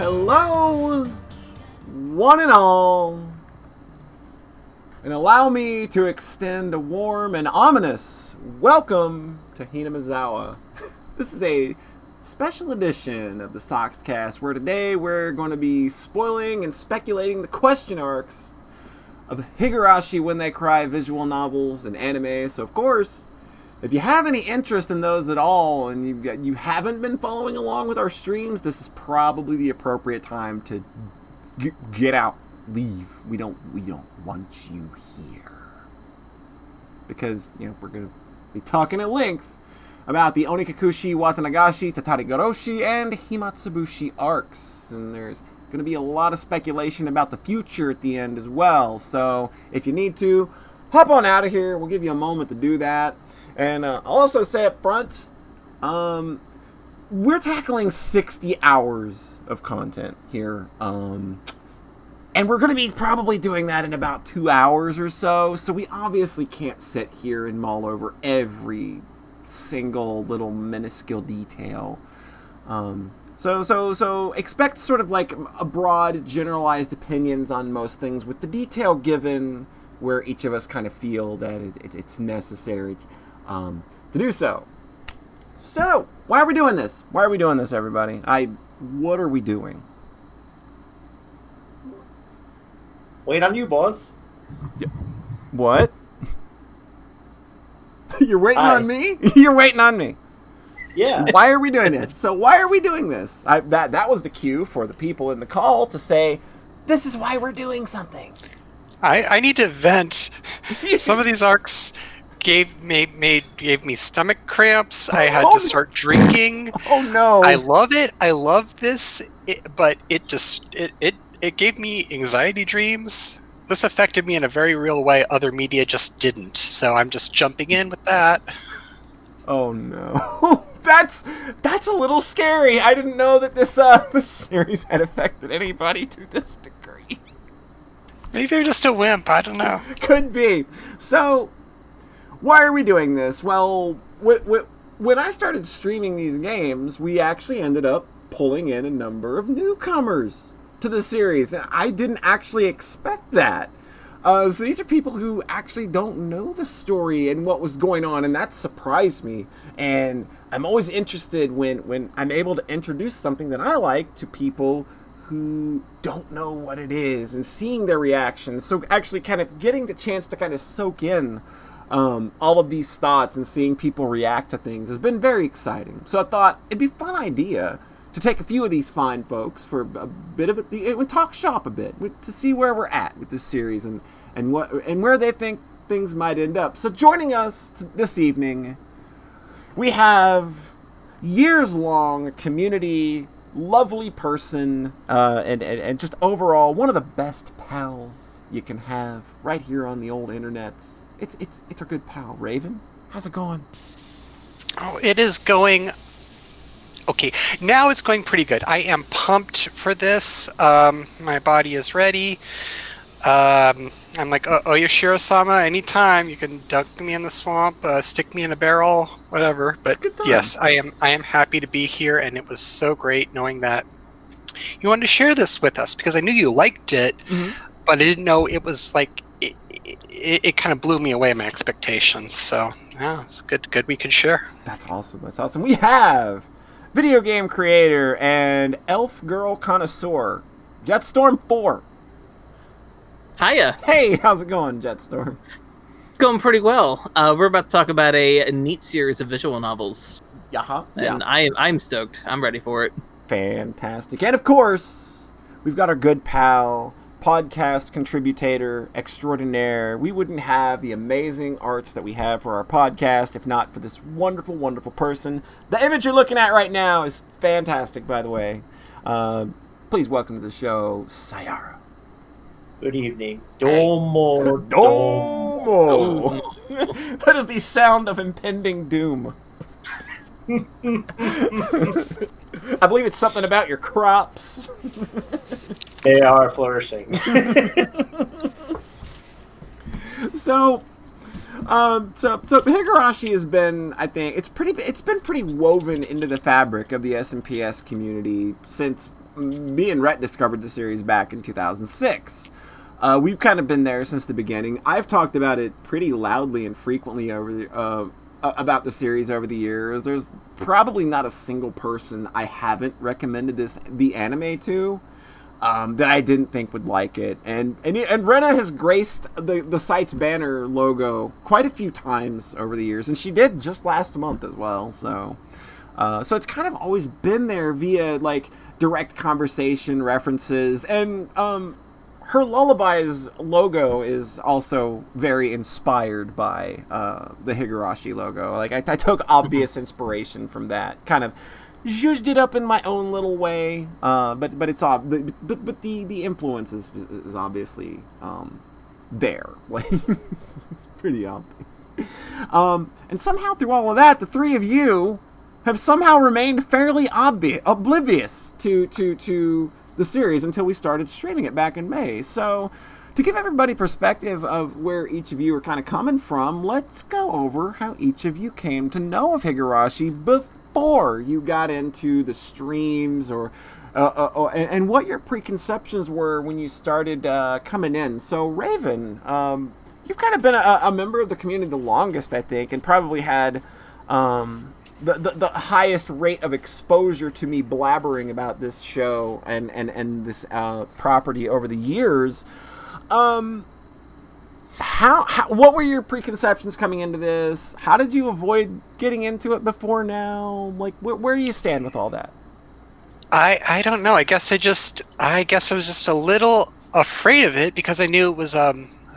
Hello, one and all, and allow me to extend a warm and ominous welcome to Hinamizawa. This is a special edition of the Speculationcast, where today we're going to be spoiling and speculating the question arcs of Higurashi When They Cry visual novels and anime. So, of course, if you have any interest in those at all, and you haven't been following along with our streams, this is probably the appropriate time to get out, leave. We don't want you here, because we're gonna be talking at length about the Onikakushi, Watanagashi, Tatarigoroshi, and Himatsubushi arcs, and there's gonna be a lot of speculation about the future at the end as well. So if you need to, hop on out of here. We'll give you a moment to do that. And I'll also say up front, we're tackling 60 hours of content here. And we're going to be probably doing that in about 2 hours or so. So we obviously can't sit here and mull over every single little minuscule detail. So expect sort of like a broad, generalized opinions on most things, with the detail given where each of us kind of feel that it's necessary to do so. So, why are we doing this? Why are we doing this, everybody? What are we doing? Wait on you, boss. What? You're waiting on me? You're waiting on me. Yeah. Why are we doing this? So why are we doing this? That was the cue for the people in the call to say, this is why we're doing something. I need to vent. Some of these arcs gave me stomach cramps. I had to start drinking. Oh no! I love it. I love this, but it gave me anxiety dreams. This affected me in a very real way. Other media just didn't. So I'm just jumping in with that. Oh no, that's a little scary. I didn't know that this series had affected anybody to this degree. Maybe I'm just a wimp. I don't know. Could be. So, why are we doing this? Well, when I started streaming these games, we actually ended up pulling in a number of newcomers to the series. And I didn't actually expect that. So these are people who actually don't know the story and what was going on, and that surprised me. And I'm always interested when I'm able to introduce something that I like to people who don't know what it is, and seeing their reactions. So actually kind of getting the chance to kind of soak in all of these thoughts and seeing people react to things has been very exciting. So I thought it'd be a fun idea to take a few of these fine folks for a bit of it, talk shop a bit, to see where we're at with this series and where they think things might end up. So joining us this evening, we have years-long community, lovely person, and just overall one of the best pals you can have right here on the old internets. It's our good pal Raven. How's it going? Oh, it is going okay. Now it's going pretty good. I am pumped for this. My body is ready. I'm like, Yoshiro-sama, anytime you can dunk me in the swamp, stick me in a barrel, whatever. But yes, I am happy to be here, and it was so great knowing that you wanted to share this with us, because I knew you liked it, but I didn't know it was like it kind of blew me away, my expectations. So yeah, it's good we could share. That's awesome. We have video game creator and elf girl connoisseur, Jetstorm 4. Hiya. Hey, how's it going, Jetstorm? It's going pretty well. We're about to talk about a neat series of visual novels. And I'm stoked. I'm ready for it. Fantastic. And of course, we've got our good pal, podcast contributor extraordinaire. We wouldn't have the amazing arts that we have for our podcast if not for this wonderful, wonderful person. The image you're looking at right now is fantastic, by the way. Please welcome to the show, Sayara. Good evening. Domo. Domo. That is the sound of impending doom. I believe it's something about your crops. They are flourishing. So Higurashi has been, I think, it's been pretty woven into the fabric of the SNPS community since me and Rhett discovered the series back in 2006. We've kind of been there since the beginning. I've talked about it pretty loudly and frequently about the series over the years. There's probably not a single person I haven't recommended the anime to that I didn't think would like it. And Rena has graced the site's banner logo quite a few times over the years, and she did just last month as well. So it's kind of always been there via like direct conversation references, and her Lullaby's logo is also very inspired by the Higurashi logo. Like I took obvious inspiration from that, kind of zhuzhed it up in my own little way. But the influence is obviously there. Like it's pretty obvious. And somehow through all of that, the three of you have somehow remained fairly oblivious to the series until we started streaming it back in May. So to give everybody perspective of where each of you are kind of coming from, let's go over how each of you came to know of Higurashi before you got into the streams, and what your preconceptions were when you started coming in. So Raven, you've kind of been a member of the community the longest, I think, and probably had the highest rate of exposure to me blabbering about this show and this property over the years. What were your preconceptions coming into this? How did you avoid getting into it before now? Like, where do you stand with all that? I don't know. I guess I was just a little afraid of it because I knew it was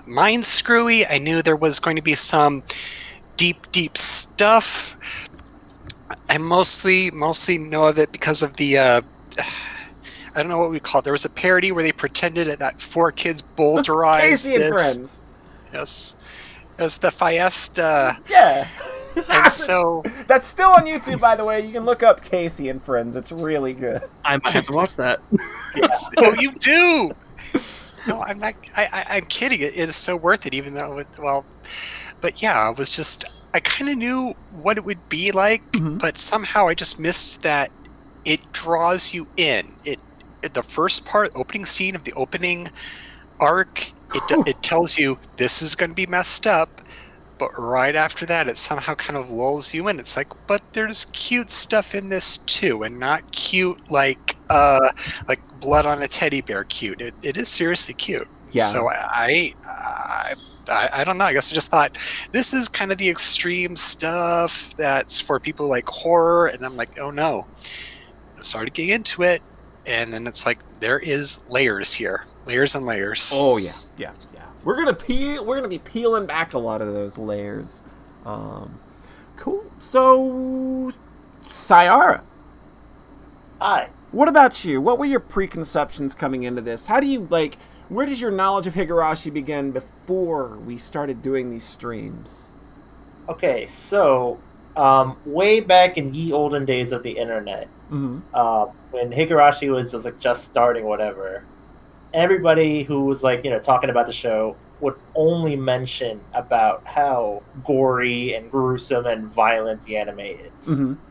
mind screwy. I knew there was going to be some deep stuff. I mostly know of it because of the I don't know what we call it. There was a parody where they pretended that four kids bowlderized Casey and Friends. Yes, as the Fiesta. Yeah. And so that's still on YouTube, by the way. You can look up Casey and Friends. It's really good. I might have to watch that. Yes. Oh, you do. No, I'm not. I'm kidding. It is so worth it, even though but yeah, it was just. I kind of knew what it would be like, but somehow I just missed that it draws you in. The first part, opening scene of the opening arc, it tells you this is going to be messed up, but right after that, it somehow kind of lulls you in. It's like, but there's cute stuff in this too, and not cute like blood on a teddy bear cute. It is seriously cute. Yeah. So I don't know. I guess I just thought this is kind of the extreme stuff that's for people like horror, and I'm like, oh no. I started getting into it, and then it's like there is layers here, layers and layers. Oh yeah. We're gonna be peeling back a lot of those layers. Cool. So, Sayara. Hi. What about you? What were your preconceptions coming into this? How do you where does your knowledge of Higurashi begin before we started doing these streams? Okay, so way back in ye olden days of the internet, when Higurashi was just starting, whatever, everybody who was talking about the show would only mention about how gory and gruesome and violent the anime is.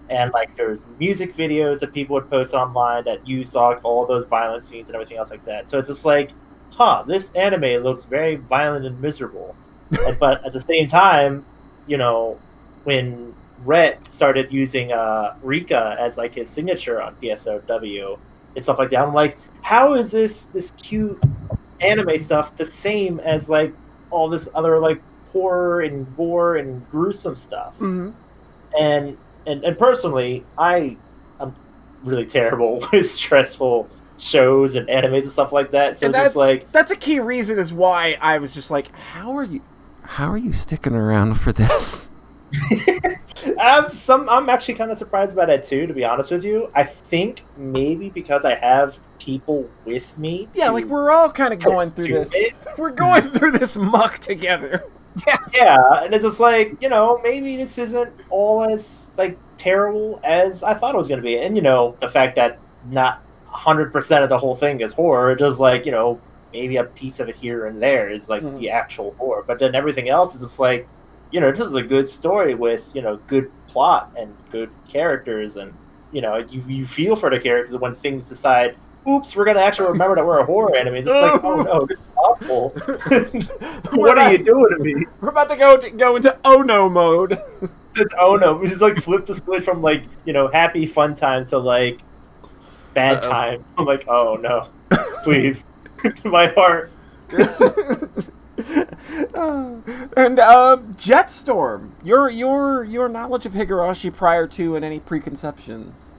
And there's music videos that people would post online that used all those violent scenes and everything else like that. So it's just this anime looks very violent and miserable. But at the same time, when Rhett started using Rika as his signature on PSOW and stuff like that, I'm like, how is this cute anime stuff the same as all this other horror and gore and gruesome stuff? And personally, I'm really terrible with stressful shows and animes and stuff like that. So and just like that's a key reason is why I was just like, how are you sticking around for this? I'm actually kind of surprised by that too, to be honest with you. I think maybe because I have people with me. Yeah, like we're all kind of going through this. We're going through this muck together. Yeah, and it's just like, maybe this isn't all as like terrible as I thought it was going to be. And the fact that not 100% of the whole thing is horror, just like, maybe a piece of it here and there is like the actual horror. But then everything else is just like, this is a good story with, good plot and good characters. And, you feel for the characters when things decide, oops, we're going to actually remember that we're a horror anime. It's like, oh no, this is awful. What are you doing to me? We're about to go into oh no mode. It's oh no. We just like flip the switch from like, happy fun times to like bad times. I'm like, oh no, please. My heart. And Jetstorm, your knowledge of Higurashi prior to and any preconceptions.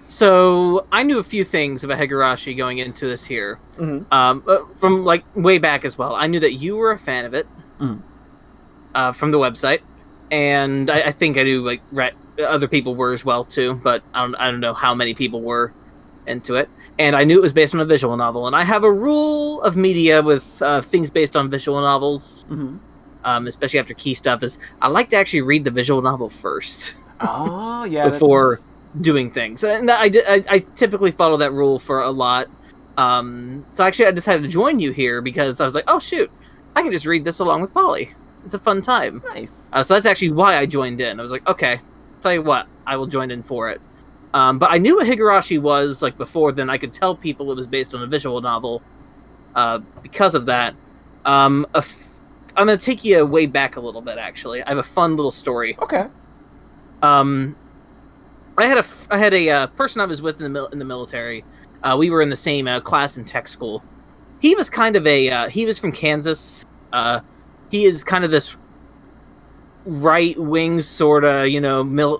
So I knew a few things about Higurashi going into this here, from like way back as well. I knew that you were a fan of it from the website, and I think I knew like other people were as well too, but I don't know how many people were into it. And I knew it was based on a visual novel, and I have a rule of media with things based on visual novels, especially after key stuff, is I like to actually read the visual novel first. Oh, yeah. Before doing things. And I typically follow that rule for a lot. So actually I decided to join you here because I was like, oh shoot, I can just read this along with Polly. It's a fun time. Nice. So that's actually why I joined in. I was like, okay, tell you what, I will join in for it. But I knew what Higurashi was like before then. I could tell people it was based on a visual novel because of that. I'm going to take you way back a little bit, actually. I have a fun little story. Okay. I had a person I was with in the military. We were in the same class in tech school. He was kind of he was from Kansas. He is kind of this right wing sort of,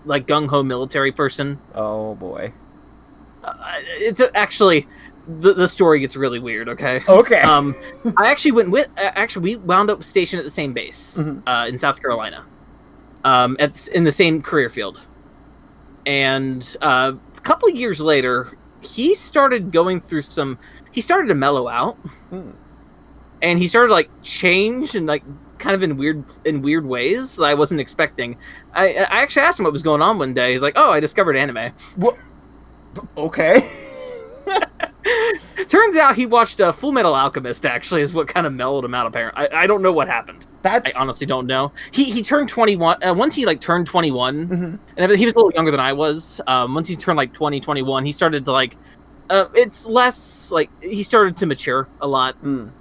like gung ho military person. Oh boy. It's actually the story gets really weird. Okay. Okay. I actually we wound up stationed at the same base in South Carolina, in the same career field. And a couple of years later, he started going through he started to mellow out, and he started like change and like kind of in weird ways that I wasn't expecting. I actually asked him what was going on one day. He's like, "Oh, I discovered anime." What? Okay. Turns out he watched Full Metal Alchemist. Actually, is what kind of mellowed him out. Apparently, I don't know what happened. I honestly don't know. He turned 21. Once he like turned 21, and he was a little younger than I was. Once he turned like 20, 21, he started to like. It's less like he started to mature a lot. And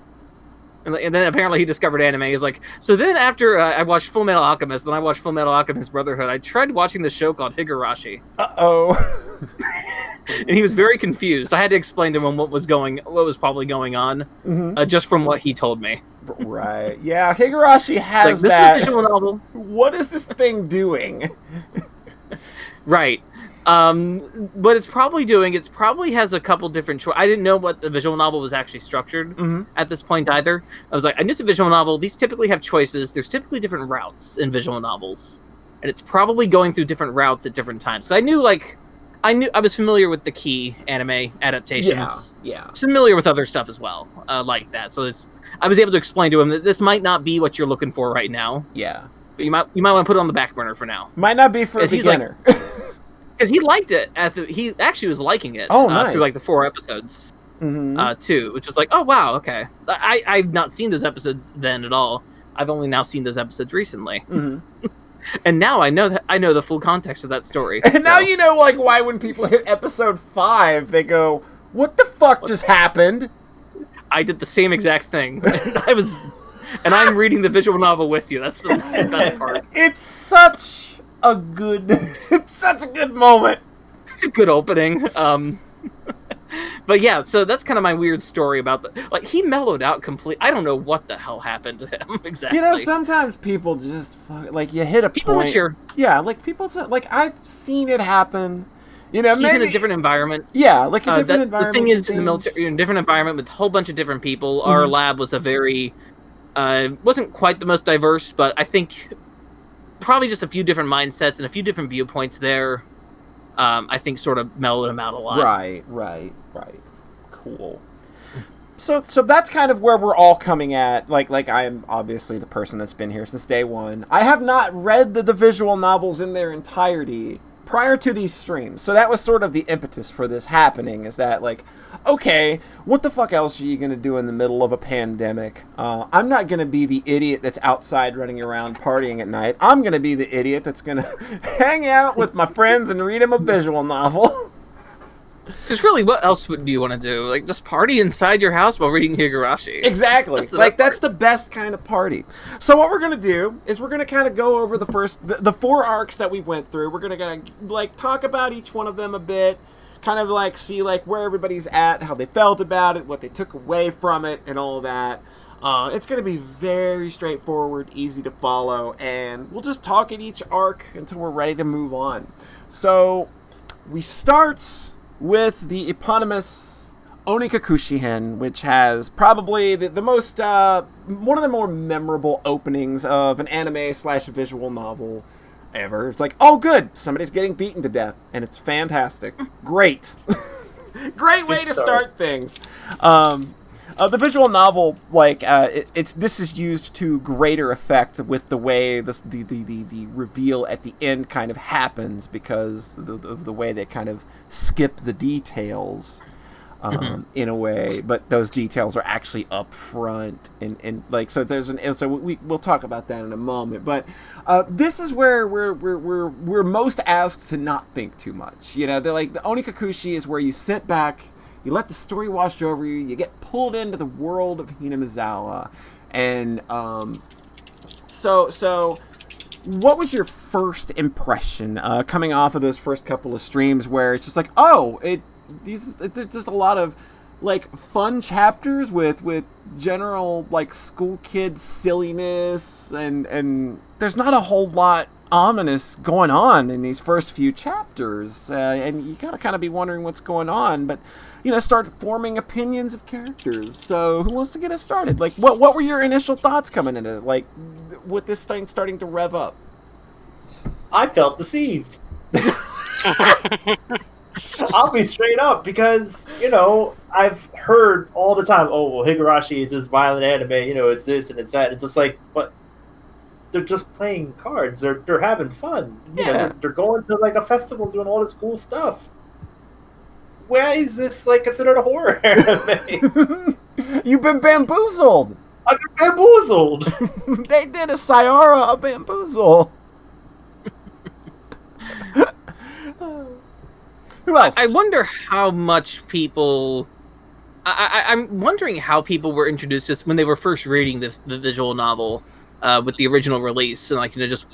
then apparently he discovered anime. He's like, so then after I watched Full Metal Alchemist, then I watched Full Metal Alchemist Brotherhood, I tried watching this show called Higurashi. Uh-oh. And he was very confused. I had to explain to him what was probably going on, just from what he told me. Right. Yeah, Higurashi has this that. Is a visual novel. What is this thing doing? Right. What it's probably doing, it probably has a couple different choices. I didn't know what the visual novel was actually structured at this point either. I was like, I knew it's a visual novel. These typically have choices. There's typically different routes in visual novels. And it's probably going through different routes at different times. So I was familiar with the key anime adaptations. Yeah. Familiar with other stuff as well, like that. So I was able to explain to him that this might not be what you're looking for right now. Yeah. But you might want to put it on the back burner for now. Might not be for a beginner. Because he liked it. He actually was liking it nice. through like the 4 episodes too, which was like, oh wow, okay. I've not seen those episodes then at all. I've only now seen those episodes recently. And now I know the full context of that story. And now you know like why when people hit episode 5, they go, "What the fuck just happened?" I did the same exact thing. And I'm reading the visual novel with you. That's the best part. It's such a good moment. It's a good opening. But yeah, so that's kind of my weird story about he mellowed out completely. I don't know what the hell happened to him exactly. Sometimes people just you hit a people point. Mature. Yeah, like people like I've seen it happen, You know, he's maybe in a different environment. Yeah, like a different environment. The thing is, in the military, in a different environment with a whole bunch of different people. Our lab was a very wasn't quite the most diverse, but I think probably just a few different mindsets and a few different viewpoints there. I think sort of mellowed him out a lot. Right. Cool. So that's kind of where we're all coming at. Like I am obviously the person that's been here since day one. I have not read the visual novels in their entirety prior to these streams. So that was sort of the impetus for this happening, is that like, okay, what the fuck else are you going to do in the middle of a pandemic? I'm not going to be the idiot that's outside running around partying at night. I'm going to be the idiot that's going to hang out with my friends and read them a visual novel. Because really, what else do you want to do? Like, just party inside your house while reading Higurashi. Exactly. That's the best kind of party. So what we're going to do is we're going to kind of go over the 4 arcs that we went through. We're going to like talk about each one of them a bit, kind of like see like where everybody's at, how they felt about it, what they took away from it, and all that. It's going to be very straightforward, easy to follow, and we'll just talk at each arc until we're ready to move on. So we start with the eponymous Onikakushihen, which has probably the most, one of the more memorable openings of an anime/visual novel ever. It's like, oh good, somebody's getting beaten to death, and it's fantastic. Great. Great way to start things. The visual novel, like, this is used to greater effect with the way the reveal at the end kind of happens, because of the way they kind of skip the details, in a way, but those details are actually up front, and like, so we'll talk about that in a moment. But this is where we're most asked to not think too much. You know, they're like, the Onikakushi is where you sit back, you let the story wash over you, you get pulled into the world of Hinamizawa. And so what was your first impression coming off of those first couple of streams, where it's just like, oh, there's just a lot of like fun chapters with general like school kid silliness, and there's not a whole lot ominous going on in these first few chapters, and you gotta kind of be wondering what's going on, but you know, start forming opinions of characters. So who wants to get us started? Like, what were your initial thoughts coming into it, like with this thing starting to rev up? I felt deceived. I'll be straight up, because, you know, I've heard all the time, oh, well, Higurashi is this violent anime, you know, it's this and it's that. It's just like, but they're just playing cards. They're having fun. You know, they're going to like a festival, doing all this cool stuff. Why is this like considered a horror anime? You've been bamboozled. I've been bamboozled. They did a Sayara, a bamboozle. Who else? I wonder how much people. I'm wondering how people were introduced to this when they were first reading the visual novel with the original release, and like, you know, just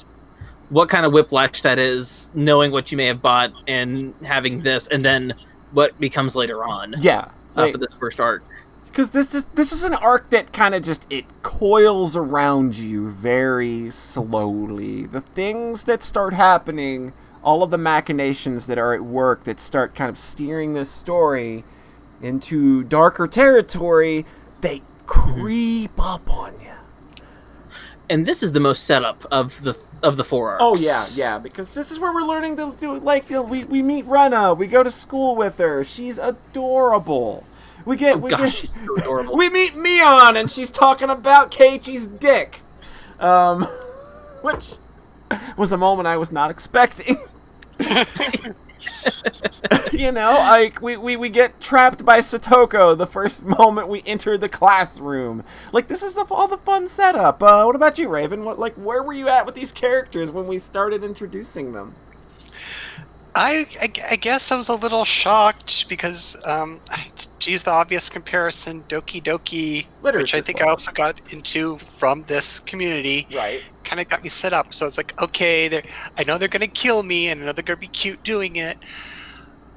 what kind of whiplash that is, knowing what you may have bought and having this, and then what becomes later on. Yeah, for this first arc. Because this is an arc that kind of just, it coils around you very slowly. The things that start happening, all of the machinations that are at work that start kind of steering this story into darker territory, they creep up on you. And this is the most setup of the 4 arcs. Oh yeah, because this is where we're learning to do, like, we meet Rena, we go to school with her, she's adorable. She's so adorable. We meet Mion, and she's talking about Keiichi's dick, which was a moment I was not expecting. You know, like, we get trapped by Satoko the first moment we enter the classroom. Like, this is all the fun setup. What about you, Raven? Where were you at with these characters when we started introducing them? I guess I was a little shocked because, to use the obvious comparison, Doki Doki, Literature which I think club. I also got into from this community, Right. kind of got me set up. So it's like, okay, I know they're going to kill me, and I know they're going to be cute doing it.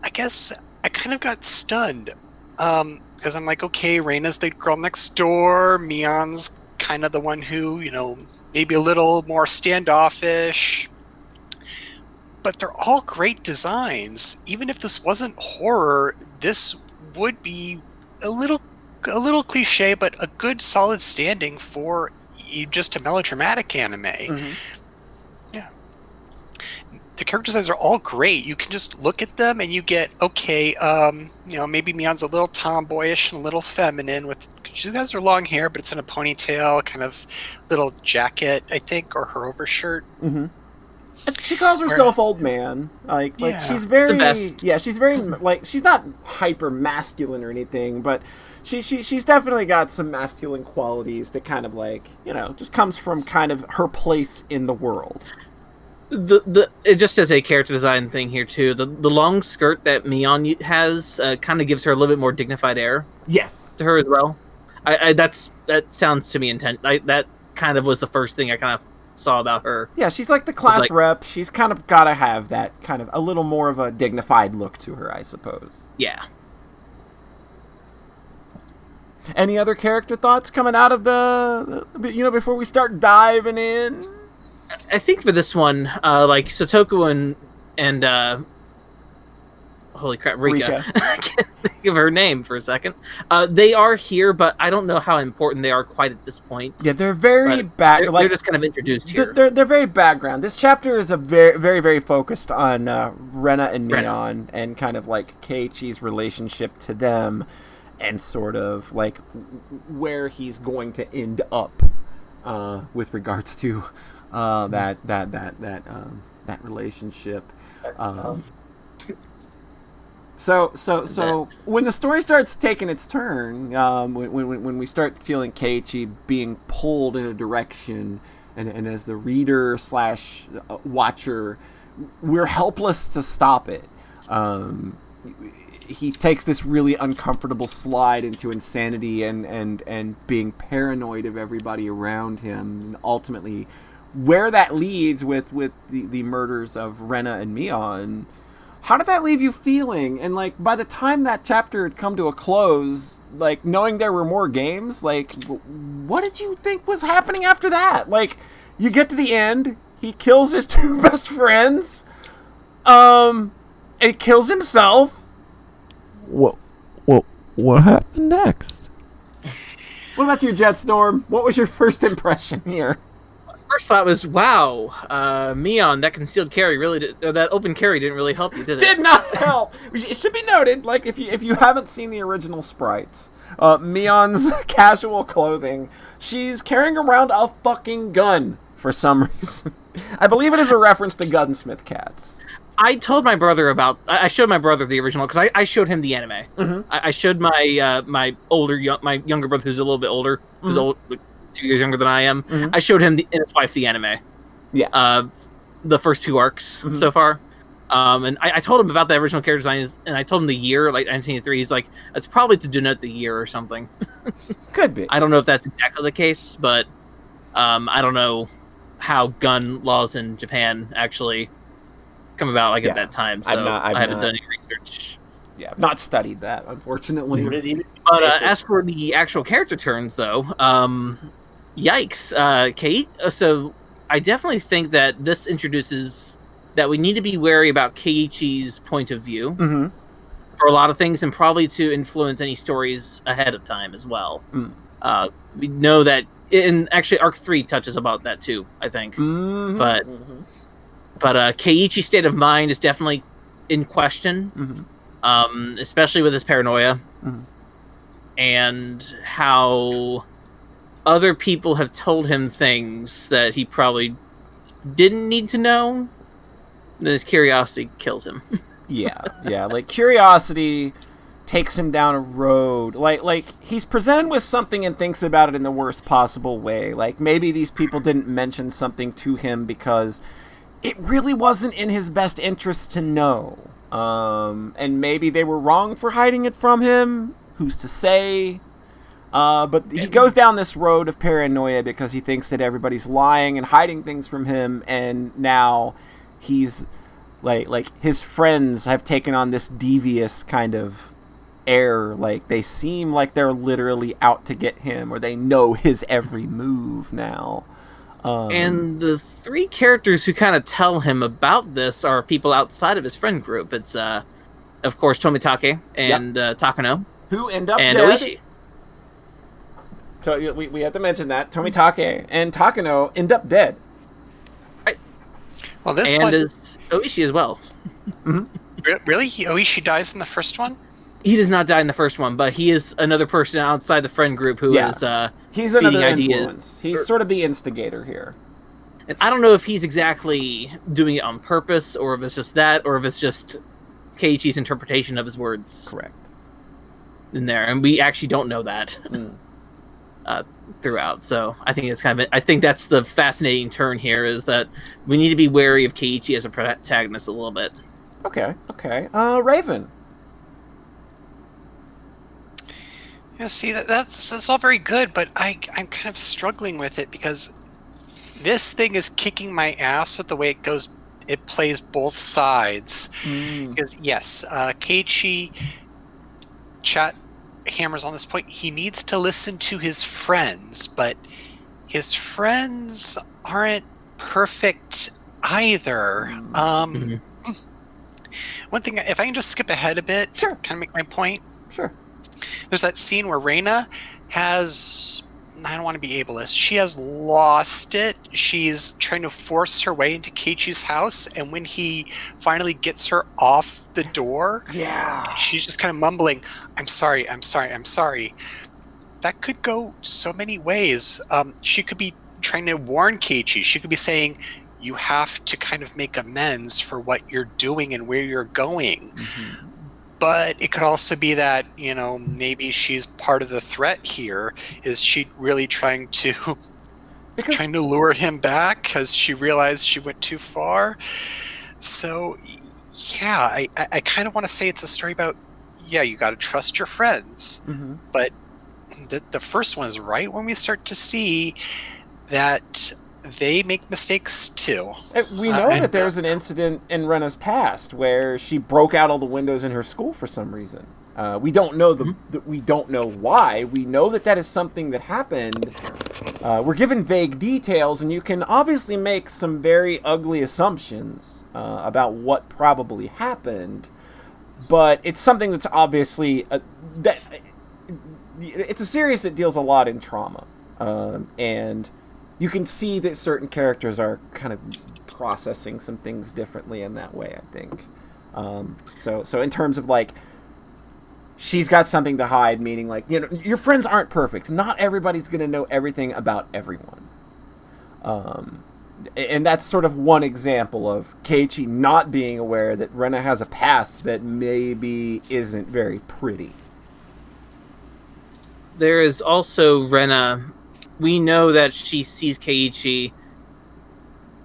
I guess I kind of got stunned, because I'm like, okay, Reina's the girl next door, Mion's kind of the one who, you know, maybe a little more standoffish. but they're all great designs. Even if this wasn't horror, this would be a little cliche, but a good solid standing for just a melodramatic anime. Mm-hmm. Yeah. The character designs are all great. You can just look at them and you get, okay, maybe Mion's a little tomboyish and a little feminine she has her long hair, but it's in a ponytail, kind of little jacket, I think, or her overshirt. Mm-hmm. She calls herself old man. Like she's very, she's very, like, she's not hyper masculine or anything, but she's definitely got some masculine qualities that kind of like, just comes from kind of her place in the world. It just as a character design thing here too. The long skirt that Mion has kind of gives her a little bit more dignified air. Yes, to her as well. That sounds to me intent. That kind of was the first thing I kind of saw about her. Yeah, she's like the class rep. She's kind of got to have that kind of a little more of a dignified look to her, I suppose. Yeah. Any other character thoughts coming out of before we start diving in? I think for this one, like Sotoku and holy crap, Rika. I can't think of her name for a second. They are here, but I don't know how important they are quite at this point. Yeah, they're very they're just kind of introduced here. They're very background. This chapter is a very, very, very focused on Rena and Mion and kind of like Keiichi's relationship to them and sort of like where he's going to end up with regards to that relationship. So when the story starts taking its turn, when we start feeling Keiichi being pulled in a direction, and as the reader / watcher, we're helpless to stop it. He takes this really uncomfortable slide into insanity and being paranoid of everybody around him, and ultimately where that leads with the murders of Rena and Mion. How did that leave you feeling? And like by the time that chapter had come to a close, like knowing there were more games, like what did you think was happening after that? Like you get to the end, he kills his two best friends, and he kills himself. What happened next? What about you, Jetstorm? What was your first impression here? First thought was, wow, Mion, that concealed carry that open carry didn't really help you, did it? Did not help. It should be noted, like if you haven't seen the original sprites, Mion's casual clothing, she's carrying around a fucking gun for some reason. I believe it is a reference to Gunsmith Cats. I told my brother I showed my brother the original because I showed him the anime. Mm-hmm. I showed my my younger brother who's a little bit older, who's old. 2 years younger than I am. Mm-hmm. I showed him and his wife the anime. Yeah. The first 2 arcs so far. And I told him about the original character design, and I told him the year, like 1983. He's like, it's probably to denote the year or something. Could be. I don't know if that's exactly the case, but I don't know how gun laws in Japan actually come about at that time. So I haven't done any research. Yeah, I've not studied that, unfortunately. But as for the actual character turns, though, yikes, Kate. So I definitely think that this introduces that we need to be wary about Keiichi's point of view for a lot of things, and probably to influence any stories ahead of time as well. We know that, and actually Arc 3 touches about that too, I think. But Keiichi's state of mind is definitely in question, especially with his paranoia. And how other people have told him things that he probably didn't need to know. Then his curiosity kills him. yeah. Like curiosity takes him down a road. Like he's presented with something and thinks about it in the worst possible way. Like maybe these people didn't mention something to him because it really wasn't in his best interest to know. And maybe they were wrong for hiding it from him. Who's to say? But he goes down this road of paranoia because he thinks that everybody's lying and hiding things from him, and now he's like his friends have taken on this devious kind of air. Like they seem like they're literally out to get him, or they know his every move now. And the three characters who kind of tell him about this are people outside of his friend group. It's, of course, Tomitake and Takano. Who end up and dead. Oishi. So we have to mention that. Tomitake and Takano end up dead. Right. Well, this and one... is Oishi as well. Really? Oishi dies in the first one? He does not die in the first one, but he is another person outside the friend group who is he's another ideas. influence. He's sort of the instigator here. And I don't know if he's exactly doing it on purpose, or if it's just that, or if it's just Keiichi's interpretation of his words. Correct. In there, and we actually don't know that throughout. So I think it's I think that's the fascinating turn here, is that we need to be wary of Keiichi as a protagonist a little bit. Okay. Raven. Yeah, see, that's all very good, but I'm kind of struggling with it because this thing is kicking my ass with the way it goes. It plays both sides. Because, yes, Keiichi chat hammers on this point. He needs to listen to his friends, but his friends aren't perfect either. One thing, if I can just skip ahead a bit, sure, kind of make my point. Sure. There's that scene where Reina has, I don't want to be ableist, she has lost it. She's trying to force her way into Keiichi's house, and when he finally gets her off the door, she's just kind of mumbling, I'm sorry. That could go so many ways. She could be trying to warn Keiichi. She could be saying, you have to kind of make amends for what you're doing and where you're going. But it could also be that, maybe she's part of the threat here. Is she really trying to lure him back because she realized she went too far? So, yeah, I kind of want to say it's a story about, you got to trust your friends. But the first one is right when we start to see that they make mistakes too. We know that there's an incident in Rena's past where she broke out all the windows in her school for some reason. We don't know we don't know why. We know that is something that happened. We're given vague details, and you can obviously make some very ugly assumptions about what probably happened. But it's something that's obviously it's a series that deals a lot in trauma, and you can see that certain characters are kind of processing some things differently in that way, I think. So in terms of, like, she's got something to hide, meaning, like, your friends aren't perfect. Not everybody's going to know everything about everyone. And that's sort of one example of Keiichi not being aware that Rena has a past that maybe isn't very pretty. There is also Rena. We know that she sees Keiichi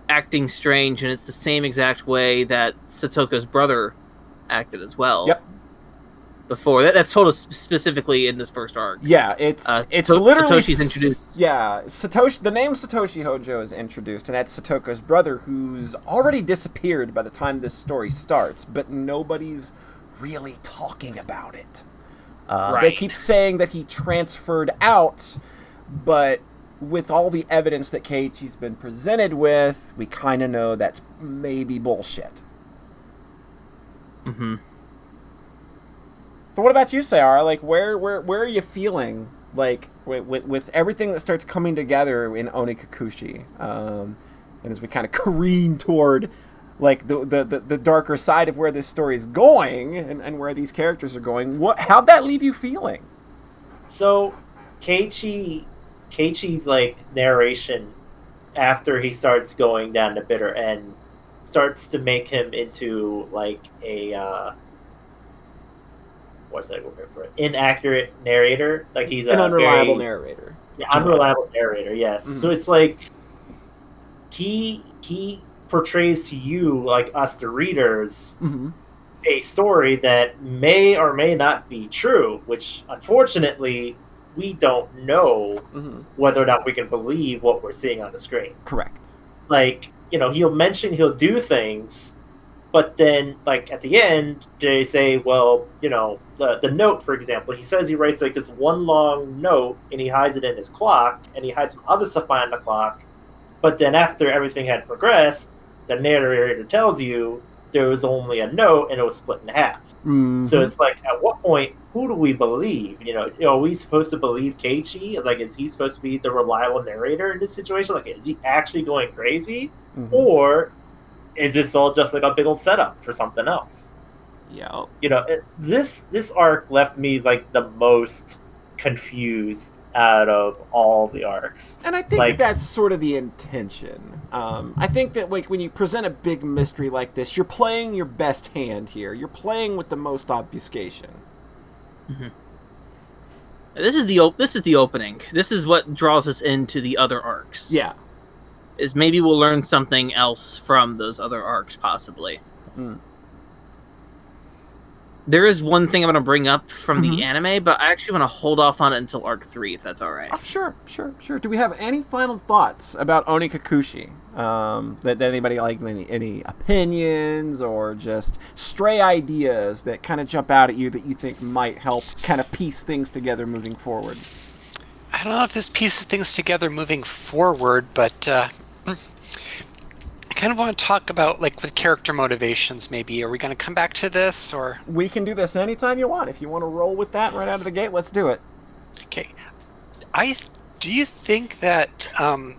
acting strange, and it's the same exact way that Satoka's brother acted as well. Yep. Before that's told specifically in this first arc. Yeah, it's literally Satoshi's introduced. Yeah, the name Satoshi Hojo is introduced, and that's Satoka's brother, who's already disappeared by the time this story starts, but nobody's really talking about it. They keep saying that he transferred out, but with all the evidence that Keiichi's been presented with, we kind of know that's maybe bullshit. Mm-hmm. But what about you, Sayara? Like, where are you feeling, like, with everything that starts coming together in Onikakushi? And as we kind of careen toward, like, the darker side of where this story is going and where these characters are going, how'd that leave you feeling? So, Keiichi's, like, narration after he starts going down the bitter end starts to make him into, like, a what's that word for it? Inaccurate narrator. Like, he's an unreliable narrator. Yeah, unreliable narrator. Yes. Mm-hmm. So it's like he portrays to you, like us, the readers, a story that may or may not be true. Which, unfortunately, we don't know whether or not we can believe what we're seeing on the screen. Correct. Like, he'll do things, but then, like, at the end, they say, well, the note, for example, he says he writes, like, this one long note, and he hides it in his clock, and he hides some other stuff behind the clock, But then after everything had progressed, the narrator tells you there was only a note and it was split in half. Mm-hmm. So it's like, at what point, who do we believe? Are we supposed to believe Keiichi? Like, is he supposed to be the reliable narrator in this situation? Like, is he actually going crazy? Mm-hmm. Or is this all just like a big old setup for something else? Yeah. This arc left me like the most confused out of all the arcs. And I think that's sort of the intention. I think that when you present a big mystery like this, you're playing your best hand here. You're playing with the most obfuscation. Mm-hmm. This is the opening. This is what draws us into the other arcs. Yeah. Is maybe we'll learn something else from those other arcs, possibly. Mm. There is one thing I'm going to bring up from the anime, but I actually want to hold off on it until Arc 3, if that's all right. Oh, sure. Do we have any final thoughts about Oni Kikuchi? That anybody like any opinions or just stray ideas that kind of jump out at you that you think might help kind of piece things together moving forward? I don't know if this pieces things together moving forward, but I kind of want to talk about, like, with character motivations, maybe. Are we going to come back to this, or...? We can do this anytime you want. If you want to roll with that right out of the gate, let's do it. Okay. Do you think that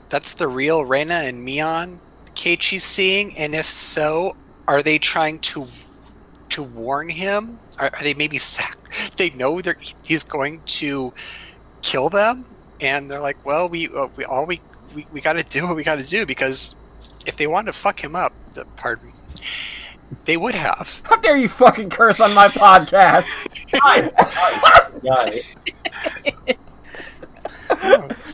that's the real Reina and Mion Keiichi's seeing? And if so, are they trying to warn him? Are they maybe they know he's going to kill them? And they're like, well, we got to do what we got to do, because if they wanted to fuck him up, they would have. How dare you fucking curse on my podcast?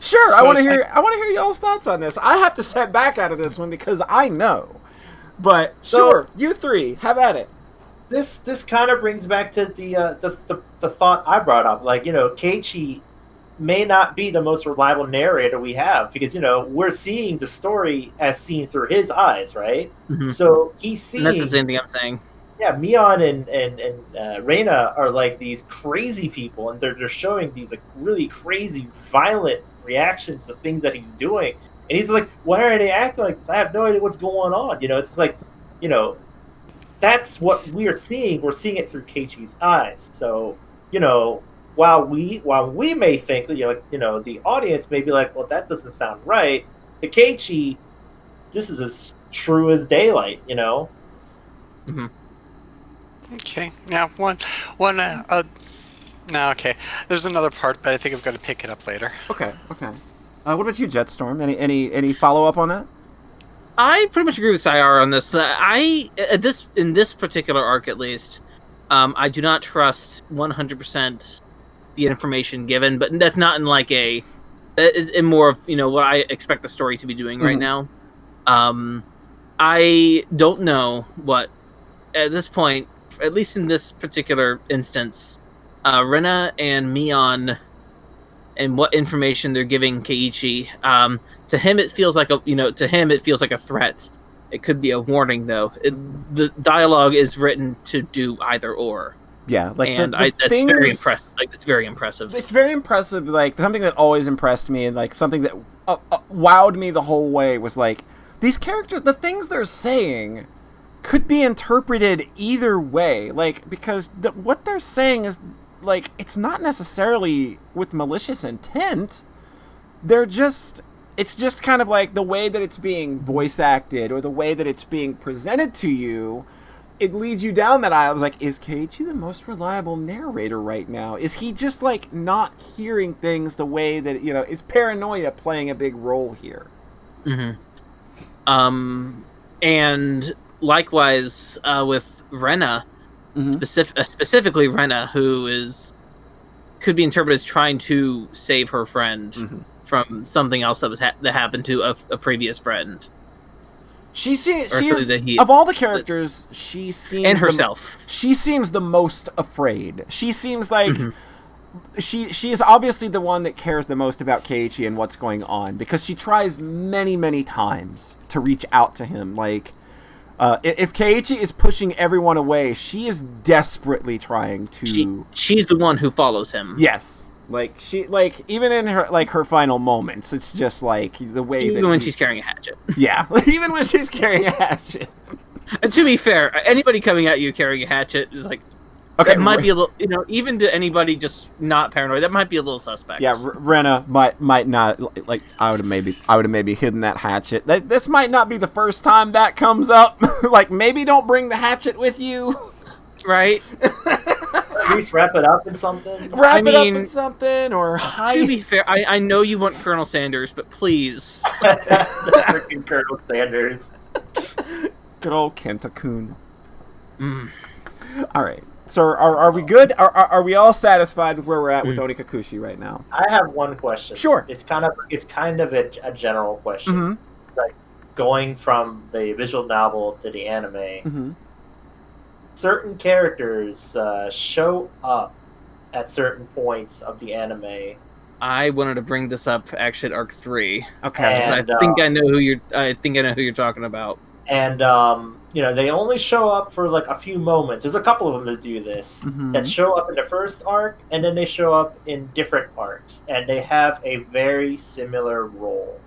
Sure, so I want to hear y'all's thoughts on this. I have to step back out of this one because I know. But sure, you three, have at it. This kind of brings back to the thought I brought up. Like, Keiichi may not be the most reliable narrator we have, because we're seeing the story as seen through his eyes, right? Mm-hmm. So he's seeing. And that's the same thing I'm saying. Yeah, Mion and Reina are like these crazy people, and they're showing these like really crazy, violent reactions to things that he's doing, and he's like, "Why are they acting like this? I have no idea what's going on." It's like, that's what we're seeing. We're seeing it through Keiichi's eyes. So, while we may think, the audience may be like, well, that doesn't sound right. To Keiichi, this is as true as daylight, Mm-hmm. Okay. Now, no, okay. There's another part, but I think I'm going to pick it up later. Okay. What about you, Jetstorm? Any follow up on that? I pretty much agree with Sayar on this. In this particular arc, at least, I do not trust 100% the information given, but that's not in like in more of what I expect the story to be doing right now. I don't know what at this point, at least in this particular instance, Rena and Mion and what information they're giving Keiichi. To him, it feels like a threat. It could be a warning, though. The dialogue is written to do either or. Yeah, like that's very impressive. Like, it's very impressive. It's very impressive. Like, something that always impressed me, and like something that wowed me the whole way was like these characters. The things they're saying could be interpreted either way. Like, because what they're saying is like it's not necessarily with malicious intent. It's just kind of like the way that it's being voice acted or the way that it's being presented to you. It leads you down that aisle. I was like, is Keiichi the most reliable narrator right now? Is he just like not hearing things the way that, is paranoia playing a big role here? Mm-hmm. And likewise with Rena, specifically Rena, who could be interpreted as trying to save her friend from something else that happened to a previous friend. She is, of all the characters, she seems... And herself. She seems the most afraid. She seems like... She is obviously the one that cares the most about Keiichi and what's going on, because she tries many, many times to reach out to him. Like, if Keiichi is pushing everyone away, she is desperately trying to... She's the one who follows him. Yes. Like even in her final moments, it's just like the way even when she's carrying a hatchet. Yeah, even when she's carrying a hatchet. And to be fair, anybody coming at you carrying a hatchet is like, okay, that might be a little, even to anybody just not paranoid, that might be a little suspect. Yeah, Rena might not like. I would have maybe hidden that hatchet. This might not be the first time that comes up. Like, maybe don't bring the hatchet with you. Right. At least wrap it up in something. Wrap it up in something, or hide. To be fair, I know you want Colonel Sanders, but please. The freaking Colonel Sanders. Good old Kenta-kun. All right. So are we good? Are we all satisfied with where we're at with Onikakushi right now? I have one question. Sure. It's kind of a general question. Mm-hmm. Like going from the visual novel to the anime. Mm-hmm. Certain characters show up at certain points of the anime. I wanted to bring this up actually at Arc 3. Okay. And, I think I know who you're talking about. And they only show up for like a few moments. There's a couple of them that do this, that show up in the first arc, and then they show up in different arcs, and they have a very similar role.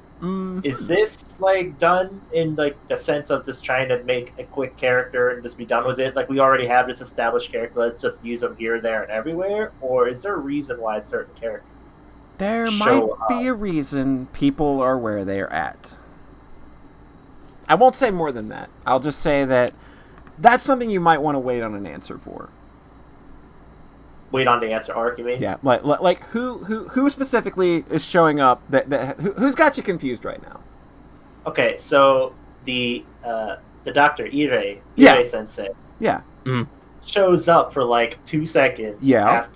Is this like done in like the sense of just trying to make a quick character and just be done with it? Like, we already have this established character, let's just use them here, there, and everywhere? Or is there a reason why certain characters there might be a reason people are where they're at? I won't say more than that. I'll just say that that's something you might want to wait on an answer for. Wait on the answer arc, you mean? Yeah, like who specifically is showing up? Who's got you confused right now? Okay, so the doctor Ire Sensei, shows up for like 2 seconds. Yeah.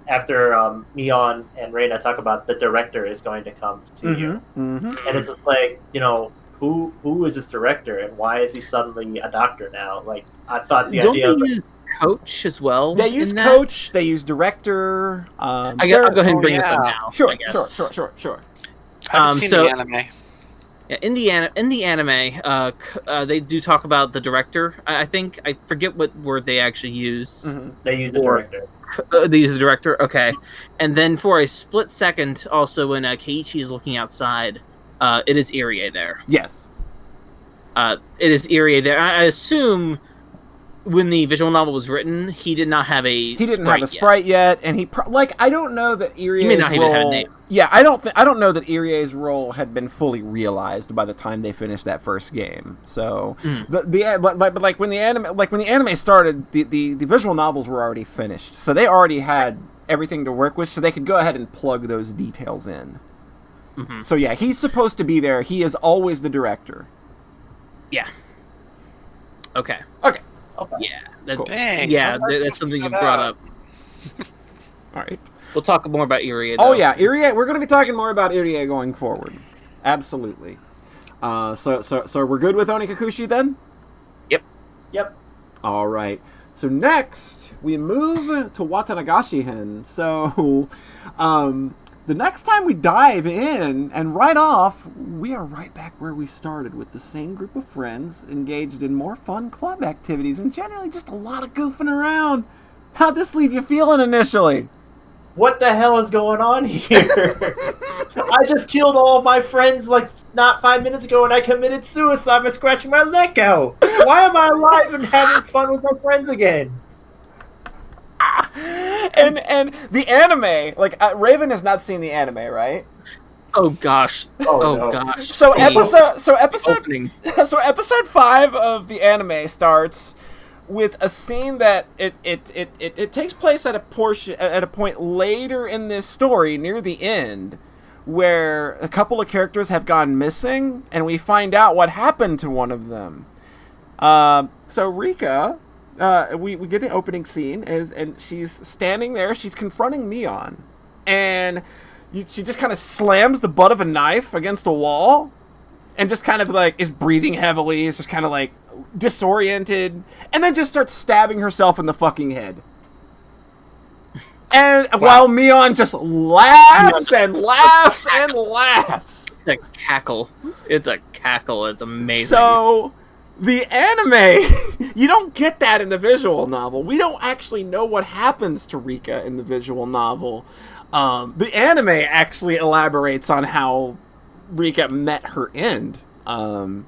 After Mion and Reina talk about the director is going to come see you, and it's just like, who is this director and why is he suddenly a doctor now? Like, I thought the idea of use coach as well. They use coach. They use director. I'll go ahead and bring this up now. Sure. I haven't seen the anime. Yeah, in the anime, they do talk about the director. I think I forget what word they actually use. They use the director. They use the director. Okay, and then for a split second, also when Keiichi is looking outside, it is Irie there. Yes. It is Irie there. I assume when the visual novel was written, he did not have a sprite yet, and he I don't know that Irie's may not role. even have a name. Yeah, I don't know that Irie's role had been fully realized by the time they finished that first game. So but like when the anime started, the visual novels were already finished, so they already had everything to work with, so they could go ahead and plug those details in. So yeah, he's supposed to be there. He is always the director. Yeah. Okay. Yeah. Cool. That's something you brought up. All right. We'll talk more about Irie. Oh yeah, Irie. We're going to be talking more about Irie going forward. Absolutely. So we're good with Onikakushi then? Yep. All right. So next we move to Watanagashi-hen. So, the next time we dive in, and right off, we are right back where we started with the same group of friends engaged in more fun club activities and generally just a lot of goofing around. How'd this leave you feeling initially? What the hell is going on here? I just killed all my friends like not 5 minutes ago and I committed suicide by scratching my neck out. Why am I alive and having fun with my friends again? And the anime, like Raven has not seen the anime, right? Oh gosh. No. Gosh. So episode Opening. so episode 5 of the anime starts with a scene that it takes place at a point later in this story near the end, where a couple of characters have gone missing and we find out what happened to one of them. So Rika, we get an opening scene and she's standing there, she's confronting Mion, and she just kind of slams the butt of a knife against a wall and just kind of like is breathing heavily, is just kind of like disoriented, and then just starts stabbing herself in the fucking head. And while Mion just laughs and laughs and laughs. It's a cackle. It's amazing. So the anime, you don't get that in the visual novel. We don't actually know what happens to Rika in the visual novel. The anime actually elaborates on how Rika met her end. And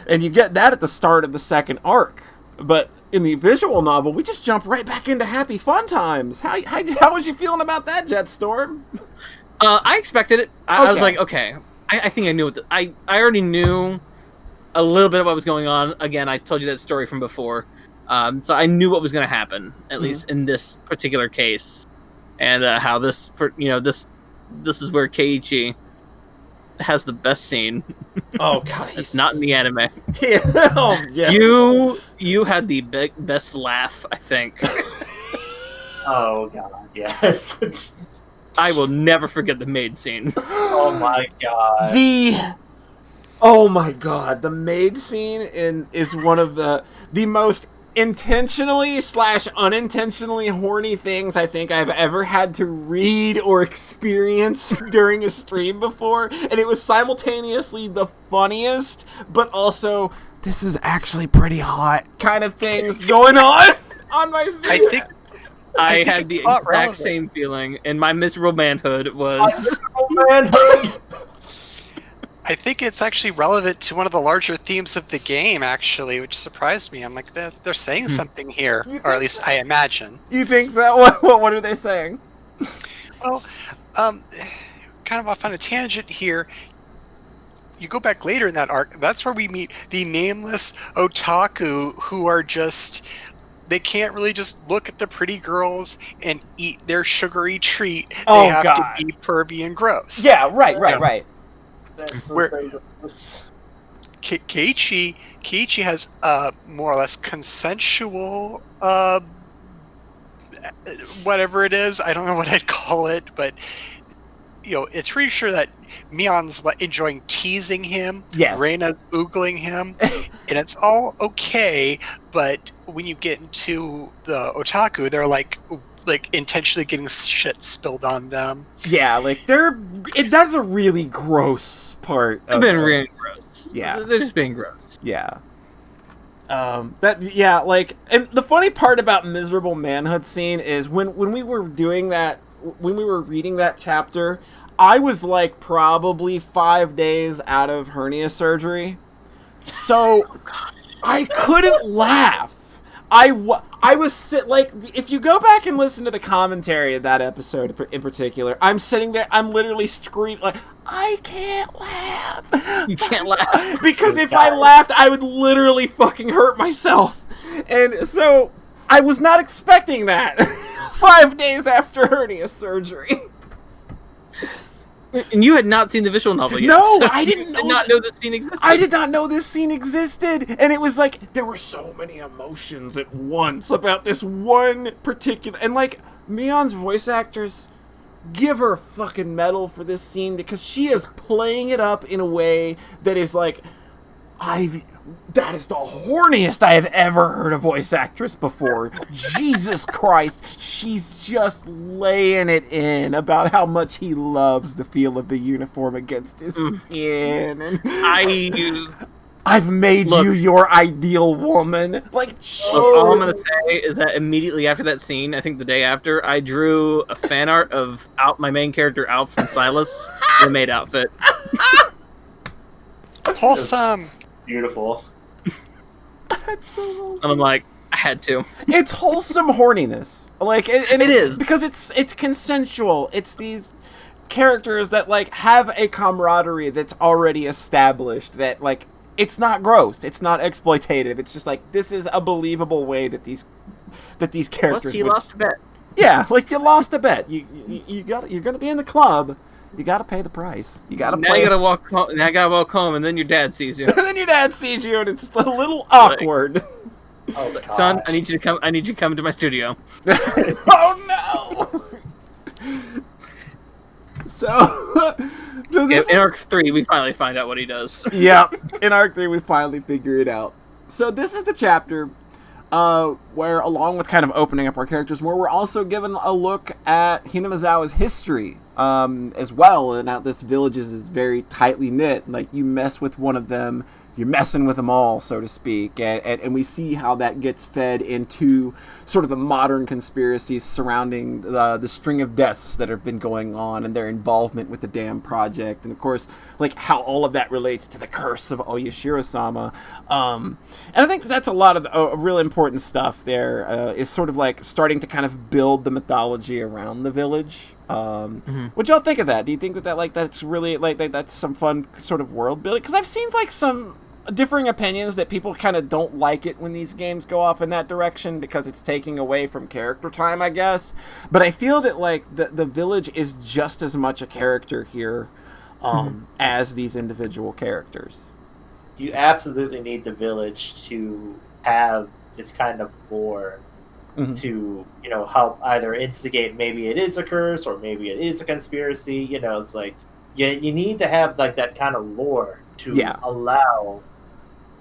you get that at the start of the second arc. But in the visual novel, we just jump right back into happy fun times. How was you feeling about that, Jetstorm? I expected it. I was like, okay. I think I knew what I already knew a little bit of what was going on. Again, I told you that story from before. So I knew what was going to happen, at least in this particular case. And how this is where Keiichi has the best scene. Oh god, it's not in the anime. Yeah. Oh, yeah. You had the best laugh, I think. Oh god, yes. I will never forget the maid scene. Oh my god. Oh my god, the maid scene is one of the most intentionally/unintentionally horny things I think I've ever had to read or experience during a stream before, and it was simultaneously the funniest, but also this is actually pretty hot kind of things going on my stream. I had the exact same feeling, and my miserable manhood was... I think it's actually relevant to one of the larger themes of the game, actually, which surprised me. I'm like, they're saying something here, or at least I imagine. You think so? What are they saying? Well, kind of off on a tangent here. You go back later in that arc, that's where we meet the nameless otaku who are just... They can't really just look at the pretty girls and eat their sugary treat. They have to be pervy and gross. Yeah, right. Where Keiichi has more or less consensual whatever it is. I don't know what I'd call it, but it's pretty sure that Mion's enjoying teasing him. Yes. Reina's oogling him, and it's all okay. But when you get into the otaku, they're like intentionally getting shit spilled on them. Yeah, that's a really gross part. They've been really gross. Yeah, they're just being gross. Yeah. And the funny part about miserable manhood scene is when we were doing that, when we were reading that chapter, I was like probably 5 days out of hernia surgery, so I couldn't laugh. I was if you go back and listen to the commentary of that episode in particular, I'm sitting there, I'm literally screaming like, I can't laugh. You can't laugh because if I laughed, I would literally fucking hurt myself, and so I was not expecting that. 5 days after hernia surgery. And you had not seen the visual novel yet. No, so I didn't know this scene existed. I did not know this scene existed. And it was like, there were so many emotions at once about this one particular... And Mion's voice actress, give her fucking medal for this scene, because she is playing it up in a way that is that is the horniest I have ever heard a voice actress before. Jesus Christ. She's just laying it in about how much he loves the feel of the uniform against his skin. And I've made you your ideal woman. All I'm going to say is that immediately after that scene, I think the day after, I drew a fan art of my main character, Alf from Silas, in the maid outfit. Wholesome. Beautiful. That's so wholesome. And I'm like, I had to. It's wholesome horniness. And it is. Because it's consensual. It's these characters that have a camaraderie that's already established, that it's not gross, it's not exploitative. It's just this is a believable way that these characters Plus, he lost a bet. Yeah, you lost a bet. You're gonna be in the club. You gotta pay the price. You gotta. Now you gotta walk home. Now I gotta walk home, and then your dad sees you. And then your dad sees you, and it's a little awkward. Oh, son, I need you to come. I need you to come to my studio. Oh no! So in Arc 3, we finally find out what he does. Yeah, in Arc 3, we finally figure it out. So this is the chapter where, along with kind of opening up our characters more, we're also given a look at Hinamizawa's history as well. And now this village is very tightly knit. Like, you mess with one of them, you're messing with them all, so to speak. And we see how that gets fed into sort of the modern conspiracies surrounding the string of deaths that have been going on and their involvement with the damn project. And, of course, like, how all of that relates to the curse of Oyashiro-sama. And I think that's a lot of real important stuff there, is sort of, like, starting to kind of build the mythology around the village. What y'all think of that? Do you think that's really, that's some fun sort of world building? Because I've seen, like, some differing opinions that people kind of don't like it when these games go off in that direction because it's taking away from character time, I guess. But I feel that, like, the village is just as much a character here as these individual characters. You absolutely need the village to have this kind of lore to, help either instigate maybe it is a curse or maybe it is a conspiracy. It's like you need to have, like, that kind of lore to allow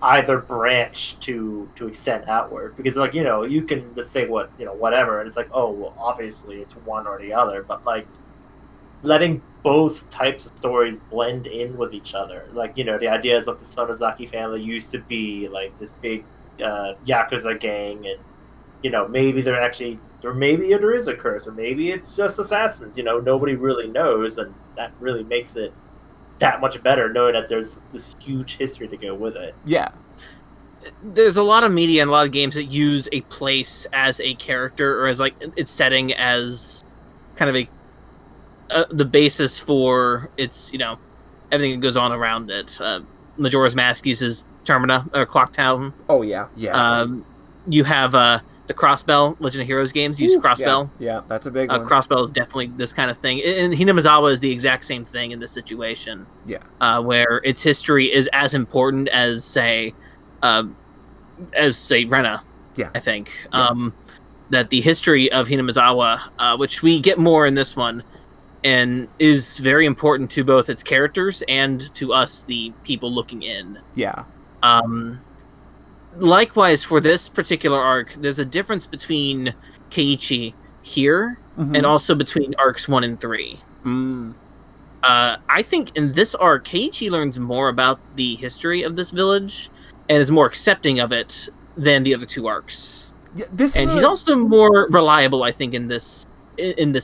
either branch to extend outward, because, like, you can just say whatever, and it's like, oh, well, obviously it's one or the other, but, like, letting both types of stories blend in with each other, like, the ideas of the Sonozaki family used to be like this big Yakuza gang, and maybe they're actually, or maybe there is a curse, or maybe it's just assassins, nobody really knows, and that really makes it that much better, knowing that there's this huge history to go with it. Yeah. There's a lot of media and a lot of games that use a place as a character, or as, like, its setting as kind of the basis for its, everything that goes on around it. Majora's Mask uses Termina, or Clock Town. Oh, yeah. Yeah. You have the Crossbell Legend of Heroes games use Crossbell. Yeah, that's a big one. Crossbell is definitely this kind of thing. And Hinamizawa is the exact same thing in this situation. Yeah. Where its history is as important as, say, Rena. Yeah. I think. Yeah. That the history of Hinamizawa, which we get more in this one, and is very important to both its characters and to us, the people looking in. Yeah. Likewise, for this particular arc, there's a difference between Keiichi here and also between arcs 1 and 3. I think in this arc, Keiichi learns more about the history of this village and is more accepting of it than the other two arcs. Yeah, he's also more reliable, I think, in this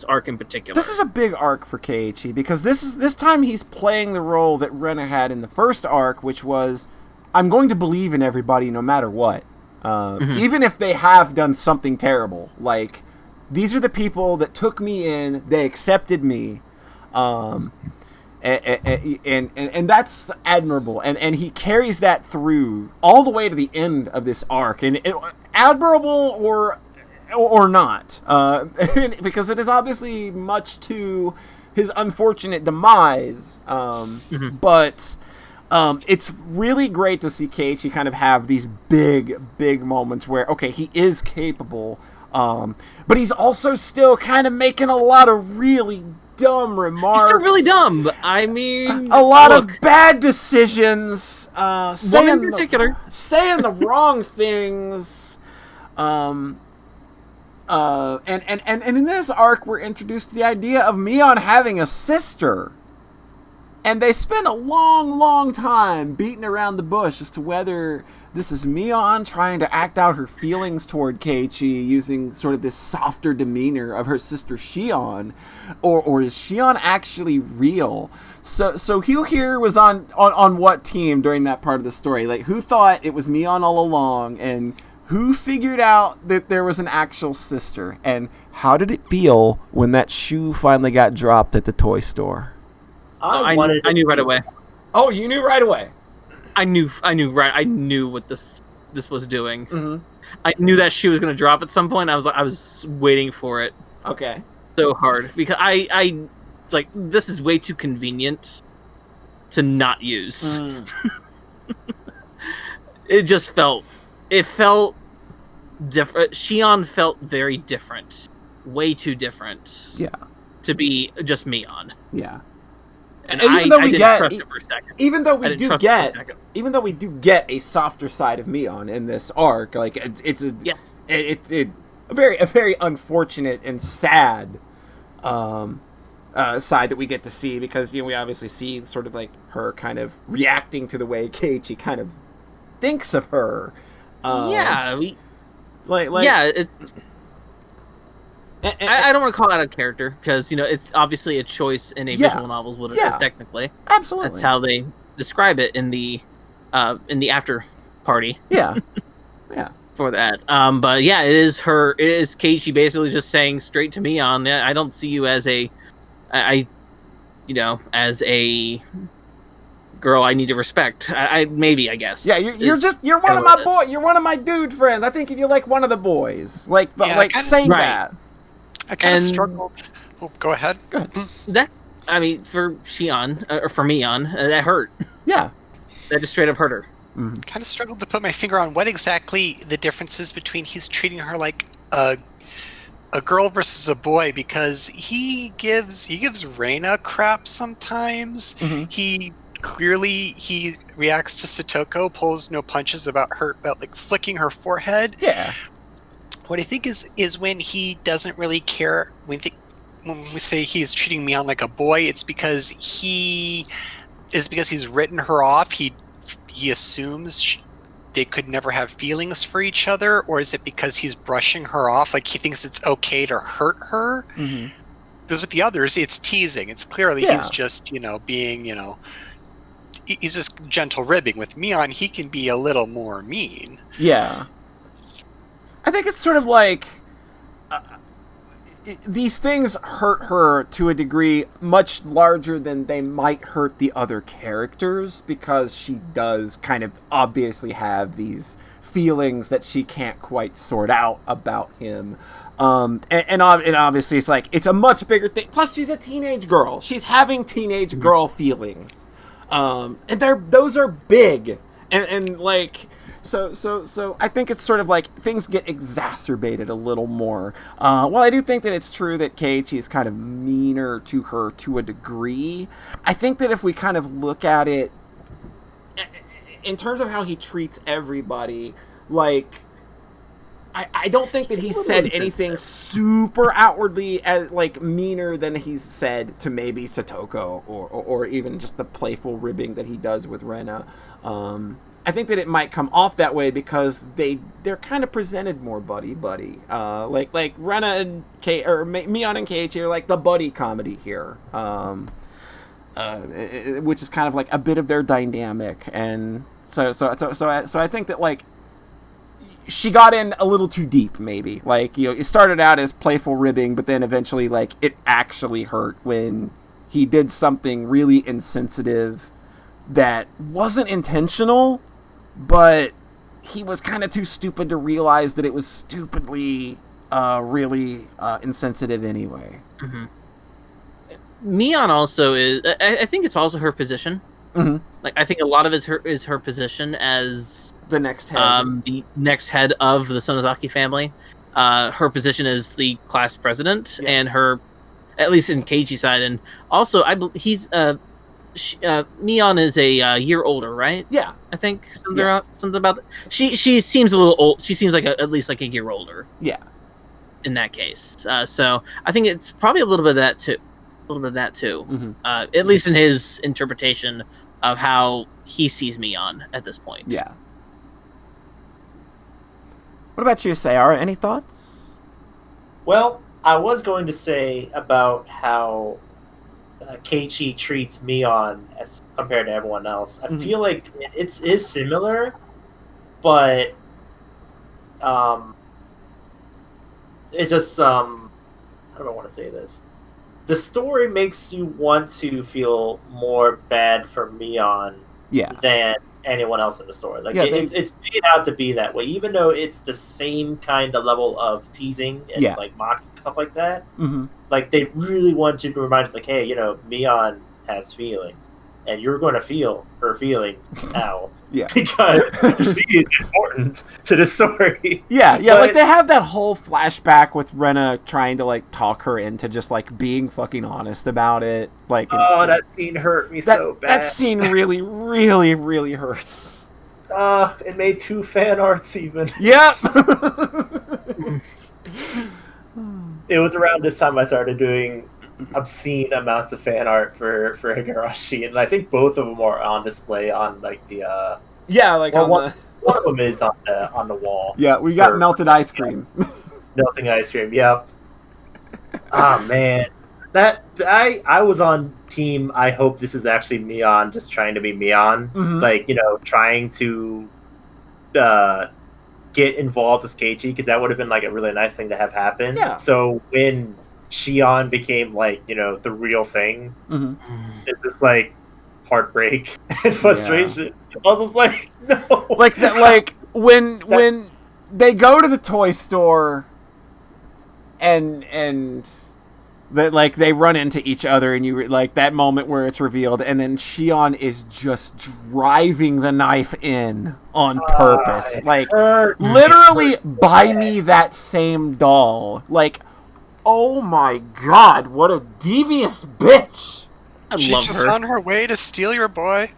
arc in particular. This is a big arc for Keiichi, because this time he's playing the role that Rena had in the first arc, which was, I'm going to believe in everybody no matter what. Even if they have done something terrible. Like, these are the people that took me in, they accepted me. And that's admirable. And he carries that through all the way to the end of this arc. And admirable or not. Because it is obviously much to his unfortunate demise. But it's really great to see Keiichi kind of have these big moments where, okay, he is capable, but he's also still kind of making a lot of really dumb remarks. He's still really dumb. I mean, a lot of bad decisions. One in particular. Saying the wrong things. And in this arc, we're introduced to the idea of Mion having a sister. And they spend a long time beating around the bush as to whether this is Mion trying to act out her feelings toward Keiichi using sort of this softer demeanor of her sister Shion, or is Shion actually real? So who here was on what team during that part of the story? Like, who thought it was Mion all along, and who figured out that there was an actual sister? And how did it feel when that shoe finally got dropped at the toy store? I knew right away. Oh, you knew right away. I knew what this was doing. I knew that shoe was going to drop at some point. I was waiting for it. Okay. So hard, because I like, this is way too convenient to not use. It felt different. Shion felt very different, way too different. Yeah. To be just Mion. Yeah. And even though we do get a softer side of Mion in this arc, like it's a very unfortunate and sad side that we get to see, because we obviously see sort of like her kind of reacting to the way Keiichi kind of thinks of her. Yeah, it's. And I don't want to call it a character because it's obviously a choice in a visual novel is what it is technically. Absolutely, that's how they describe it in the after party. Yeah. For that, but yeah, it is Keiichi basically just saying straight to Mion, I don't see you as as a girl I need to respect. I guess. Yeah, you're one of my boy. You're one of my dude friends. I think if you like one of the boys, saying that. I kind of struggled. Oh, go ahead. Go ahead. That, for Shion or for Mion, that hurt. Yeah, that just straight up hurt her. Mm-hmm. Kind of struggled to put my finger on what exactly the difference is between he's treating her like a girl versus a boy, because he gives Reina crap sometimes. Mm-hmm. He reacts to Satoko, pulls no punches about like flicking her forehead. Yeah. What I think is when he doesn't really care, when we say he's treating Mion like a boy, it's because he's written her off. He assumes they could never have feelings for each other, or is it because he's brushing her off, like he thinks it's okay to hurt her? Mm-hmm. Because with the others, it's teasing. It's clearly he's just being he's just gentle ribbing. With Mion, he can be a little more mean. Yeah. I think it's sort of like these things hurt her to a degree much larger than they might hurt the other characters, because she does kind of obviously have these feelings that she can't quite sort out about him. And obviously it's like, it's a much bigger thing. Plus she's a teenage girl. She's having teenage girl feelings. And those are big. And like, So I think it's sort of like things get exacerbated a little more. While I do think that it's true that Keiichi is kind of meaner to her to a degree, I think that if we kind of look at it in terms of how he treats everybody, like, I don't think that he said anything super outwardly as like meaner than he's said to maybe Satoko or even just the playful ribbing that he does with Rena. I think that it might come off that way because they're kind of presented more buddy. Like Rena and Mion and Keiichi are like the buddy comedy here, which is kind of like a bit of their dynamic, and so I think that like she got in a little too deep, maybe. Like, it started out as playful ribbing, but then eventually like it actually hurt when he did something really insensitive that wasn't intentional, but he was kind of too stupid to realize that it was stupidly really insensitive anyway. Mm-hmm. Mion also is, I think it's also her position. Mm-hmm. Like, I think a lot of it is her position as the next head. The next head of the Sonozaki family. Her position as the class president, and her, at least in Keiichi's side, and also he's Mion is a year older, right? Yeah, I think something about that. She seems a little old. She seems like at least like a year older. Yeah, in that case, so I think it's probably a little bit of that too. Mm-hmm. At least in his interpretation of how he sees Mion at this point. Yeah. What about you, Sayara? Any thoughts? Well, I was going to say about how Keiichi treats Mion as compared to everyone else. I feel like it is similar, but it's just how do I want to say this? The story makes you want to feel more bad for Mion than anyone else in the story. Like it's made out to be that way, even though it's the same kind of level of teasing and like mocking and stuff like that. Mm-hmm. Like they really want you to remind us, like, hey, Mion has feelings, and you're going to feel her feelings now. Because she is important to the story. Yeah, but, like they have that whole flashback with Rena trying to like talk her into just like being fucking honest about it. Like, that scene hurt me so bad. That scene really, really, really hurts. It made 2 fan arts even. Yep. It was around this time I started doing obscene amounts of fan art for Higurashi, and I think both of them are on display on like the one of them is on the wall. Yeah, we got melted ice cream. Melting ice cream. Yep. Ah, man, that I was on team. I hope this is actually Mion just trying to be Mion, like trying to get involved with Keiichi, because that would have been like a really nice thing to have happen. Yeah. So when Shion became like the real thing, it's just like heartbreak and frustration. Yeah. I was just like, no, like that, like when they go to the toy store and that, like, they run into each other, and you like that moment where it's revealed, and then Shion is just driving the knife in on purpose, like literally buy me that same doll. Like, oh my god, what a devious bitch! She's just on her way to steal your boy.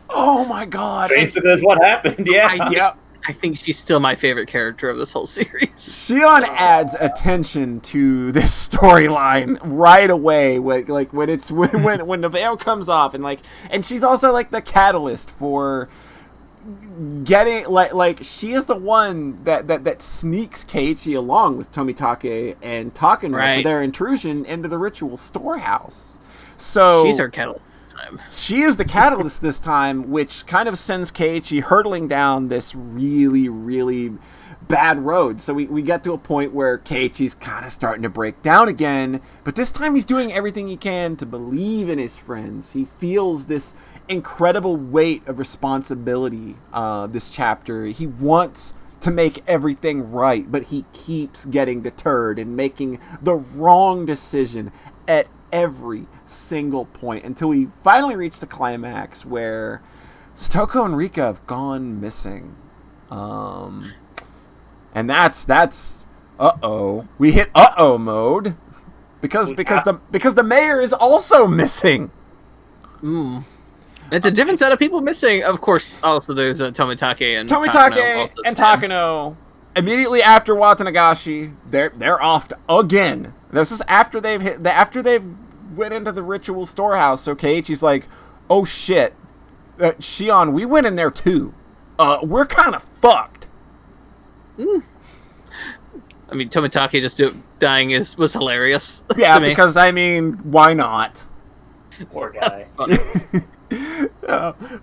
Oh my god! Basically, that's what happened. Yeah. I think she's still my favorite character of this whole series. Shion adds attention to this storyline right away, when the veil comes off, and she's also like the catalyst for getting like she is the one that sneaks Keiichi along with Tomitake and Takano for their intrusion into the ritual storehouse. So she's our catalyst. She is the catalyst this time, which kind of sends Keiichi hurtling down this really, really bad road. So we get to a point where Keiichi's kind of starting to break down again, but this time he's doing everything he can to believe in his friends. He feels this incredible weight of responsibility this chapter. He wants to make everything right, but he keeps getting deterred and making the wrong decision at every single point until we finally reach the climax where Satoko and Rika have gone missing. And that's we hit mode because the mayor is also missing. It's a different set of people missing. Of course, also there's Tomitake and Takano. Immediately after Watanagashi, they're off again. This is after they've went into the ritual storehouse. So Keiichi's like, "Oh shit, Shion, we went in there too. We're kind of fucked." I mean, Tomitake just dying was hilarious. Yeah, because I mean, why not? Poor guy.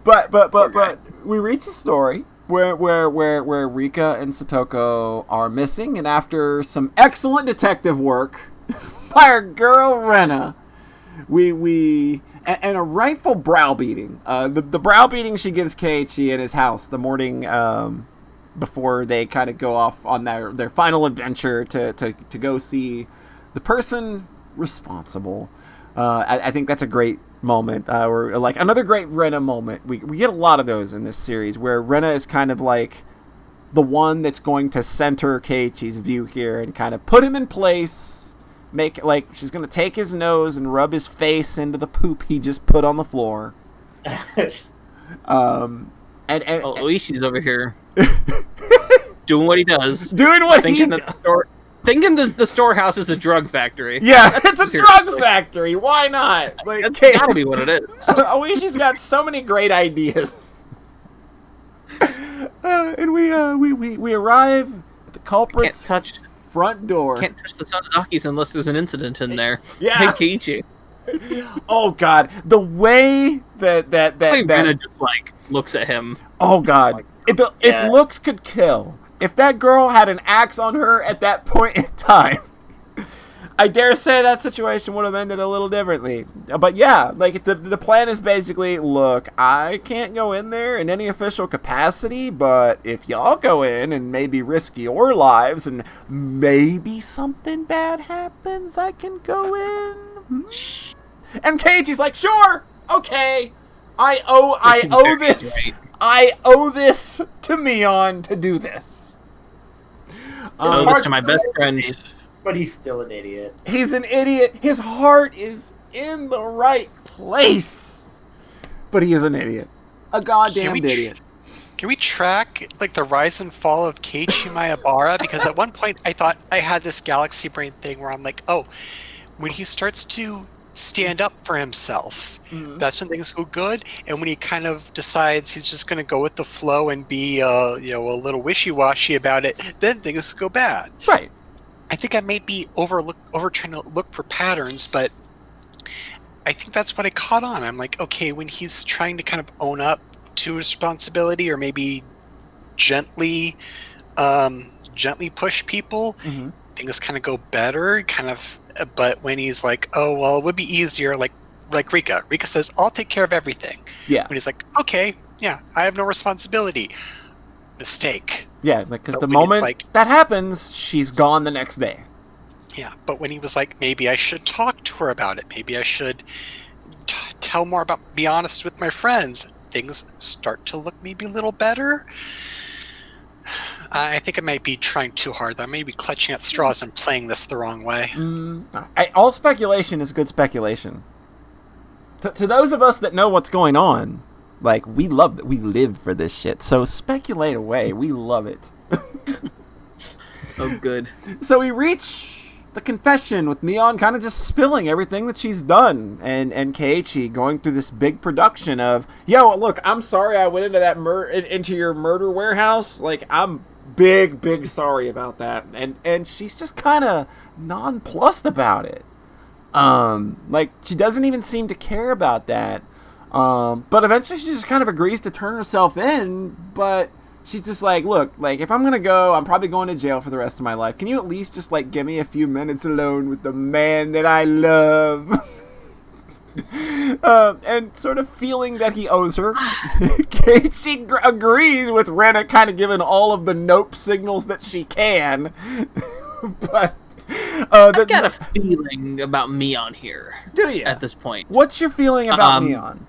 But we reach a story where Rika and Satoko are missing, and after some excellent detective work by our girl Rena, we and a rightful browbeating. The browbeating she gives Keiichi in his house the morning before they kind of go off on their final adventure to go see the person responsible. I think that's a great moment, or like another great Rena moment. We get a lot of those in this series where Rena is kind of like the one that's going to center Keiichi's view here and kind of put him in place. She's going to take his nose and rub his face into the poop he just put on the floor. Oishi's over here doing what he does. Thinking the storehouse is a drug factory. Yeah, it's a drug factory. Why not? Like, that's gotta be what it is. Oishi's got so many great ideas. And we arrive at the culprit's front door. Can't touch the Sonozakis unless there's an incident in there. Yeah. Hey, Keiichi. Oh god, the way that Rena just like looks at him. Oh god, if looks could kill. If that girl had an axe on her at that point in time, I dare say that situation would have ended a little differently. But yeah, like the plan is basically, look, I can't go in there in any official capacity, but if y'all go in and maybe risk your lives and maybe something bad happens, I can go in. And Keiichi's like, sure, okay, I owe this. Right. I owe this to Mion to do this. I owe this to my best friend. But he's still an idiot. He's an idiot. His heart is in the right place. But he is an idiot. A goddamn idiot. Can we track like the rise and fall of Keiichi Maebara? Because at one point I thought I had this galaxy brain thing where I'm like, oh, when he starts to stand up for himself, that's when things go good. And when he kind of decides he's just going to go with the flow and be, a little wishy-washy about it, then things go bad. Right. I think I may be over trying to look for patterns, but I think that's what I caught on. I'm like, okay, when he's trying to kind of own up to his responsibility, or maybe gently push people, things kind of go better. But when he's like, oh well, it would be easier, like Rika says, I'll take care of everything. Yeah. When he's like, okay, yeah, I have no responsibility. Mistake. Yeah, because the moment that happens, she's gone the next day. Yeah, but when he was like, maybe I should talk to her about it. Maybe I should be honest with my friends. Things start to look maybe a little better. I think I might be trying too hard. I may be clutching at straws and playing this the wrong way. All speculation is good speculation. To those of us that know what's going on, like, we live for this shit. So speculate away. We love it. Oh, good. So we reach the confession with Mion kind of just spilling everything that she's done, and Keiichi going through this big production of, yo, look, I'm sorry I went into that into your murder warehouse. Like, I'm big sorry about that. And she's just kind of nonplussed about it. Like, she doesn't even seem to care about that. But eventually she just kind of agrees to turn herself in, but she's just like, look, like, if I'm going to go, I'm probably going to jail for the rest of my life. Can you at least just, like, give me a few minutes alone with the man that I love? And sort of feeling that he owes her, Keiichi agrees with Rena kind of giving all of the nope signals that she can. But I've got a feeling about Mion here. Do you? At this point. What's your feeling about Mion?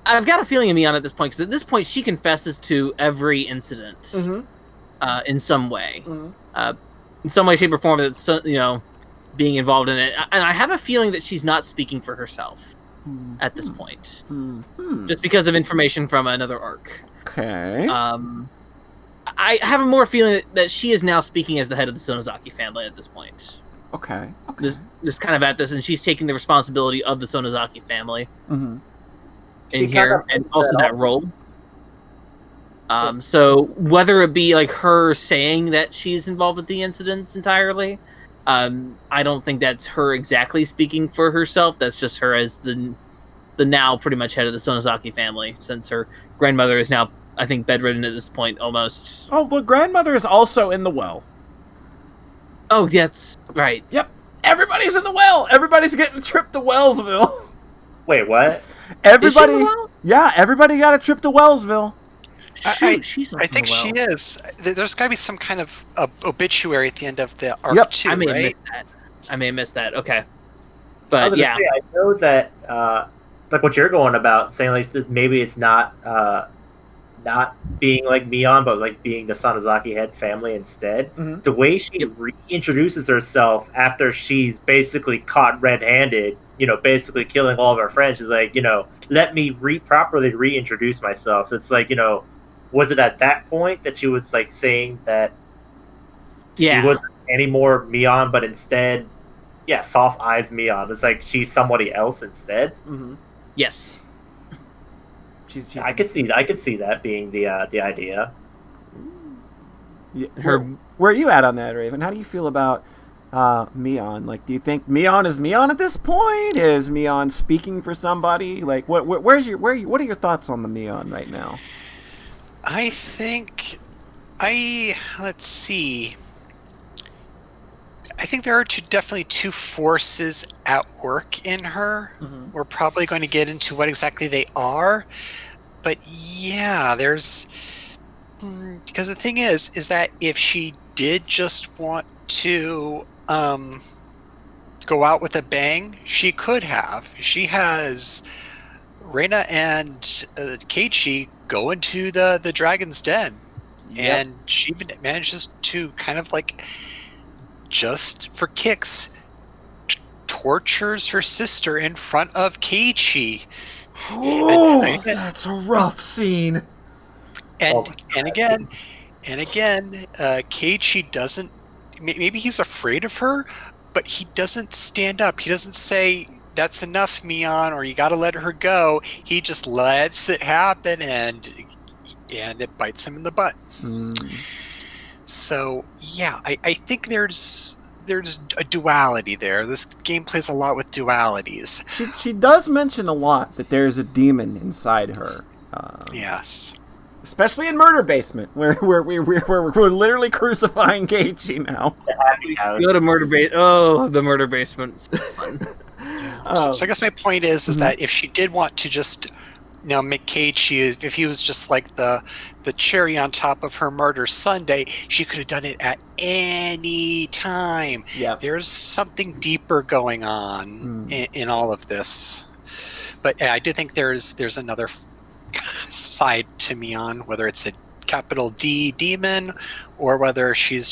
I've got a feeling of Mion at this point, because at this point she confesses to every incident in some way. In some way, shape, or form that's, being involved in it. And I have a feeling that she's not speaking for herself at this point. Just because of information from another arc. Okay. I have a more feeling that she is now speaking as the head of the Sonozaki family at this point. Okay. Just kind of at this, and she's taking the responsibility of the Sonozaki family in here, and also that role. So whether it be like her saying that she's involved with the incidents entirely, I don't think that's her exactly speaking for herself. That's just her as the now pretty much head of the Sonozaki family, since her grandmother is now, I think, bedridden at this point, almost. Oh, the grandmother is also in the well. Oh, that's right. Yep. Everybody's in the well. Everybody's getting a trip to Wellsville. Wait, what? Everybody. Is she in the well? Yeah, everybody got a trip to Wellsville. She's I think she is. There's got to be some kind of obituary at the end of the arc, too, I may have missed that. Okay. But, yeah. I know that, like what you're going about, saying, like, this, maybe it's not being like Mion, but like being the Sonozaki head family instead. The way she reintroduces herself after she's basically caught red-handed, basically killing all of her friends, she's like, let me properly reintroduce myself. So it's like, was it at that point that she was like saying that she wasn't anymore Mion, but instead, soft eyes Mion? It's like she's somebody else instead. Yes. I could see that being the idea. Yeah, where are you at on that, Raven? How do you feel about Mion? Like, do you think Mion is Mion at this point? Is Mion speaking for somebody? Like, what are your thoughts on the Mion right now? I think let's see. I think there are definitely two forces at work in her. We're probably going to get into what exactly they are. But yeah, there's... Because the thing is that if she did just want to go out with a bang, she could have. She has Reina and Keiichi go into the Dragon's Den. Yep. And she manages to kind of like... just for kicks, tortures her sister in front of Keiichi. Oh, that's a rough scene. And again, Keiichi doesn't. Maybe he's afraid of her, but he doesn't stand up. He doesn't say, "That's enough, Mion," or "You got to let her go." He just lets it happen, and it bites him in the butt. So yeah, I think there's a duality there. This game plays a lot with dualities. She does mention a lot that there's a demon inside her. Yes. Especially in Murder Basement, where we're literally crucifying Keiichi now. Go to Murder Basement. Oh, the Murder Basement. So I guess my point is that if she did want to just, make Keiichi, if he was just like the cherry on top of her murder sundae, she could have done it at any time. Yep. There's something deeper going on in all of this. But yeah, I do think there's another side to Mion, whether it's a capital D demon or whether that's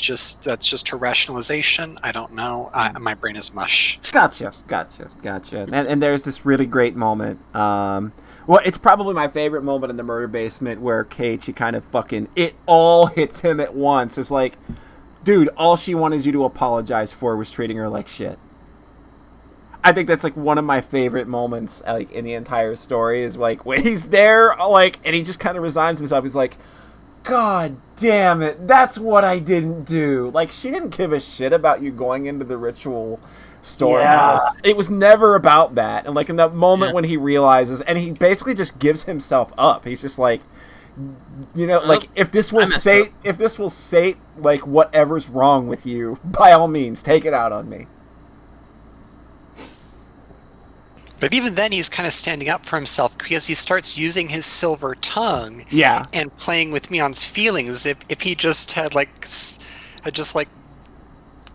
just her rationalization. I don't know. My brain is mush. Gotcha. And there's this really great moment. Well, it's probably my favorite moment in the Murder Basement where Keiichi kind of it all hits him at once. It's like, dude, all she wanted you to apologize for was treating her like shit. I think that's like one of my favorite moments like in the entire story is like when he's there like and he just kind of resigns himself. He's like, God damn it, that's what I didn't do. Like, she didn't give a shit about you going into the ritual storehouse. Yeah. It was never about that. And like in that moment when he realizes, and he basically just gives himself up. He's just like, like if this will sate like whatever's wrong with you, by all means, take it out on me. But even then, he's kind of standing up for himself because he starts using his silver tongue, and playing with Mion's feelings. If he just had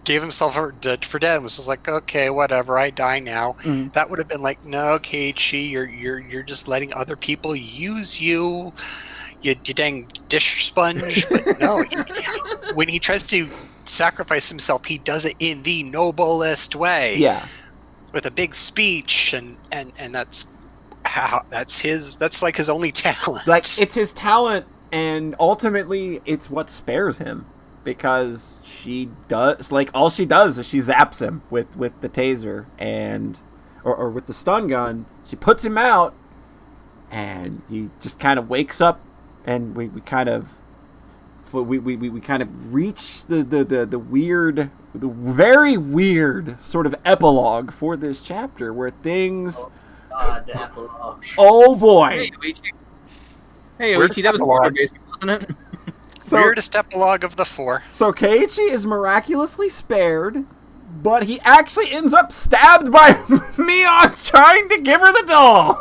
gave himself for dead and was just like, okay, whatever, I die now. That would have been like, no, Keiichi, you're just letting other people use you. You dang dish sponge. But no, when he tries to sacrifice himself, he does it in the noblest way. Yeah. With a big speech, and that's like his only talent. Like, it's his talent, and ultimately it's what spares him, because she does, like, all she does is she zaps him with the taser or with the stun gun. She puts him out, and he just kind of wakes up, and we kind of reach the very weird sort of epilogue for this chapter where things. Oh, God, the epilogue. Oh boy! Hey, Oichi, that was Murder Basement, wasn't it? Weirdest epilogue of the 4. So Keiichi is miraculously spared, but he actually ends up stabbed by Mion trying to give her the doll.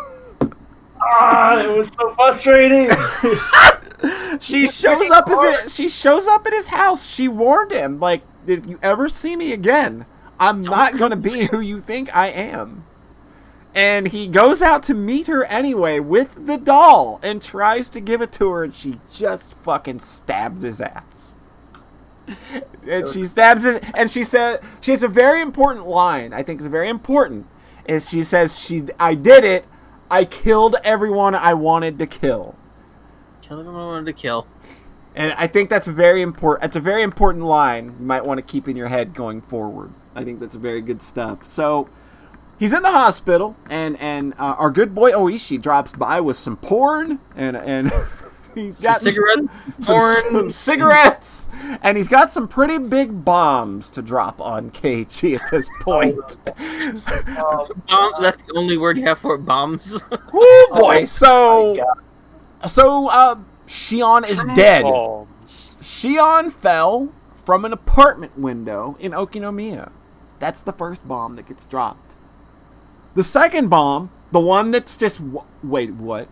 It was so frustrating. She shows up at his house. She warned him, like, if you ever see me again, I'm not going to be who you think I am. And he goes out to meet her anyway with the doll and tries to give it to her, and she just fucking stabs his ass. And she stabs it, and she has a very important line. I think it's very important. Is she says, I did it. I killed everyone I wanted to kill. Killed everyone I wanted to kill. And I think that's a very important. It's a very important line you might want to keep in your head going forward. I think that's very good stuff. So he's in the hospital, and our good boy Oishi drops by with some porn and he's got some cigarettes, and he's got some pretty big bombs to drop on Keiichi at this point. That's the only word you have for it, bombs. Oh boy! So Shion is dead. Shion fell from an apartment window in Okinomiya. That's the first bomb that gets dropped. The second bomb, the one that's just... Wait, what?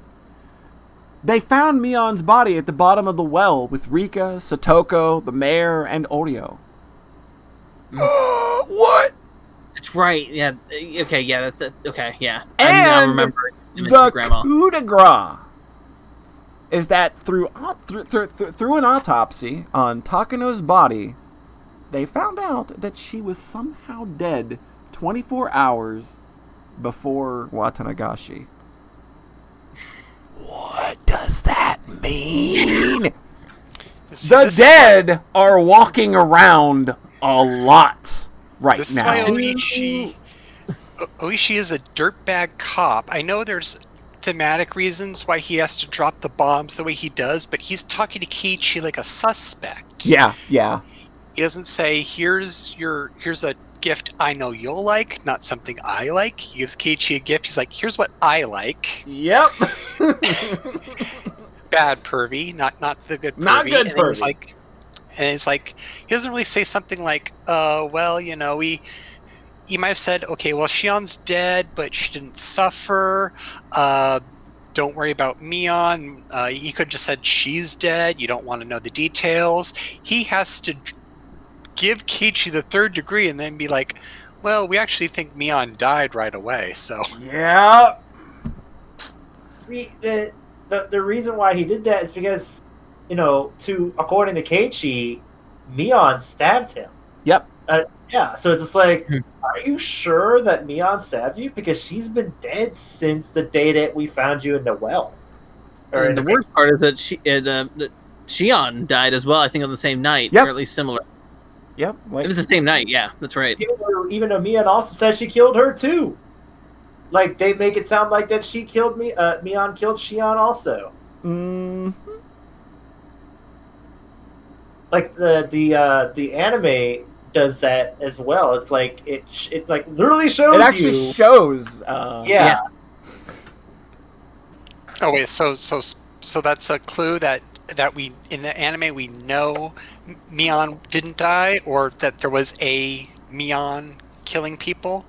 They found Mion's body at the bottom of the well with Rika, Satoko, the mayor, and Oreo. What? That's right. Yeah. Okay. Yeah. That's okay. Yeah. And I remember the coup de grace is that through an autopsy on Takano's body, they found out that she was somehow dead 24 hours before Watanagashi. What does that mean? The dead are walking around a lot. right This now. is why Oishi is a dirtbag cop. I know there's thematic reasons why he has to drop the bombs the way he does, but he's talking to Keiichi like a suspect. Yeah. He doesn't say, here's a gift I know you'll like, not something I like. He gives Keiichi a gift. He's like, here's what I like. Yep. Bad pervy, not the good pervy. Not good pervy. And it's like, he doesn't really say something like, well, you know, he might have said, okay, well, Shion's dead, but she didn't suffer. Don't worry about Mion. He could have just said she's dead. You don't want to know the details. He has to give Keiichi the third degree and then be like, well, we actually think Mion died right away, so... Yeah. The reason why he did that is because, you know, according to Keiichi, Mion stabbed him. Yep. Yeah, so it's just like, are you sure that Mion stabbed you? Because she's been dead since the day that we found you in the well. And the worst part is that Shion died as well, I think on the same night, or at least similar. Yep. It was the same night, yeah, that's right. Even though Mion also said she killed her too. Like, they make it sound like that she killed Mion killed Shion also. Mm. Like, the anime does that as well. It's like it like literally shows you. It actually shows. Yeah. Oh wait, so that's a clue that we in the anime we know Mion didn't die, or that there was a Mion killing people.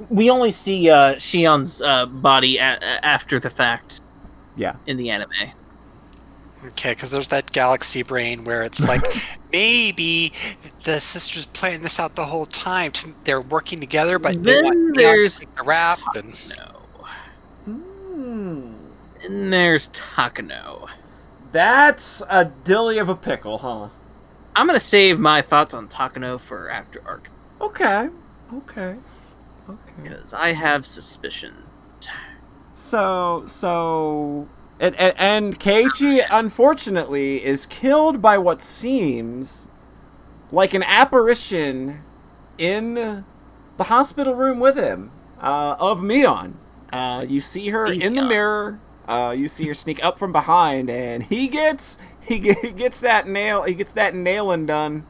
We only see Shion's body after the fact. Yeah. In the anime. Okay, because there's that galaxy brain where it's like, maybe the sisters planning this out the whole time. They're working together, but they want there's to take the rap. And there's Takano. That's a dilly of a pickle, huh? I'm going to save my thoughts on Takano for after arc. Okay. Because I have suspicion. And Keiichi, unfortunately, is killed by what seems like an apparition in the hospital room with him of Mion. You see her in the mirror. You see her sneak up from behind, and he gets that nailing done.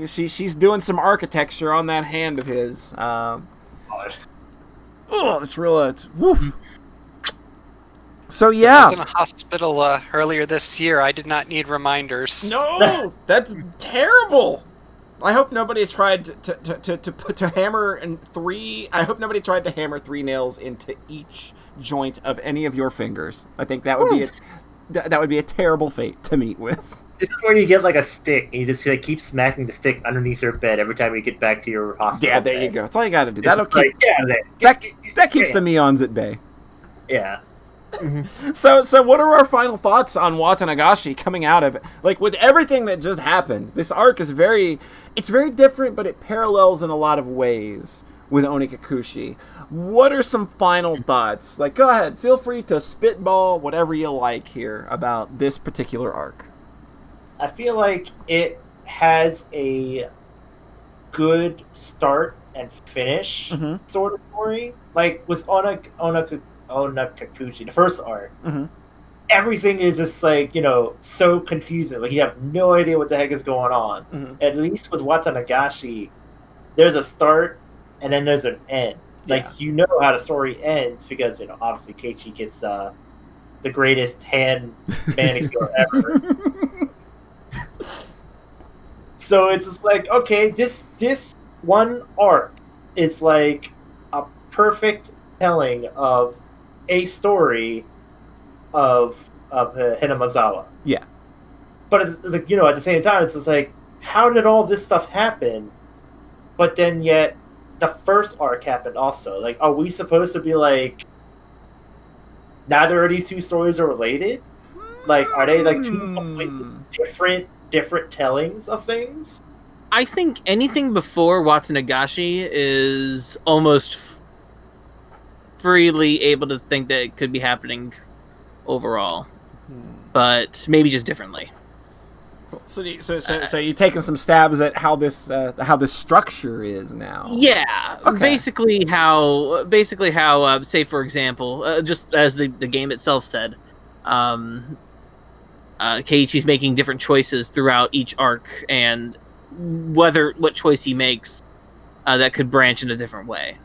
She's doing some architecture on that hand of his. It's real. Woo. So yeah, I was in a hospital earlier this year. I did not need reminders. No, that's terrible. I hope nobody tried to hammer three. I hope nobody tried to hammer 3 nails into each joint of any of your fingers. I think that would be a terrible fate to meet with. This is where you get like a stick and you just like keep smacking the stick underneath your bed every time you get back to your hospital. Yeah, there you go. That's all you got to do. That'll keep like, that keeps the Mions at bay. Yeah. Mm-hmm. So what are our final thoughts on Watanagashi coming out of it? Like, with everything that just happened, this arc is very different, but it parallels in a lot of ways with Onikakushi. What are some final thoughts? Like, go ahead, feel free to spitball whatever you like here about this particular arc. I feel like it has a good start and finish sort of story. Like with Onikakushi, the first arc, everything is just like, so confusing. Like you have no idea what the heck is going on. At least with Watanagashi, there's a start and then there's an end. Like you know how the story ends because obviously Keiichi gets the greatest hand manicure ever. So it's just like, okay, this one arc is like a perfect telling of a story of Hinamazawa. Yeah. But at the same time, it's just like, how did all this stuff happen? But then yet the first arc happened also. Like, are we supposed to be like, neither of these two stories are related? Like, are they like two completely different tellings of things? I think anything before Watanagashi is almost freely able to think that it could be happening overall, but maybe just differently. Cool. So you're taking some stabs at how this structure is now. Yeah, Okay. basically how say for example, just as the game itself said, Keiichi's making different choices throughout each arc, and what choice he makes that could branch in a different way.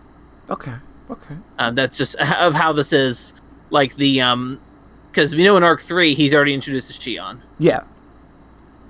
Okay. That's just of how this is, like the because we know in arc 3 he's already introduced to Shion. Yeah.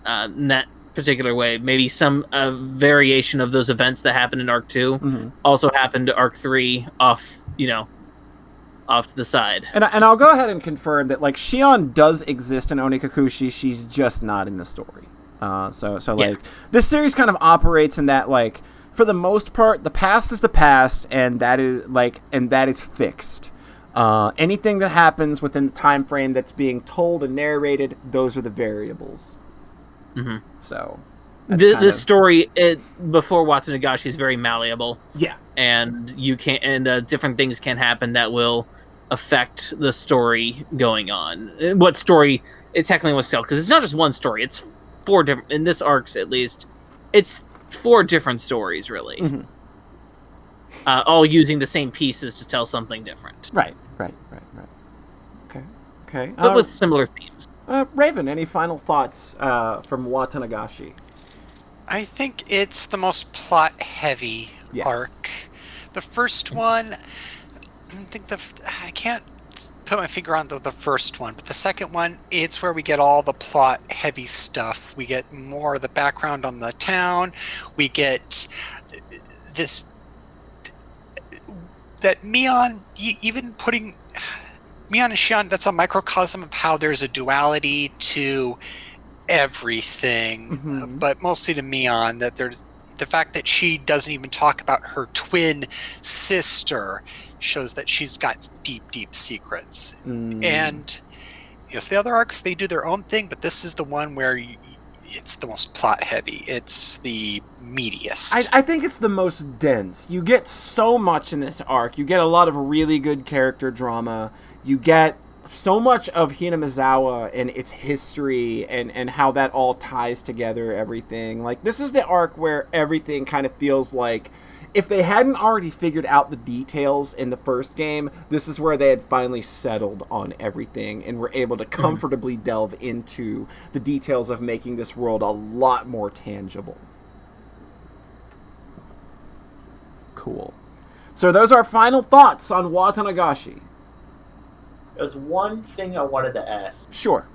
In that particular way, maybe some variation of those events that happened in arc 2 also happened to arc 3 off to the side. And I'll go ahead and confirm that, like, Shion does exist in Onikakushi, she's just not in the story. Like, this series kind of operates in that, like, for the most part, the past is the past, and that is fixed. Anything that happens within the time frame that's being told and narrated, those are the variables. Mm-hmm. So this story before Watanagashi's very malleable. Yeah, and you can different things can happen that will affect the story going on. What story it technically was tell, because it's not just one story. It's 4 different in this arcs at least. It's 4 different stories really, all using the same pieces to tell something different. Right. Okay. But with similar themes. Raven, any final thoughts from Watanagashi? I think it's the most plot-heavy arc. The first one, I can't put my finger on the first one, but the second one, it's where we get all the plot-heavy stuff. We get more of the background on the town. We get this... That Mion, even putting... Mion and Shion, that's a microcosm of how there's a duality to everything, but mostly to Mion, that there's the fact that she doesn't even talk about her twin sister shows that she's got deep secrets. And yes, the other arcs, they do their own thing, but this is the one where it's the most plot heavy. It's the meatiest. I think it's the most dense. You get so much in this arc. You get a lot of really good character drama. You get so much of Hinamizawa and its history and how that all ties together, everything. Like, this is the arc where everything kind of feels like if they hadn't already figured out the details in the first game, this is where they had finally settled on everything and were able to comfortably delve into the details of making this world a lot more tangible. Cool. So those are our final thoughts on Watanagashi. There's one thing I wanted to ask. Sure.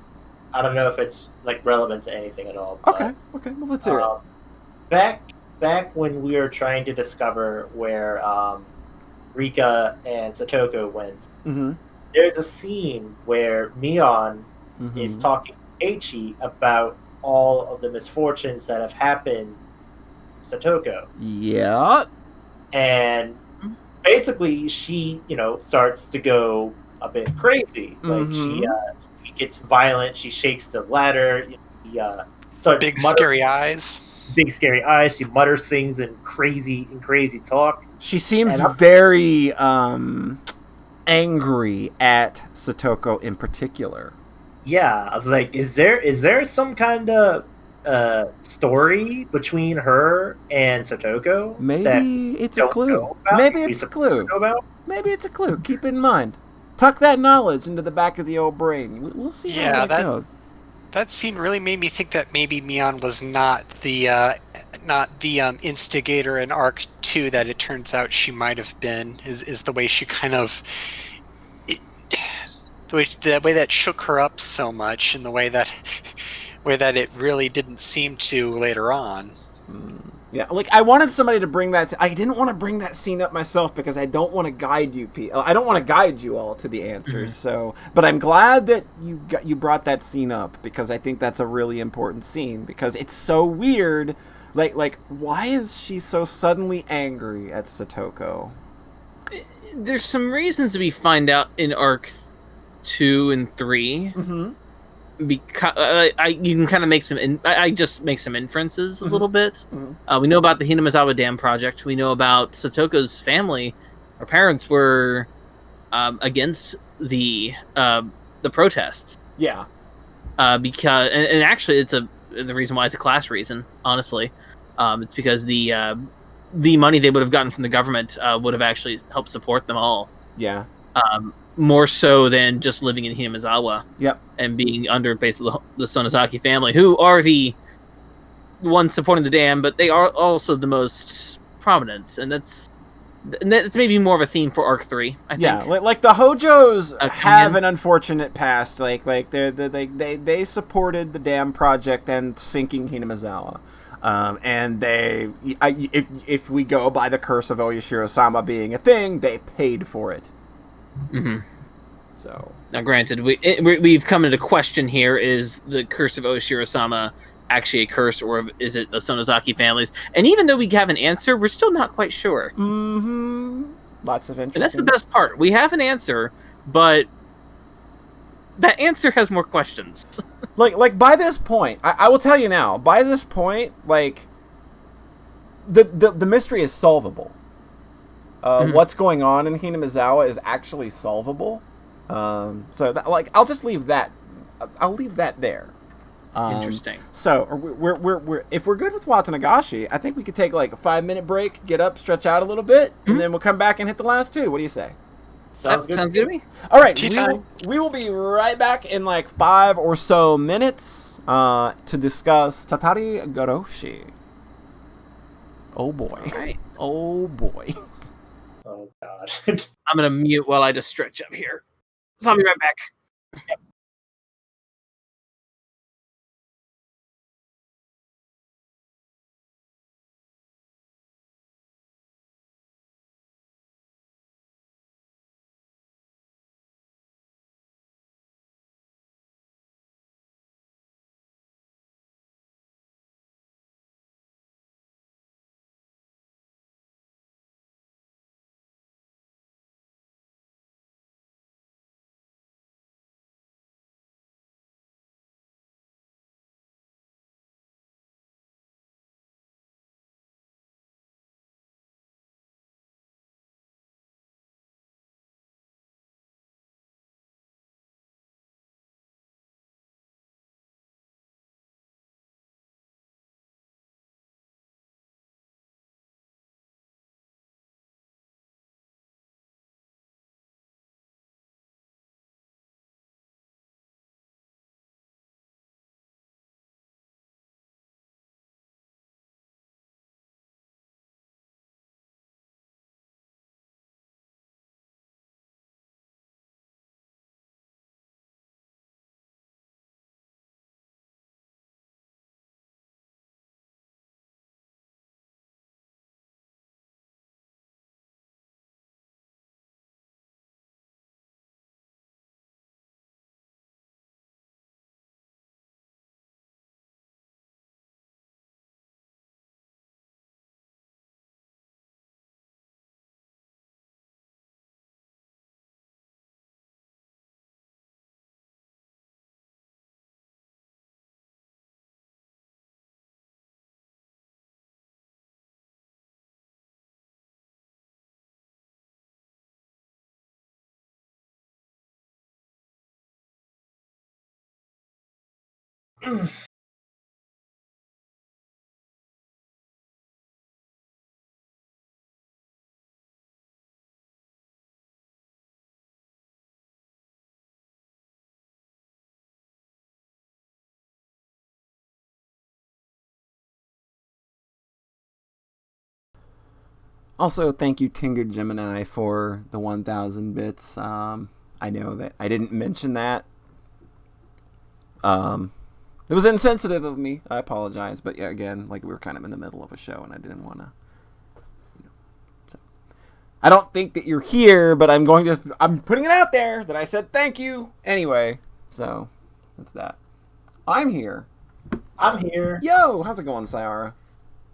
I don't know if it's like relevant to anything at all. But, Okay. Well, let's hear it. Back when we were trying to discover where Rika and Satoko went, there's a scene where Mion is talking to Eiichi about all of the misfortunes that have happened to Satoko. Yeah. And basically she, starts to go a bit crazy. Like she gets violent. She shakes the ladder. Starts big scary eyes. Big scary eyes. She mutters things in crazy talk. She seems very angry at Satoko in particular. Yeah, I was like, is there some kind of story between her and Satoko? Maybe it's a clue. Maybe it's a clue. Maybe it's a clue. Keep it in mind. Tuck that knowledge into the back of the old brain. We'll see how that goes. That scene really made me think that maybe Mion was not the instigator in Arc 2 that it turns out she might have been. Is the way she kind of the way that shook her up so much, and the way that it really didn't seem to later on. Yeah, like, I wanted somebody to bring that... I didn't want to bring that scene up myself because I don't want to guide you, I don't want to guide you all to the answers, so... But I'm glad that you brought that scene up, because I think that's a really important scene, because it's so weird. Like, why is she so suddenly angry at Satoko? There's some reasons we find out in Arc 2 and 3. Because you can kind of make I just make some inferences a little bit. We know about the Hinamizawa Dam project. We know about Satoko's family. Her parents were against the protests. Yeah. Because and actually the reason why it's a class reason. Honestly, it's because the money they would have gotten from the government would have actually helped support them all. Yeah. More so than just living in Hinamizawa. Yep. And being under basically the Sonozaki family, who are the ones supporting the dam, but they are also the most prominent, and that's maybe more of a theme for Arc 3. I think. Yeah, like the Hojos have an unfortunate past. Like they supported the dam project and sinking Hinamizawa. And if we go by the curse of Oyashiro-sama being a thing, they paid for it. Mm-hmm. So now, granted, we've come into question here: is the curse of Oyashiro-sama actually a curse, or is it the Sonozaki families? And even though we have an answer, we're still not quite sure. Mm-hmm. Lots of interesting. And that's the best part. We have an answer, but that answer has more questions. like by this point, I will tell you now. By this point, like the mystery is solvable. What's going on in Hinamizawa is actually solvable. So that, I'll just leave that. I'll leave that there. Interesting. So we're if we're good with Watanagashi, I think we could take like a 5-minute break, get up, stretch out a little bit, and then we'll come back and hit the last two. What do you say? Sounds good to me. All right, we will be right back in like 5 or so minutes to discuss Tatari Garoshi. Oh boy. All right. Oh boy. Oh god. I'm gonna mute while I just stretch up here. So I'll be right back. Also, thank you, Tingered Gemini, for the 1,000 bits. I know that I didn't mention that. It was insensitive of me. I apologize. But yeah, again, like we were kind of in the middle of a show, and I didn't want to. So, I don't think that you're here, but I'm putting it out there that I said thank you anyway. So that's that. I'm here. I'm here. Yo, how's it going, Sayara?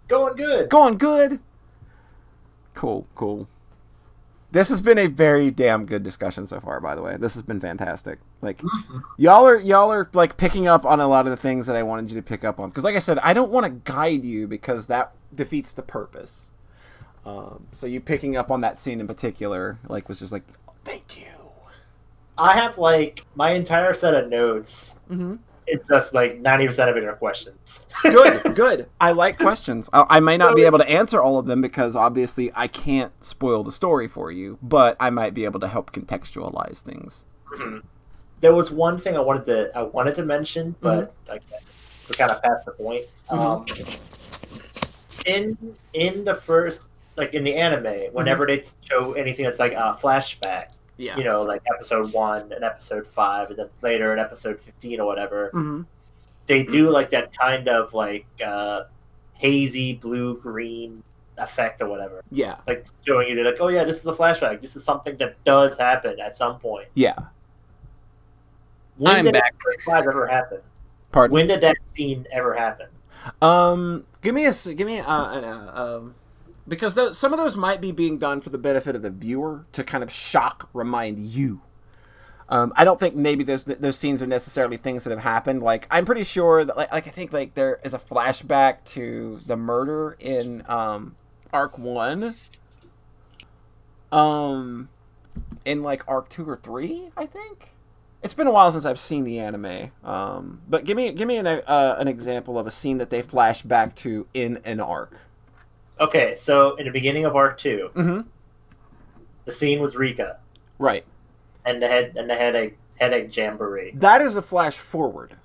Going good. Going good. Cool. This has been a very damn good discussion so far, by the way. This has been fantastic. Like, y'all are like picking up on a lot of the things that I wanted you to pick up on. Because like I said, I don't want to guide you because that defeats the purpose. So you picking up on that scene in particular, like, was just like, oh, thank you. I have like my entire set of notes It's just like 90% of it are questions. Good. I like questions. I may not be able to answer all of them because obviously I can't spoil the story for you, but I might be able to help contextualize things. Mm-hmm. There was one thing I wanted to mention, but I guess we're kind of past the point. In the first, like in the anime, whenever they show anything that's like a flashback, you know, like episode 1 and episode 5, and then later in episode 15 or whatever, they do like that kind of like hazy blue-green effect or whatever. Yeah. Like showing you like, oh yeah, this is a flashback. This is something that does happen at some point. Yeah. When did that ever happen? Pardon? When did that scene ever happen? Because some of those might be being done for the benefit of the viewer to kind of remind you. I don't think maybe those scenes are necessarily things that have happened. Like, I'm pretty sure that, like I think like there is a flashback to the murder in Arc 1. In like Arc 2 or 3, I think. It's been a while since I've seen the anime. But give me an example of a scene that they flash back to in an arc. Okay, so in the beginning of Arc 2, the scene was Rika. Right. And the headache jamboree. That is a flash forward.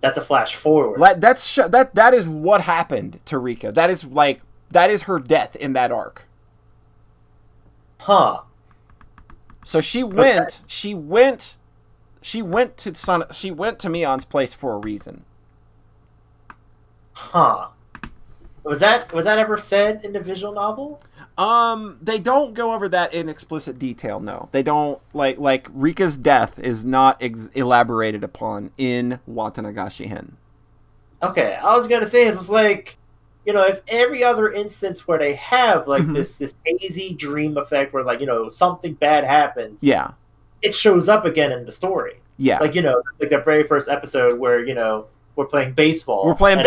That's a flash forward. That is what happened to Rika. That is her death in that arc. Huh. So she went to Mion's place for a reason. Huh. Was that ever said in the visual novel? They don't go over that in explicit detail. No, they don't. Like Rika's death is not elaborated upon in Watanagashi Hen. Okay, I was gonna say it's like, you know, if every other instance where they have like this hazy dream effect where like, you know, something bad happens, it shows up again in the story. Yeah, like, you know, like the very first episode where, you know, we're playing baseball. And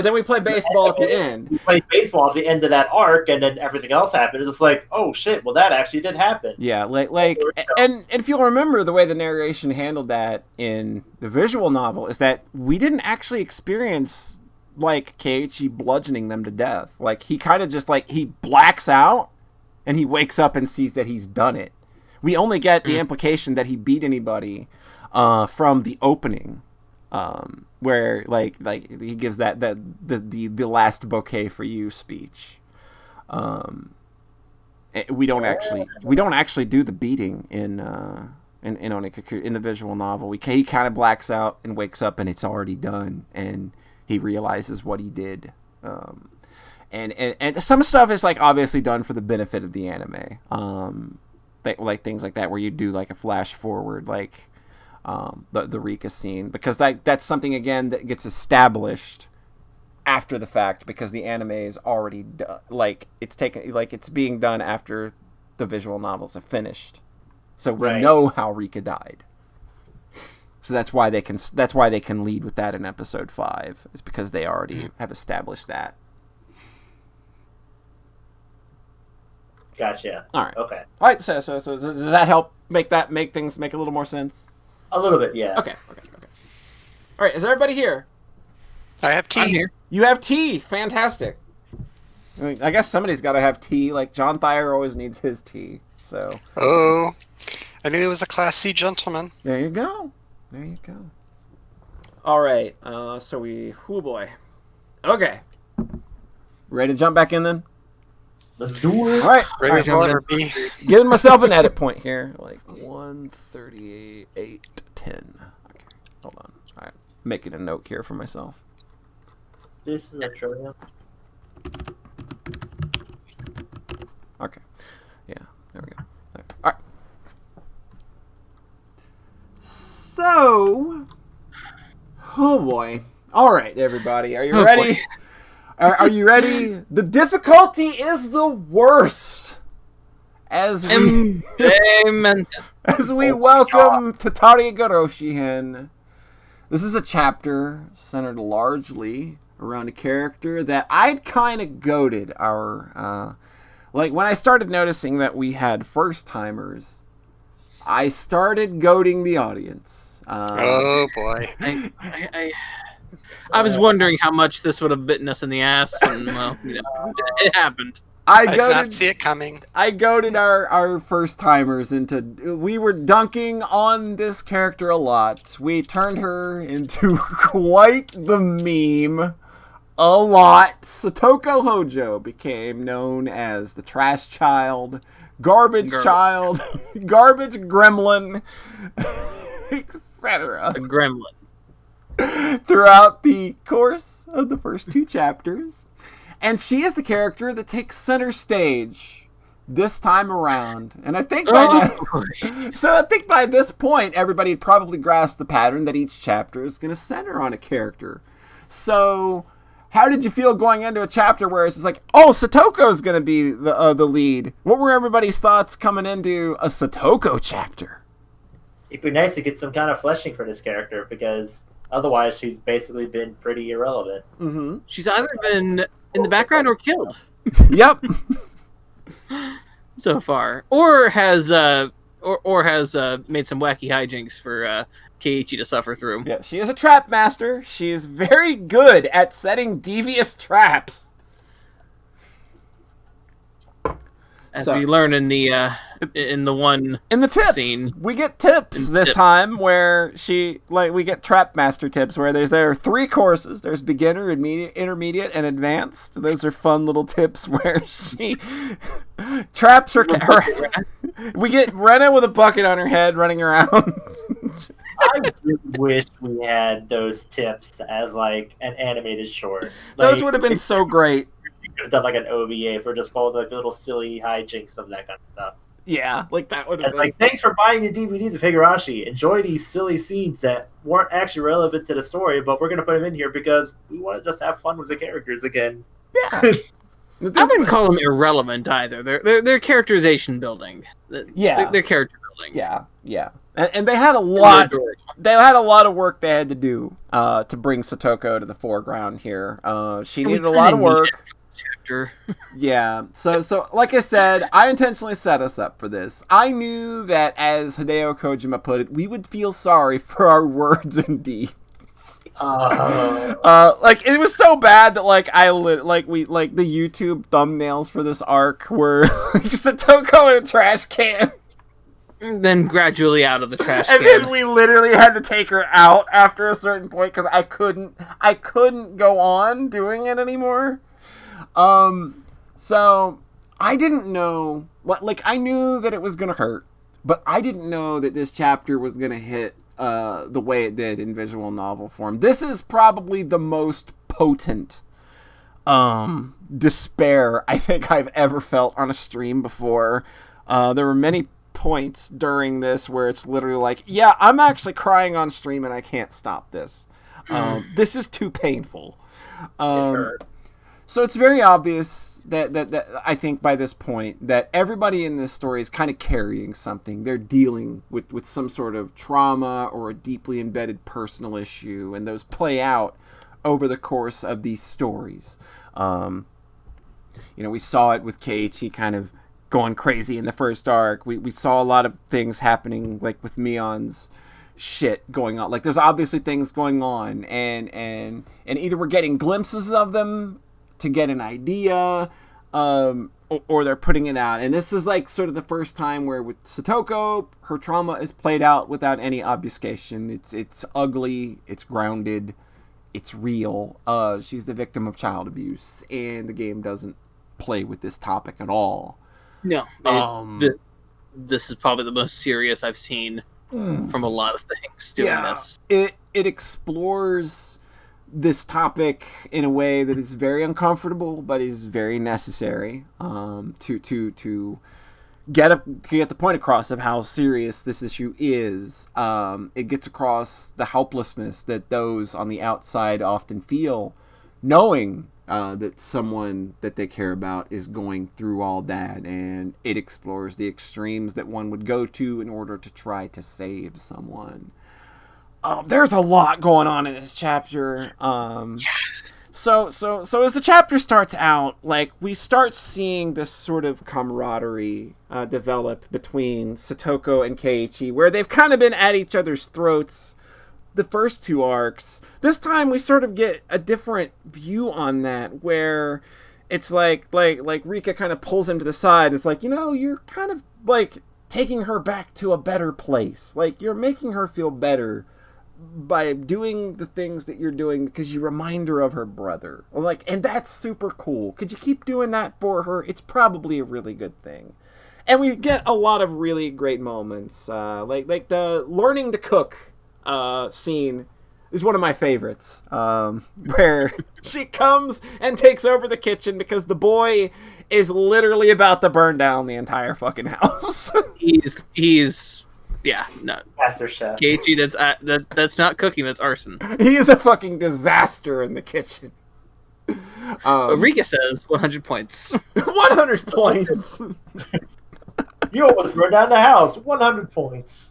then we play baseball at the end. We play baseball at the end of that arc, and then everything else happened. It's just like, oh shit, well that actually did happen. Yeah, and if you'll remember the way the narration handled that in the visual novel is that we didn't actually experience like Keiichi bludgeoning them to death. Like, he kind of just like, he blacks out and he wakes up and sees that he's done it. We only get the implication that he beat anybody from the opening. Where like he gives the last bouquet for you speech. We don't actually do the beating in Onikaku in the visual novel. He kind of blacks out and wakes up and it's already done and he realizes what he did. And some stuff is like obviously done for the benefit of the anime. Like things like that where you do like a flash forward like. The Rika scene, because that's something again that gets established after the fact because the anime is already done. Like it's being done after the visual novels are finished, so we know how Rika died. So that's why they can lead with that in episode 5 is because they already have established that. Gotcha. All right. Okay. All right. So does that help make things make a little more sense? A little bit, yeah. Okay. All right, is everybody here? I have tea. I'm here. You have tea. Fantastic. I guess somebody's got to have tea. Like, John Thayer always needs his tea. So. Oh, I knew he was a Class C gentleman. There you go. All right. Oh boy. Okay. Ready to jump back in then? Let's do it. All right. Ready as I'll ever be. Giving myself an edit point here. Like 1:38:10. Okay. Hold on. All right. Making a note here for myself. This is a trillium. Okay. Yeah. There we go. There. All right. So. Oh boy. All right, everybody. Are you ready? Are you ready? The difficulty is the worst. As we welcome Tatari Higurashi. This is a chapter centered largely around a character that I'd kind of goaded our... like, when I started noticing that we had first-timers, I started goading the audience. Oh boy. I was wondering how much this would have bitten us in the ass, and well, it happened. I did not see it coming. I goaded our first timers into. We were dunking on this character a lot. We turned her into quite the meme. A lot. Satoko Hojo became known as the trash child, garbage child, garbage gremlin, etc. A gremlin. Throughout the course of the first 2 chapters. And she is the character that takes center stage this time around. And I think by this point, everybody had probably grasped the pattern that each chapter is going to center on a character. So, how did you feel going into a chapter where it's just like, oh, Satoko's going to be the lead? What were everybody's thoughts coming into a Satoko chapter? It'd be nice to get some kind of fleshing for this character, because otherwise she's basically been pretty irrelevant. Mm-hmm. She's either been in the background or killed. Yep. So far, or has made some wacky hijinks for Keiichi to suffer through. Yeah, she is a trap master. She is very good at setting devious traps. As we learn in the tips scene. We get tips this time where we get trap master tips where there are 3 courses. There's beginner, intermediate, and advanced. Those are fun little tips where she traps her. We get Rena with a bucket on her head running around. I really wish we had those tips as like an animated short. Those would have been so great. You could have done like an OVA for just called like little silly hijinks of that kind of stuff. Yeah, like that would have been. Like, thanks for buying the DVDs of Higurashi. Enjoy these silly scenes that weren't actually relevant to the story, but we're going to put them in here because we want to just have fun with the characters again. Yeah. I wouldn't call them irrelevant either. They're characterization building. Yeah, they're character building. Yeah. And they had a lot. They had a lot of work they had to do to bring Satoko to the foreground here. She needed a lot of work. Yeah. So like I said, I intentionally set us up for this. I knew that, as Hideo Kojima put it, we would feel sorry for our words and deeds. Like, it was so bad that the YouTube thumbnails for this arc were Satoko in a trash can. Then gradually out of the trash can. And then we literally had to take her out after a certain point because I couldn't go on doing it anymore. So I didn't know, I knew that it was going to hurt, but I didn't know that this chapter was going to hit the way it did in visual novel form. This is probably the most potent despair I think I've ever felt on a stream before. There were many points during this where it's literally like, yeah, I'm actually crying on stream and I can't stop this. This is too painful. So it's very obvious that I think by this point that everybody in this story is kind of carrying something. They're dealing with some sort of trauma or a deeply embedded personal issue, and those play out over the course of these stories. We saw it with Keiichi kind of going crazy in the first arc. We saw a lot of things happening, like with Mion's shit going on. Like, there's obviously things going on, and either we're getting glimpses of them to get an idea, or they're putting it out. And this is like sort of the first time where with Satoko, her trauma is played out without any obfuscation. It's ugly, it's grounded, it's real. She's the victim of child abuse, and the game doesn't play with this topic at all. No. This is probably the most serious I've seen from a lot of things doing this. It explores this topic in a way that is very uncomfortable, but is very necessary to get the point across of how serious this issue is. It gets across the helplessness that those on the outside often feel, knowing that someone that they care about is going through all that, and it explores the extremes that one would go to in order to try to save someone. There's a lot going on in this chapter. So as the chapter starts out, like, we start seeing this sort of camaraderie develop between Satoko and Keiichi, where they've kind of been at each other's throats the first two arcs. This time we sort of get a different view on that, where it's like Rika kind of pulls him to the side. It's like, you're kind of like taking her back to a better place. Like, you're making her feel better by doing the things that you're doing because you remind her of her brother. Like, and that's super cool. Could you keep doing that for her? It's probably a really good thing. And we get a lot of really great moments. Like the learning to cook scene is one of my favorites, where she comes and takes over the kitchen because the boy is literally about to burn down the entire fucking house. he's yeah, no, Master Chef. Keiichi, that's not cooking, that's arson. He is a fucking disaster in the kitchen. Rika says 100 points. 100 points. You almost burned down the house. 100 points.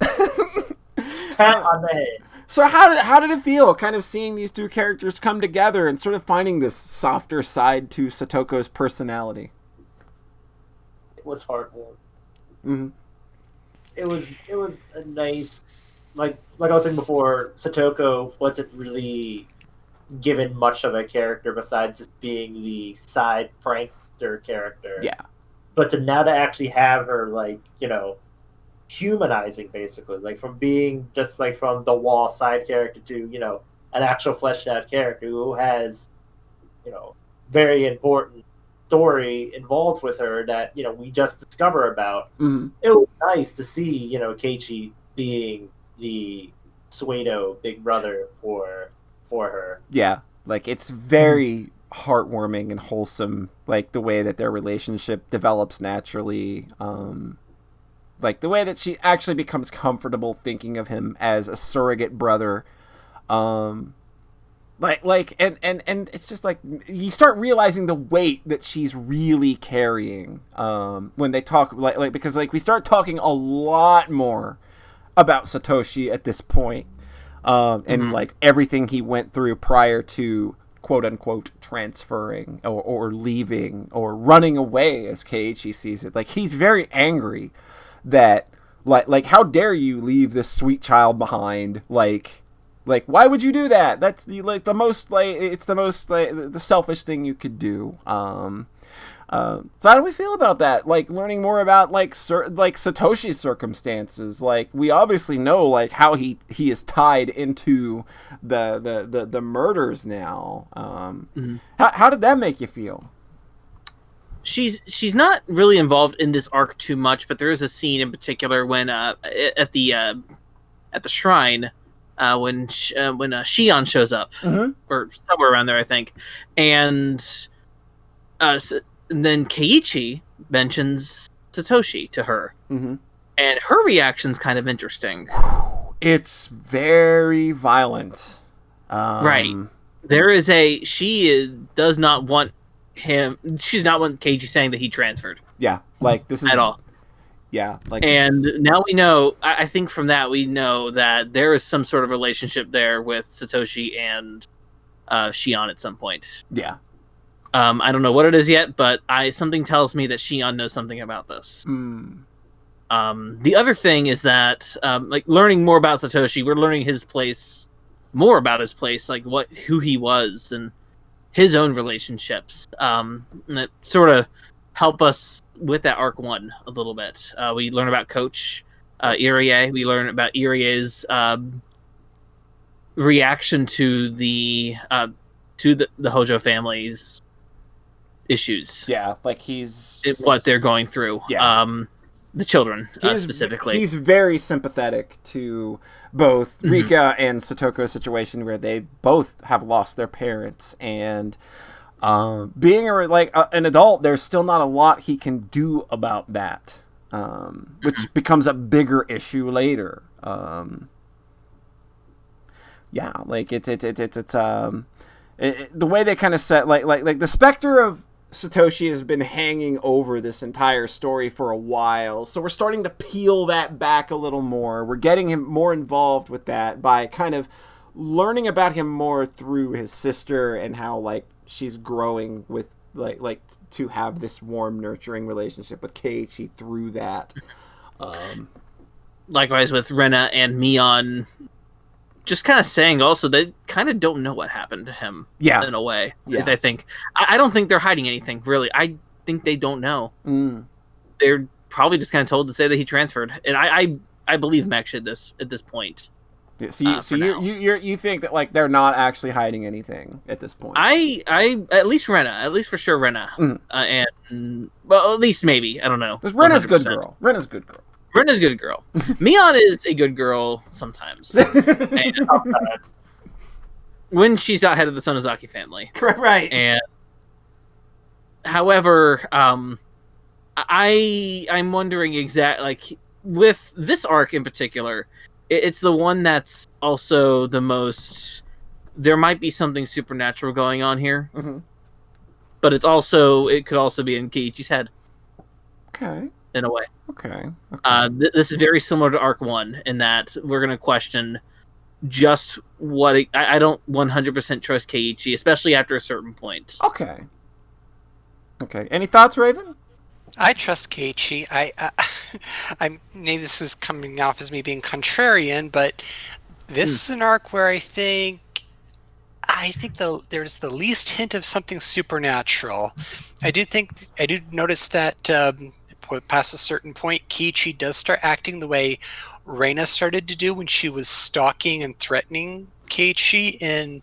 Pat on the head. So how did it feel, kind of seeing these two characters come together and sort of finding this softer side to Satoko's personality? It was heartwarming. Mm-hmm. It was a nice, like I was saying before, Satoko wasn't really given much of a character besides just being the side prankster character. Yeah. But to actually have her, like, humanizing, basically, like, from being just like from the wall side character to, an actual fleshed out character who has, very important story involved with her that, we just discover about. Mm-hmm. It was nice to see, Keiichi being the pseudo big brother for her. Yeah, like, it's very heartwarming and wholesome, like the way that their relationship develops naturally, like the way that she actually becomes comfortable thinking of him as a surrogate brother, and it's just like you start realizing the weight that she's really carrying when they talk, like because like we start talking a lot more about Satoshi at this point, and like everything he went through prior to quote unquote transferring or leaving or running away, as Keiichi sees it. Like, he's very angry that like how dare you leave this sweet child behind, like why would you do that? That's the selfish thing you could do. So how do we feel about that? Like, learning more about like Satoshi's circumstances. Like, we obviously know like how he is tied into the murders now. How did that make you feel? She's not really involved in this arc too much, but there is a scene in particular when at the shrine when Shion shows up, or somewhere around there, I think, and then Keiichi mentions Satoshi to her, and her reaction's kind of interesting. It's very violent, right? She does not want him. She's not want Keiichi saying that he transferred. Yeah, like this is at all. Yeah, like, and now we know. I think from that we know that there is some sort of relationship there with Satoshi and Shion at some point. Yeah. I don't know what it is yet, but something tells me that Shion knows something about this. The other thing is that, like, learning more about Satoshi, we're learning more about his place, like who he was and his own relationships. And that sort of help us with that arc 1 a little bit. We learn about Coach Irie. We learn about Irie's reaction to the Hojo family's issues. Yeah, like what they're going through. Yeah. The children, specifically. He's very sympathetic to both Rika and Satoko's situation, where they both have lost their parents, and being an adult, there's still not a lot he can do about that, which becomes a bigger issue later. Yeah, like it's the way they kind of set like the specter of Satoshi has been hanging over this entire story for a while, so we're starting to peel that back a little more. We're getting him more involved with that by kind of learning about him more through his sister and how like she's growing with like to have this warm, nurturing relationship with Keiichi through that. Likewise with Rena and Mion, just kind of saying also they kind of don't know what happened to him. Yeah, in a way. Yeah, I think I don't think they're hiding anything really. I think they don't know. They're probably just kind of told to say that he transferred, and I believe him actually at this point. Yeah, so you think that like they're not actually hiding anything at this point? I at least for sure Rena, and well, at least maybe I don't know. Because Rena's a good girl. Rena's a good girl. Mion is a good girl sometimes. When she's not head of the Sonozaki family, right? And however, I'm wondering exactly like with this arc in particular. It's the one that's also the most... There might be something supernatural going on here. But it could also be in Keiichi's head. Okay. In a way. Okay. This is very similar to Arc 1 in that we're going to question just what... I don't 100% trust Keiichi, especially after a certain point. Okay. Any thoughts, Raven? I trust Keiichi. I maybe this is coming off as me being contrarian, but this is an arc where I think there's the least hint of something supernatural. I do notice that past a certain point, Keiichi does start acting the way Reina started to do when she was stalking and threatening Keiichi in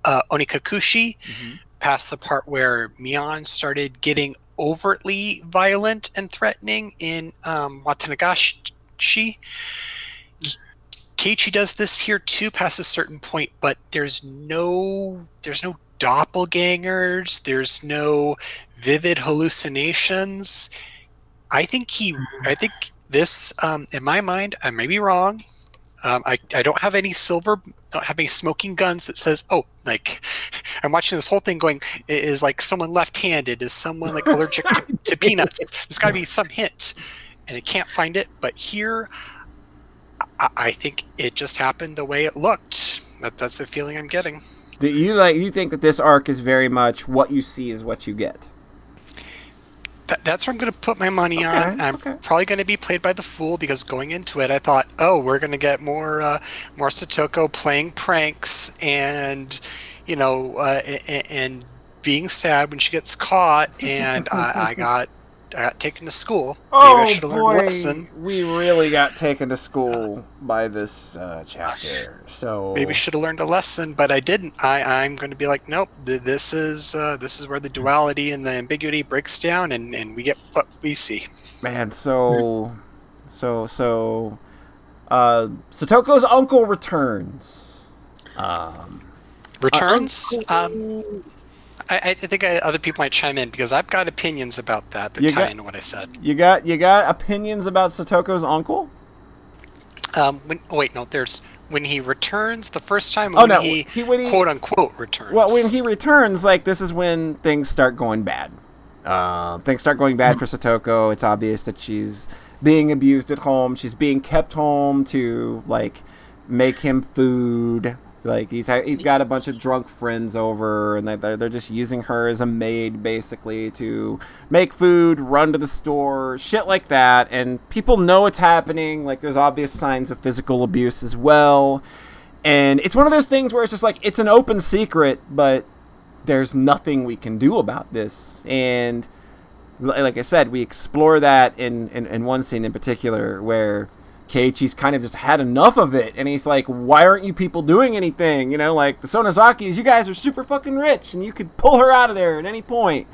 Onikakushi. Past the part where Mion started getting overtly violent and threatening in Watanagashi. Keiichi does this here too past a certain point, but there's no doppelgangers, there's no vivid hallucinations. I think this in my mind, I may be wrong. I don't have any smoking guns that says, oh, like, I'm watching this whole thing going, is like someone left-handed? Is someone like allergic to peanuts? There's got to be some hint, and I can't find it. But here, I think it just happened the way it looked. That's the feeling I'm getting. Do you think that this arc is very much what you see is what you get? That's where I'm going to put my money on. I'm probably going to be played by the fool because going into it, I thought, oh, we're going to get more Satoko playing pranks and, and being sad when she gets caught. And I got taken to school. Oh, maybe I should have learned a lesson. We really got taken to school by this chapter. So maybe should have learned a lesson, but I didn't. I'm going to be like, nope. This is where the duality and the ambiguity breaks down, and we get what we see. Man, Satoko's uncle returns. Returns. I think other people might chime in because I've got opinions about that tie into what I said. You got opinions about Satoko's uncle? There's when he returns the first time. When he quote unquote returns. Well, when he returns, like this is when things start going bad. Things start going bad for Satoko. It's obvious that she's being abused at home. She's being kept home to like make him food. Like he's got a bunch of drunk friends over, and they're just using her as a maid basically to make food, run to the store, shit like that. And people know it's happening. Like there's obvious signs of physical abuse as well. And it's one of those things where it's just like it's an open secret, but there's nothing we can do about this. And like I said, we explore that in one scene in particular where Keiichi's kind of just had enough of it, and he's like, why aren't you people doing anything? Like the Sonozakis, you guys are super fucking rich, and you could pull her out of there at any point.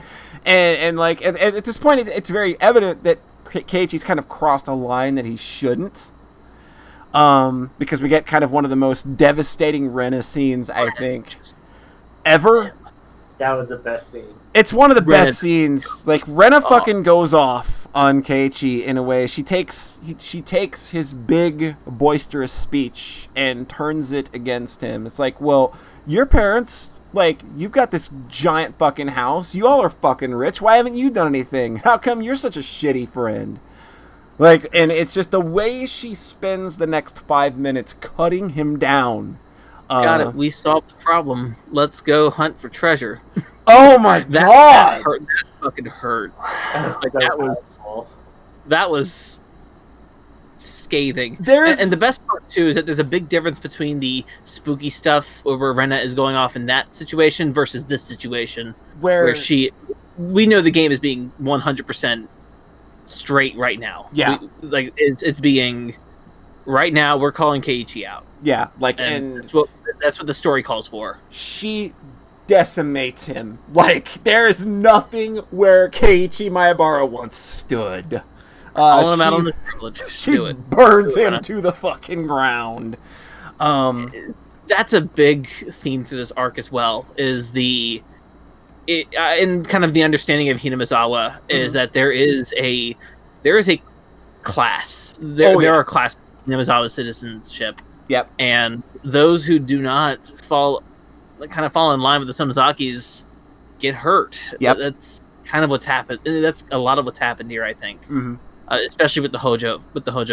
And like, at this point, it's very evident that Keiichi's kind of crossed a line that he shouldn't. Because we get kind of one of the most devastating Rena scenes, I think, ever. That was the best scene. It's one of the best scenes. Like, Rena fucking goes off on Keiichi in a way. She takes his big, boisterous speech and turns it against him. It's like, well, your parents, like, you've got this giant fucking house. You all are fucking rich. Why haven't you done anything? How come you're such a shitty friend? Like, and it's just the way she spends the next 5 minutes cutting him down Got it. We solved the problem. Let's go hunt for treasure. Oh my That god! hurt. That fucking hurt. Like, That was scathing. There's And the best part too is that there's a big difference between the spooky stuff where Rena is going off in that situation versus this situation where we know the game is being 100% straight right now. Yeah. It's being right now. We're calling Keiichi out. Yeah, like, and that's what the story calls for. She decimates him. Like, there is nothing where Keiichi Maebara once stood. Calling him out on his privilege. She burns him to the fucking ground. That's a big theme through this arc as well. Is and kind of the understanding of Hinamizawa is that there is a class. There are classes in Hinamizawa citizenship. Yep. And those who do not fall in line with the Samazakis get hurt. Yep. That's kind of what's happened. That's a lot of what's happened here, I think. Mm-hmm. Especially with the Hojo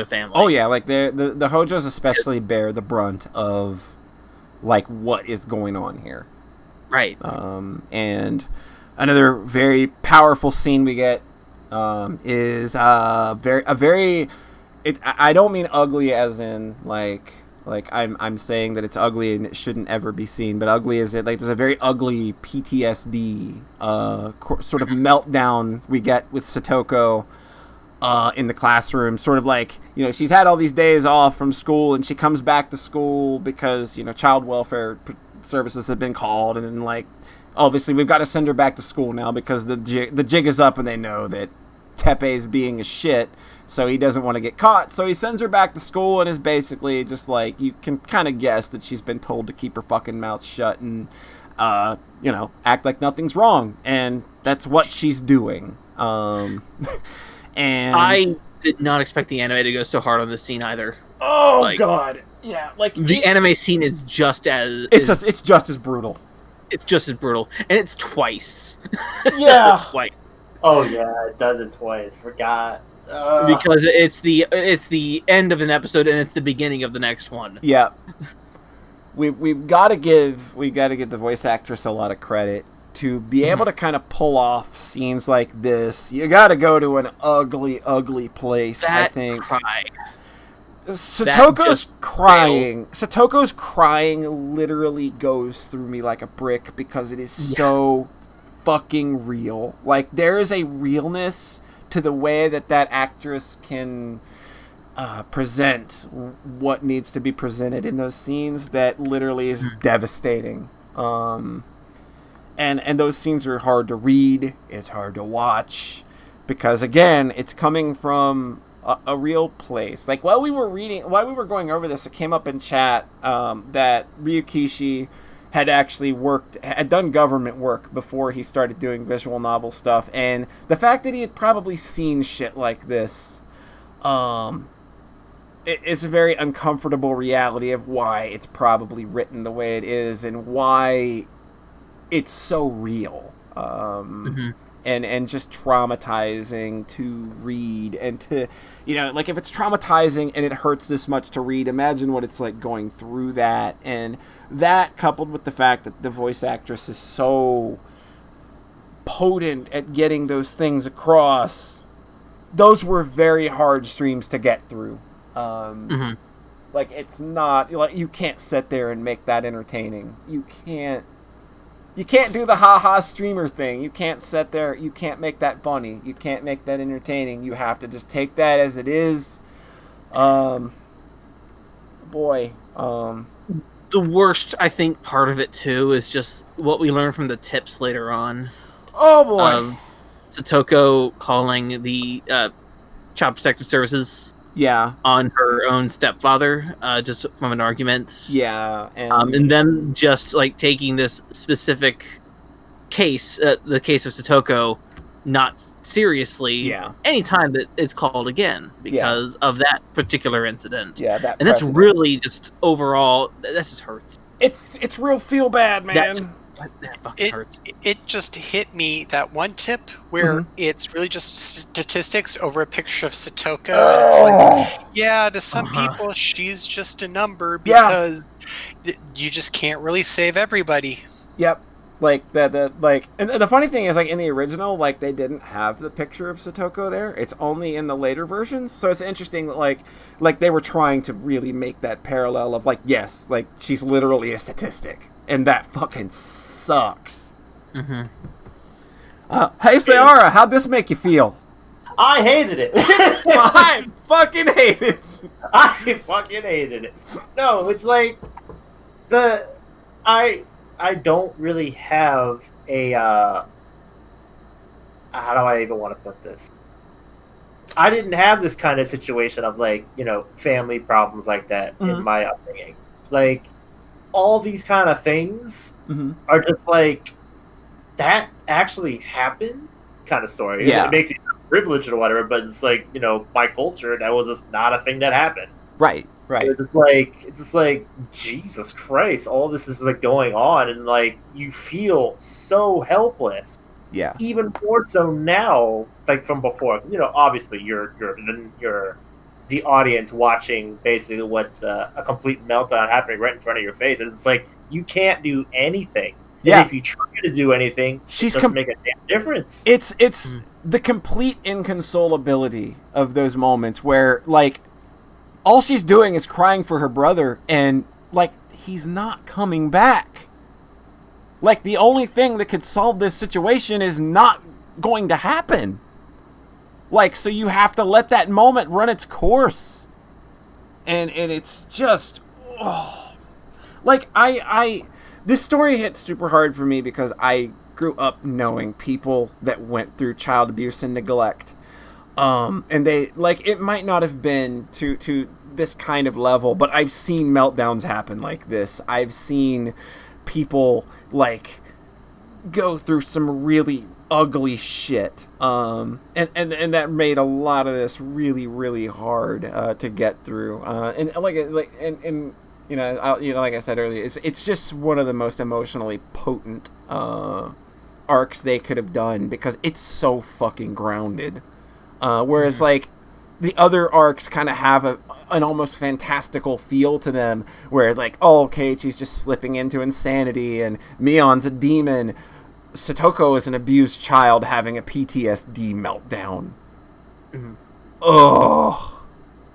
family. Oh yeah, like the Hojos especially bear the brunt of like what is going on here. Right. And another very powerful scene we get is I don't mean ugly as in like I'm saying that it's ugly and it shouldn't ever be seen, but ugly is it like there's a very ugly PTSD sort of meltdown we get with Satoko in the classroom, sort of like, she's had all these days off from school and she comes back to school because, child welfare services have been called, and then like obviously we've got to send her back to school now because the jig is up and they know that Teppei's being a shit, so he doesn't want to get caught, so he sends her back to school and is basically just like, you can kind of guess that she's been told to keep her fucking mouth shut and act like nothing's wrong, and that's what she's doing. And I did not expect the anime to go so hard on this scene either. Oh god, yeah, like the anime scene is just as it's just as brutal. It's just as brutal, and it's twice. Yeah, twice. Oh yeah, it does it twice. Forgot. Because it's the end of an episode and it's the beginning of the next one. Yeah, we've got to give the voice actress a lot of credit. To be able to kind of pull off scenes like this, you got to go to an ugly, ugly place. I think. Satoko's crying. Satoko's crying literally goes through me like a brick because it is so fucking real. Like, there is a realness to the way that actress can present what needs to be presented in those scenes that literally is devastating. And those scenes are hard to read. It's hard to watch because, again, it's coming from a real place. Like, while we were going over this, it came up in chat that Ryukishi had done government work before he started doing visual novel stuff, and the fact that he had probably seen shit like this, it's a very uncomfortable reality of why it's probably written the way it is and why it's so real, and just traumatizing to read and to, like, if it's traumatizing and it hurts this much to read, imagine what it's like going through that. And that, coupled with the fact that the voice actress is so potent at getting those things across, those were very hard streams to get through. Like, it's not, like, you can't sit there and make that entertaining. You can't do the ha-ha streamer thing. You can't sit there. You can't make that funny. You can't make that entertaining. You have to just take that as it is. The worst, I think, part of it, too, is just what we learn from the tips later on. Oh, boy. Satoko calling the Child Protective Services on her own stepfather, just from an argument. Yeah. And then just, like, taking this specific case, the case of Satoko, not seriously anytime that it's called again because of that particular incident. Yeah, that's really just overall, that just hurts. It's real feel bad, man. That fucking hurts. It just hit me that one tip where it's really just statistics over a picture of Satoko. And it's like, yeah, to some people, she's just a number because you just can't really save everybody. Yep. Like and the funny thing is, like, in the original, like, they didn't have the picture of Satoko there. It's only in the later versions. So it's interesting that, like they were trying to really make that parallel of, like, yes, like, she's literally a statistic, and that fucking sucks. Mm-hmm. Hey, Sayara, how'd this make you feel? I hated it. I fucking hate it. I fucking hated it. No, it's like I don't really have a how do I even want to put this? I didn't have this kind of situation of, like, you know, family problems like that in my upbringing. Like, all these kind of things are just like, that actually happened kind of story. Yeah. It makes me privileged or whatever, but it's like, you know, my culture, that was just not a thing that happened. Right. It's just like Jesus Christ, all this is like going on, and like you feel so helpless. Yeah. Even more so now, like from before. You know, obviously you're the audience watching basically what's a complete meltdown happening right in front of your face. And it's like you can't do anything. Yeah. And if you try to do anything, it doesn't make a damn difference. It's the complete inconsolability of those moments where, like, all she's doing is crying for her brother, and, like, he's not coming back. Like, the only thing that could solve this situation is not going to happen. Like, so you have to let that moment run its course. And it's just... Like, this story hit super hard for me because I grew up knowing people that went through child abuse and neglect. And they, like, it might not have been to this kind of level, but I've seen meltdowns happen like this. I've seen people, like, go through some really ugly shit. And that made a lot of this really, really hard to get through. And you know, like I said earlier, it's just one of the most emotionally potent arcs they could have done because it's so fucking grounded. Whereas, like, the other arcs kind of have an almost fantastical feel to them, where, like, oh, Keiichi's just slipping into insanity, and Mion's a demon. Satoko is an abused child having a PTSD meltdown. Ugh.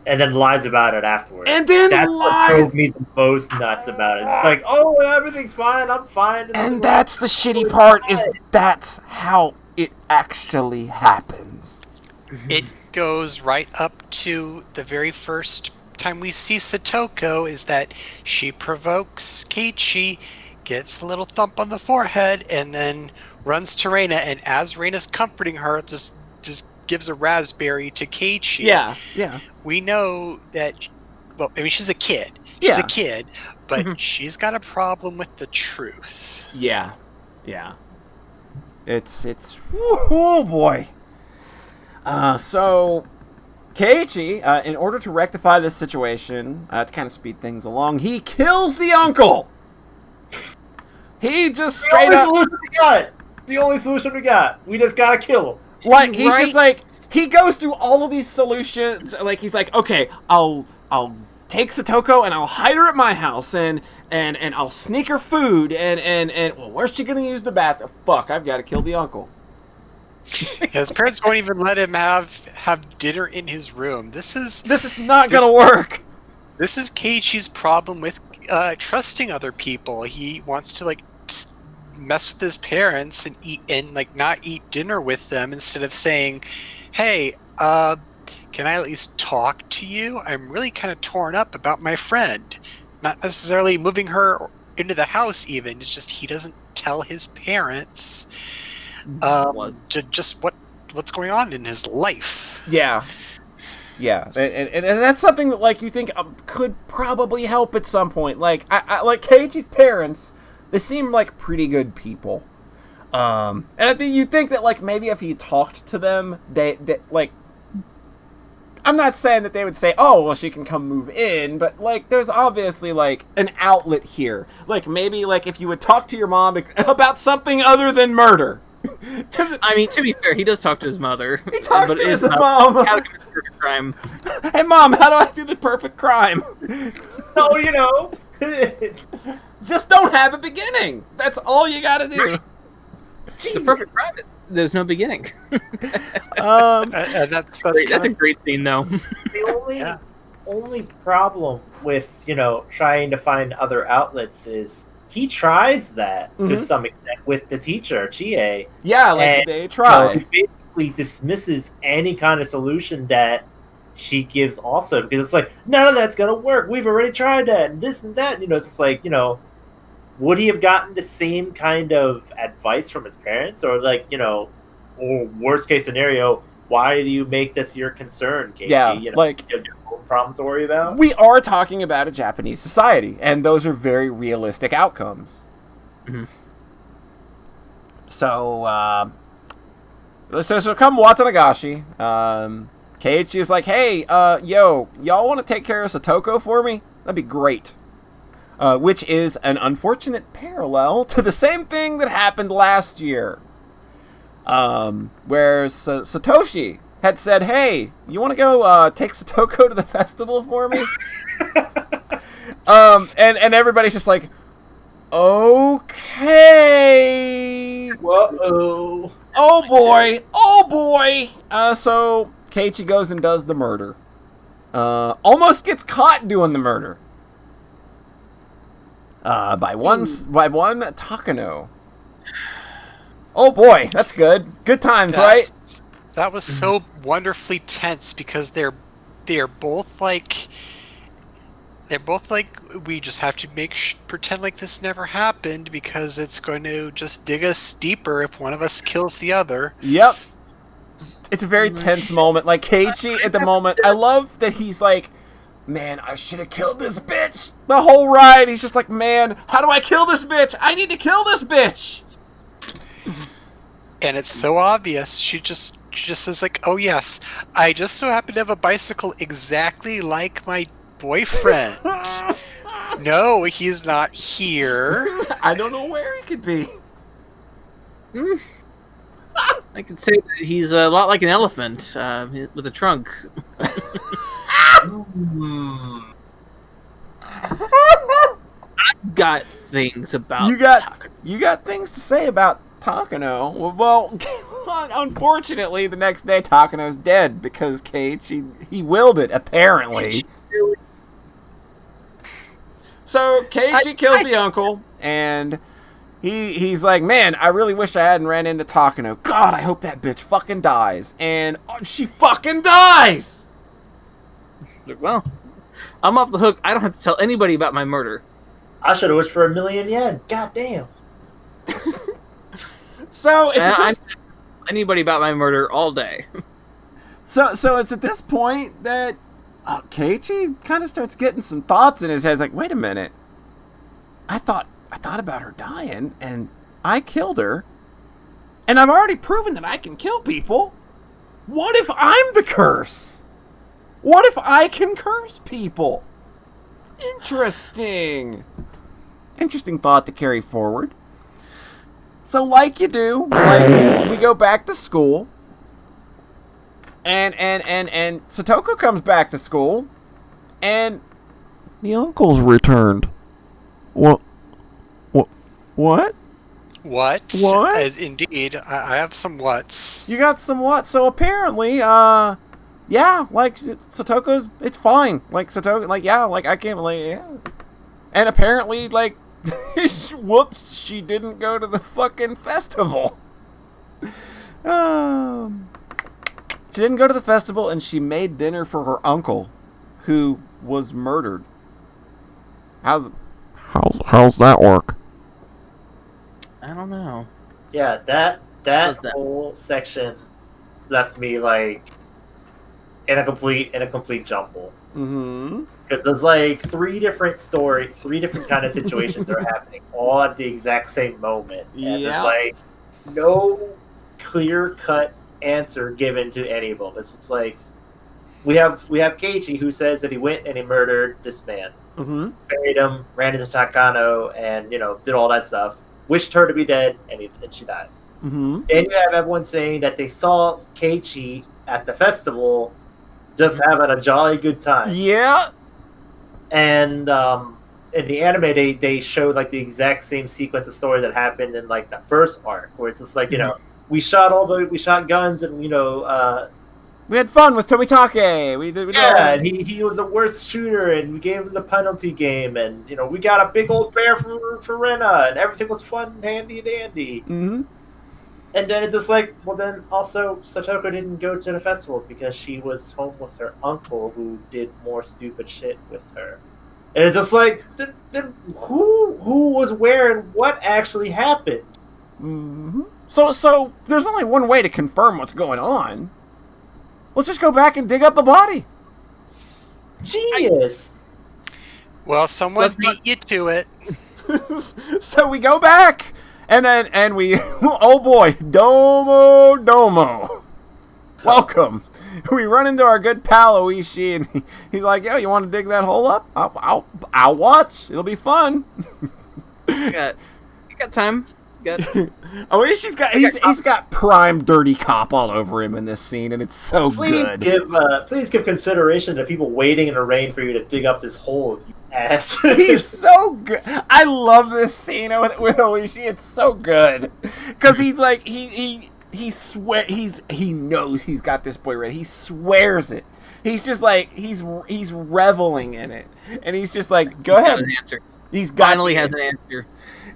And then lies about it afterwards. And then that's what drove me the most nuts about it. It's like, oh, everything's fine, I'm fine. And that's the shitty part, is that's how it actually happens. It goes right up to the very first time we see Satoko, is that she provokes Keiichi, gets a little thump on the forehead, and then runs to Reina, and as Reina's comforting her, just gives a raspberry to Keiichi. Yeah. We know that, well, I mean, she's a kid. But she's got a problem with the truth. Yeah. It's oh boy. So Keiichi, in order to rectify this situation, to kind of speed things along, he kills the uncle. He just straight up... The only solution we got. We just gotta kill him. Like, he's just like... He goes through all of these solutions. Like, he's like, okay, I'll take Satoko and I'll hide her at my house and I'll sneak her food and well, where's she gonna use the bathroom? Fuck, I've got to kill the uncle. His parents won't even let him have dinner in his room. This is not gonna work. This is Keiichi's problem with trusting other people. He wants to, like, mess with his parents and eat and, like, not eat dinner with them instead of saying, hey, can I at least talk to you? I'm really kind of torn up about my friend. Not necessarily moving her into the house even. It's just he doesn't tell his parents just what's going on in his life. Yeah. And that's something that, like, you think could probably help at some point. Like, I like Keiichi's parents, they seem like pretty good people. And I think you think that, like, maybe if he talked to them, they like, I'm not saying that they would say, oh, well, she can come move in, but, like, there's obviously, like, an outlet here. Like, maybe, like, if you would talk to your mom about something other than murder. I mean, to be fair, he does talk to his mother. He talks to his mom. How to commit the perfect crime. Hey, Mom, how do I do the perfect crime? Oh, you know. Just don't have a beginning. That's all you gotta do. The perfect crime is there's no beginning. That's That's a great scene, though. The only problem with, trying to find other outlets is he tries that to some extent with the teacher, Chie. Yeah, like they try. He basically dismisses any kind of solution that she gives also, because it's like, none of that's going to work. We've already tried that and this and that. It's like, would he have gotten the same kind of advice from his parents? Or like, or worst case scenario, why do you make this your concern, Keiichi? Yeah, you have your own problems to worry about? We are talking about a Japanese society, and those are very realistic outcomes. Mm-hmm. So come Watanagashi. Keiichi is like, hey, y'all want to take care of Satoko for me? That'd be great. Which is an unfortunate parallel to the same thing that happened last year. Where Satoshi had said, hey, you want to go take Satoko to the festival for me? And everybody's just like, okay. Whoa. Oh boy. So Keiichi goes and does the murder. Almost gets caught doing the murder. By one Takano. Oh boy, that's good. Good times, right? That was so wonderfully tense because they're both like we just have to pretend like this never happened because it's going to just dig us deeper if one of us kills the other. Yep. It's a very tense moment. Like Keiichi at the moment, I love that he's like, man, I should have killed this bitch. The whole ride, he's just like, man, how do I kill this bitch? I need to kill this bitch. And it's so obvious. She just is like, oh yes, I just so happen to have a bicycle exactly like my boyfriend. No, he's not here. I don't know where he could be. I could say that he's a lot like an elephant with a trunk. I've got things about you got things to say about Takano. Well, unfortunately, the next day Takano's dead because Keiichi he willed it apparently. So Keiichi kills the uncle, and he's like, man, I really wish I hadn't ran into Takano. God, I hope that bitch fucking dies, and she fucking dies. Well, I'm off the hook. I don't have to tell anybody about my murder. I should have wished for 1,000,000 yen. God damn. So I tell anybody about my murder all day. So it's at this point that Keiichi kind of starts getting some thoughts in his head. He's like, wait a minute. I thought about her dying, and I killed her, and I've already proven that I can kill people. What if I'm the curse? What if I can curse people? Interesting thought to carry forward. So like you do, we go back to school, and Satoko comes back to school, and the uncle's returned. What? What? What? Indeed, I have some whats. You got some what? So apparently, yeah, like Satoko's, it's fine. Like Satoko, like yeah, like I can't, like yeah, and apparently, like, whoops, she didn't go to the fucking festival. She didn't go to the festival, and she made dinner for her uncle, who was murdered. How's that work? I don't know. Yeah, that whole section left me like in a complete jumble. Mm-hmm. Because there's like three different kind of situations that are happening all at the exact same moment. And there's like no clear cut answer given to any of them. It's just like we have Keiichi, who says that he went and he murdered this man, buried him, ran into Takano, and did all that stuff. Wished her to be dead, and she dies. Then you have everyone saying that they saw Keiichi at the festival, just having a jolly good time. Yeah. And in the anime, they showed like the exact same sequence of story that happened in like the first arc, where it's just like we shot guns and we had fun with Tomitake. We did. And he was the worst shooter, and we gave him the penalty game, and we got a big old bear for Rena, and everything was fun and handy dandy. Mm-hmm. And then it's just like, well, then also Satoko didn't go to the festival because she was home with her uncle, who did more stupid shit with her. And it's just like, then who was where and what actually happened? Mm-hmm. So there's only one way to confirm what's going on. Let's just go back and dig up the body. Genius. Well, someone beat you to it. So we go back, and we, oh boy, domo. Welcome. We run into our good pal Oishi, and he's like, "Yo, you want to dig that hole up? I'll watch. It'll be fun." You got time. He's got prime dirty cop all over him in this scene, and it's so good. Please give consideration to people waiting in the rain for you to dig up this hole, you ass. He's so good. I love this scene with Oishi. It's so good because he's like he knows he's got this boy ready. He swears it. He's just like he's reveling in it, and he's just like, "Go ahead." Got an answer. He's finally has an answer.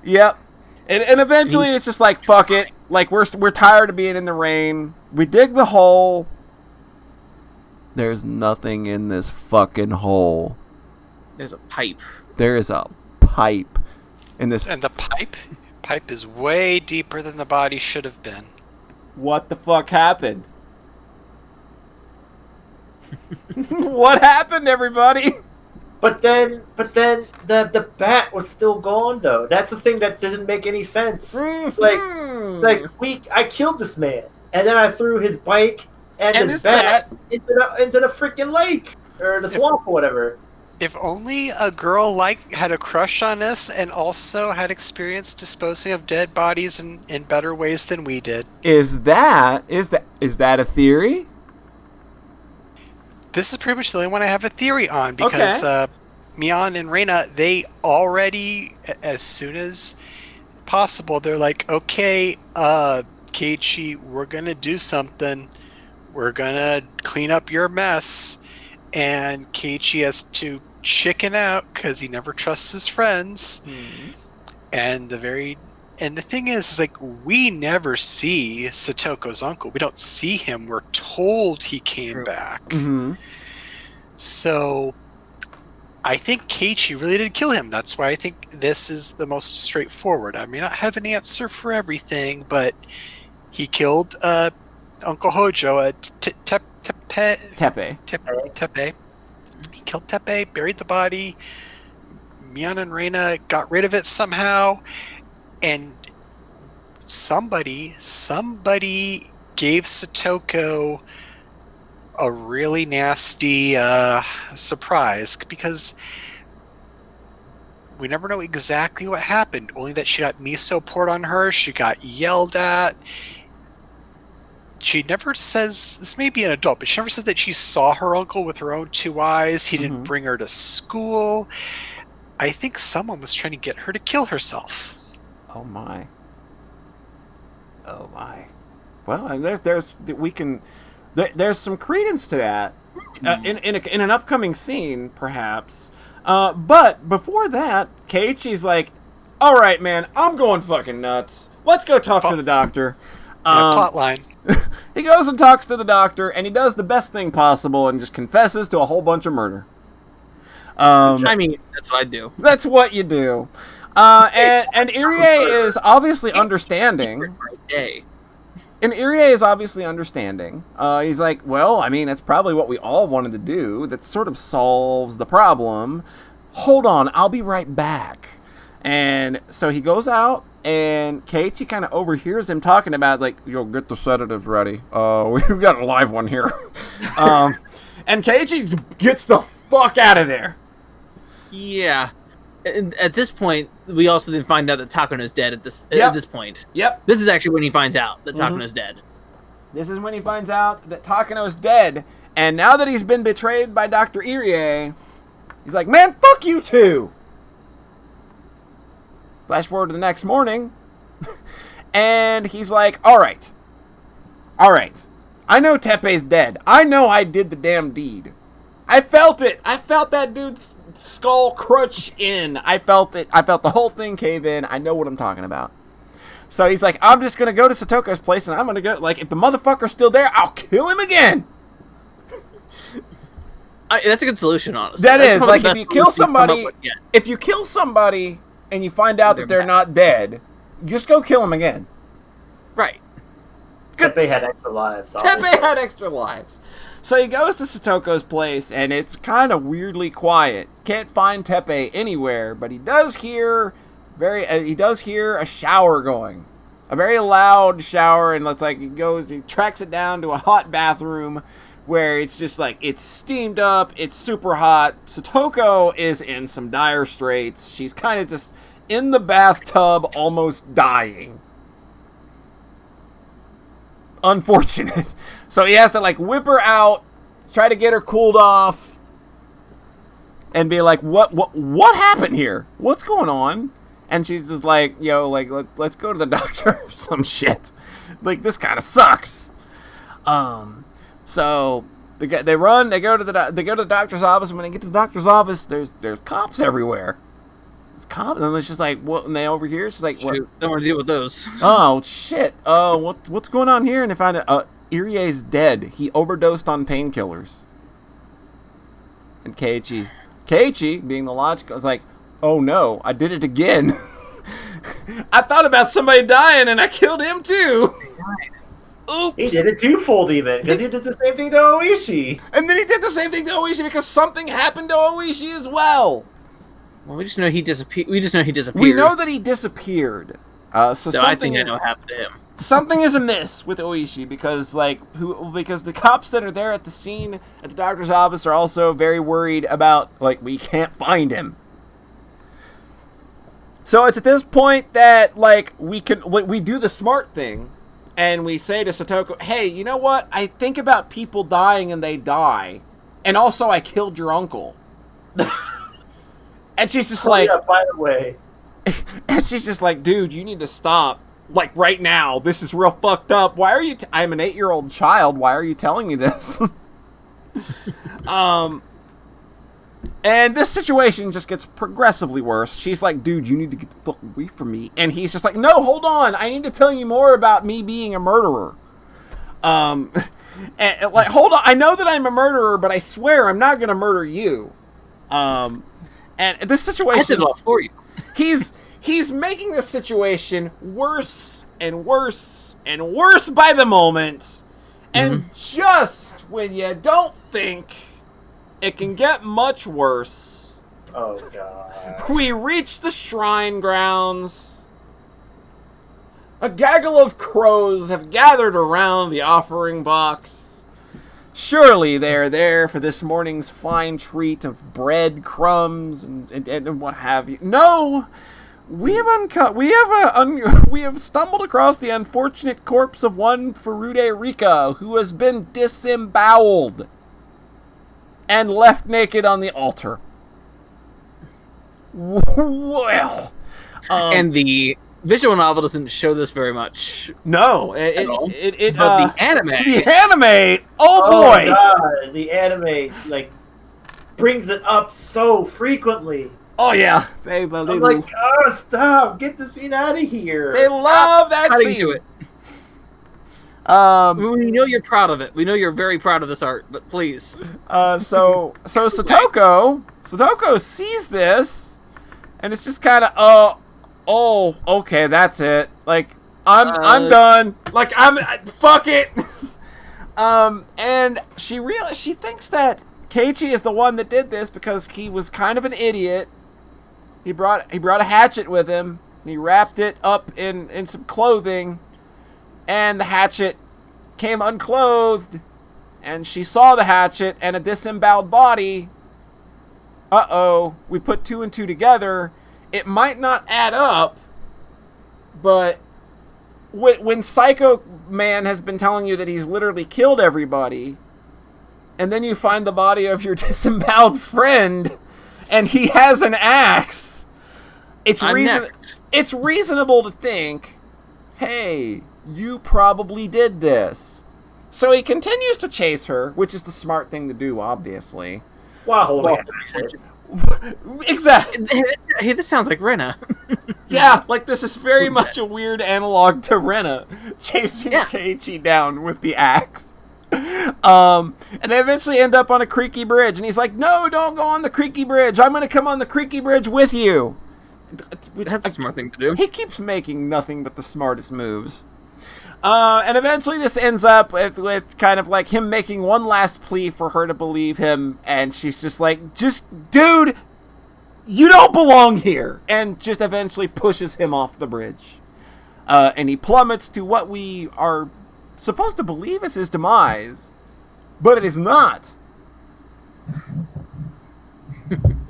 Yep. And eventually it's just like, fuck it. Like, we're tired of being in the rain. We dig the hole. There's nothing in this fucking hole. There's a pipe. There is a pipe in this. And the pipe is way deeper than the body should have been. What the fuck happened? What happened, everybody? But then the bat was still gone, though. That's the thing that doesn't make any sense. It's like I killed this man, and then I threw his bike and his bat into the freaking lake or the swamp or whatever. If only a girl had a crush on us and also had experience disposing of dead bodies in better ways than we did. Is that a theory? This is pretty much the only one I have a theory on because Mion and Reina, they already, as soon as possible, they're like, okay, Keiichi, we're going to do something. We're going to clean up your mess. And Keiichi has to chicken out because he never trusts his friends. Mm-hmm. And the thing is like, we never see Satoko's uncle. We don't see him. We're told he came back. Mm-hmm. So I think Keiichi really did kill him. That's why I think this is the most straightforward. I may not have an answer for everything, but he killed Uncle Hojo, Tepe. He killed Tepe, buried the body. Mion and Reina got rid of it somehow. And somebody gave Satoko a really nasty surprise because we never know exactly what happened. Only that she got miso poured on her. She got yelled at. She never says, this may be an adult, but she never says that she saw her uncle with her own two eyes. He didn't bring her to school. I think someone was trying to get her to kill herself. Oh my. Well, there's some credence to that in an upcoming scene, perhaps. But before that, Keiichi's like, "All right, man, I'm going fucking nuts. Let's go talk to the doctor." Plot line. He goes and talks to the doctor, and he does the best thing possible and just confesses to a whole bunch of murder. I mean, that's what I do. That's what you do. And Irie is obviously understanding. And Irie is obviously understanding. He's like, well, I mean, that's probably what we all wanted to do. That sort of solves the problem. Hold on, I'll be right back. And so he goes out, and Keiichi kind of overhears him talking about, like, yo, get the sedatives ready. We've got a live one here. And Keiichi gets the fuck out of there. Yeah. And at this point, we also then find out that Takano's dead at this point. Yep. This is actually when he finds out that Takano's dead. This is when he finds out that Takano's dead. And now that he's been betrayed by Dr. Irie, he's like, man, fuck you too. Flash forward to the next morning. And he's like, all right. I know Teppei's dead. I know I did the damn deed. I felt it. I felt that dude's skull crunch in. I felt it. I felt the whole thing cave in. I know what I'm talking about. So he's like, I'm just going to go to Satoko's place and I'm going to go, like, if the motherfucker's still there, I'll kill him again. That's a good solution, honestly. That is, like, if you kill somebody and you find out that they're not dead, just go kill them again. Right. Teppei had extra lives. Teppei had extra lives. So he goes to Satoko's place, and it's kind of weirdly quiet. Can't find Teppei anywhere, but he does hear a shower going, a very loud shower, and he tracks it down to a hot bathroom where it's just like it's steamed up, it's super hot. Satoko is in some dire straits. She's kind of just in the bathtub, almost dying. Unfortunate. So he has to whip her out, try to get her cooled off, and be like, what happened here? What's going on? And she's just like, let's go to the doctor or some shit. Like, this kind of sucks. So they go to the doctor's office, and when they get to the doctor's office, there's cops everywhere. There's cops, and it's just like, what? And they over here, she's like, what? Shoot, don't want to deal with those. Oh shit! What's going on here? And they find that Irie's dead. He overdosed on painkillers. And Keiichi, being the logical, is like, oh no, I did it again. I thought about somebody dying, and I killed him too. Oops. He did it twofold even, because he did the same thing to Oishi. And then he did the same thing to Oishi because something happened to Oishi as well. Well, we just know he disappeared. We disappeared. We know that he disappeared. So I think I know what happened to him. Something is amiss with Oishi because the cops that are there at the scene at the doctor's office are also very worried about we can't find him. So it's at this point that we do the smart thing. And we say to Satoko, hey, you know what? I think about people dying and they die. And also, I killed your uncle. And she's just like... Yeah, by the way. And she's just like, dude, you need to stop. Right now. This is real fucked up. Why are you... I'm an 8-year-old child. Why are you telling me this? And this situation just gets progressively worse. She's like, dude, you need to get the fuck away from me. And he's just like, no, hold on. I need to tell you more about me being a murderer. And hold on. I know that I'm a murderer, but I swear I'm not going to murder you. And this situation... I did it all for you. He's making this situation worse and worse and worse by the moment. And just when you don't think... it can get much worse. Oh, God. We reach the shrine grounds. A gaggle of crows have gathered around the offering box. Surely they are there for this morning's fine treat of bread, crumbs, and what have you. No! We have stumbled across the unfortunate corpse of one Furude Rika who has been disemboweled and left naked on the altar. Well, Um, And the visual novel doesn't show this very much. no, But the anime. the anime. Oh boy, God, the anime brings it up so frequently. oh yeah, I'm like, oh, stop! Get the scene out of here. they love that Cutting scene. to it. We know you're proud of it. We know you're very proud of this art, but please. So Satoko sees this, and it's just kind of, oh, okay, that's it. I'm done. Fuck it. And she thinks that Keiichi is the one that did this because he was kind of an idiot. He brought a hatchet with him. And he wrapped it up in some clothing, and the hatchet came unclothed and she saw the hatchet and a disemboweled body. We put 2 and 2 together. It might not add up, but when Psycho Man has been telling you that he's literally killed everybody, and then you find the body of your disemboweled friend, and he has an axe, it's reasonable to think, hey, you probably did this. So he continues to chase her, which is the smart thing to do, obviously. Wow, holding exactly. Hey, this sounds like Rena. Yeah, like this is very much a weird analog to Rena chasing Keiichi down with the axe. And they eventually end up on a creaky bridge, and he's like, "No, don't go on the creaky bridge. I'm going to come on the creaky bridge with you." That's a smart thing to do. He keeps making nothing but the smartest moves. And eventually this ends up with kind of like him making one last plea for her to believe him, and she's just like, dude, you don't belong here, and just eventually pushes him off the bridge. And he plummets to what we are supposed to believe is his demise, but it is not.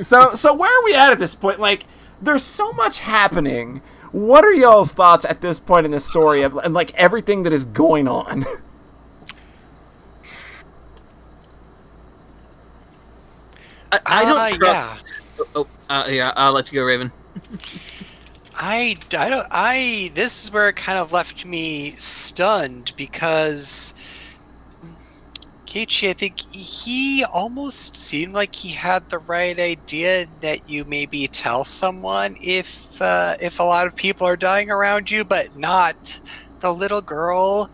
So where are we at this point? Like, there's so much happening. What are y'all's thoughts at this point in the story of and like everything that is going on? I don't trust. Yeah. I'll let you go, Raven. This is where it kind of left me stunned, because Keiichi, I think he almost seemed like he had the right idea that you maybe tell someone if a lot of people are dying around you, but not the little girl.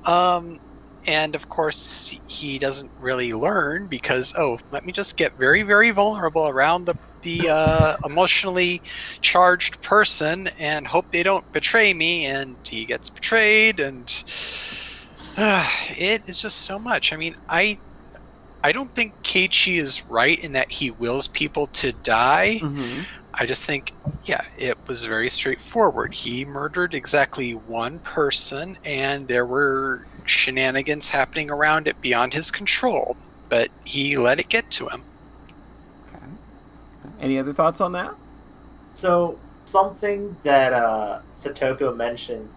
And of course, he doesn't really learn because, let me just get very, very vulnerable around the emotionally charged person and hope they don't betray me. And he gets betrayed, and it is just so much. I mean, I don't think Keiichi is right in that he wills people to die. Mm-hmm. I just think, it was very straightforward. He murdered exactly one person, and there were shenanigans happening around it beyond his control, but he let it get to him. Okay. Any other thoughts on that? So, something that Satoko mentioned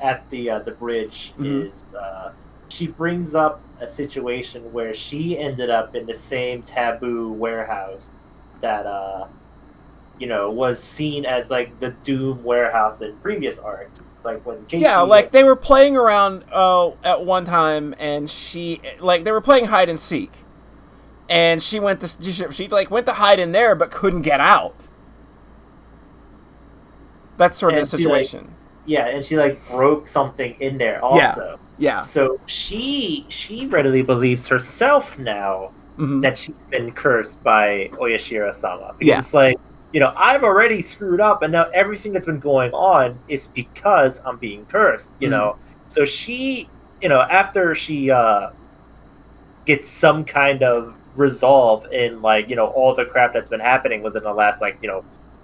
at the bridge is she brings up a situation where she ended up in the same taboo warehouse that was seen as like the Doom warehouse in previous arcs. Like when Keiichi they were playing around at one time, and they were playing hide and seek, and she went to hide in there but couldn't get out. That's sort of the situation. And she broke something in there also. Yeah. So she readily believes herself now that she's been cursed by Oyashiro-sama. Because it's like, I've already screwed up, and now everything that's been going on is because I'm being cursed, So she, after she gets some kind of resolve in, all the crap that's been happening within the last,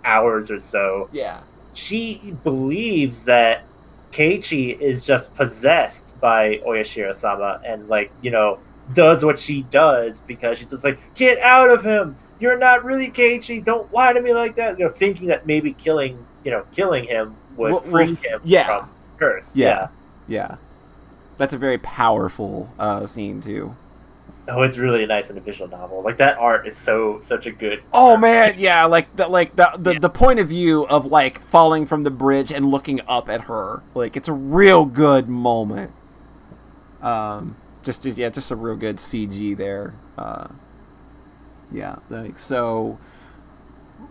hours or so. Yeah. She believes that Keiichi is just possessed by Oyashiro-sama and, does what she does because she's just like, get out of him! You're not really Keiichi! Don't lie to me like that! Thinking that maybe killing him would free him from curse. Yeah. That's a very powerful scene, too. Oh, it's really nice in a visual novel. That art is such a good. Oh man, yeah, the point of view of falling from the bridge and looking up at her, it's a real good moment. Just a real good CG there.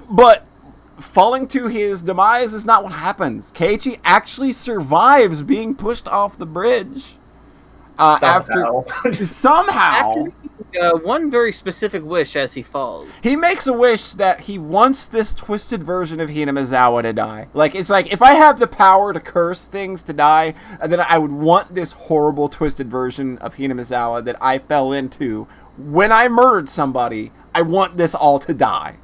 But falling to his demise is not what happens. Keiichi actually survives being pushed off the bridge. Somehow. After one very specific wish as he falls. He makes a wish that he wants this twisted version of Hinamizawa to die. It's like, if I have the power to curse things to die, then I would want this horrible twisted version of Hinamizawa that I fell into when I murdered somebody. I want this all to die.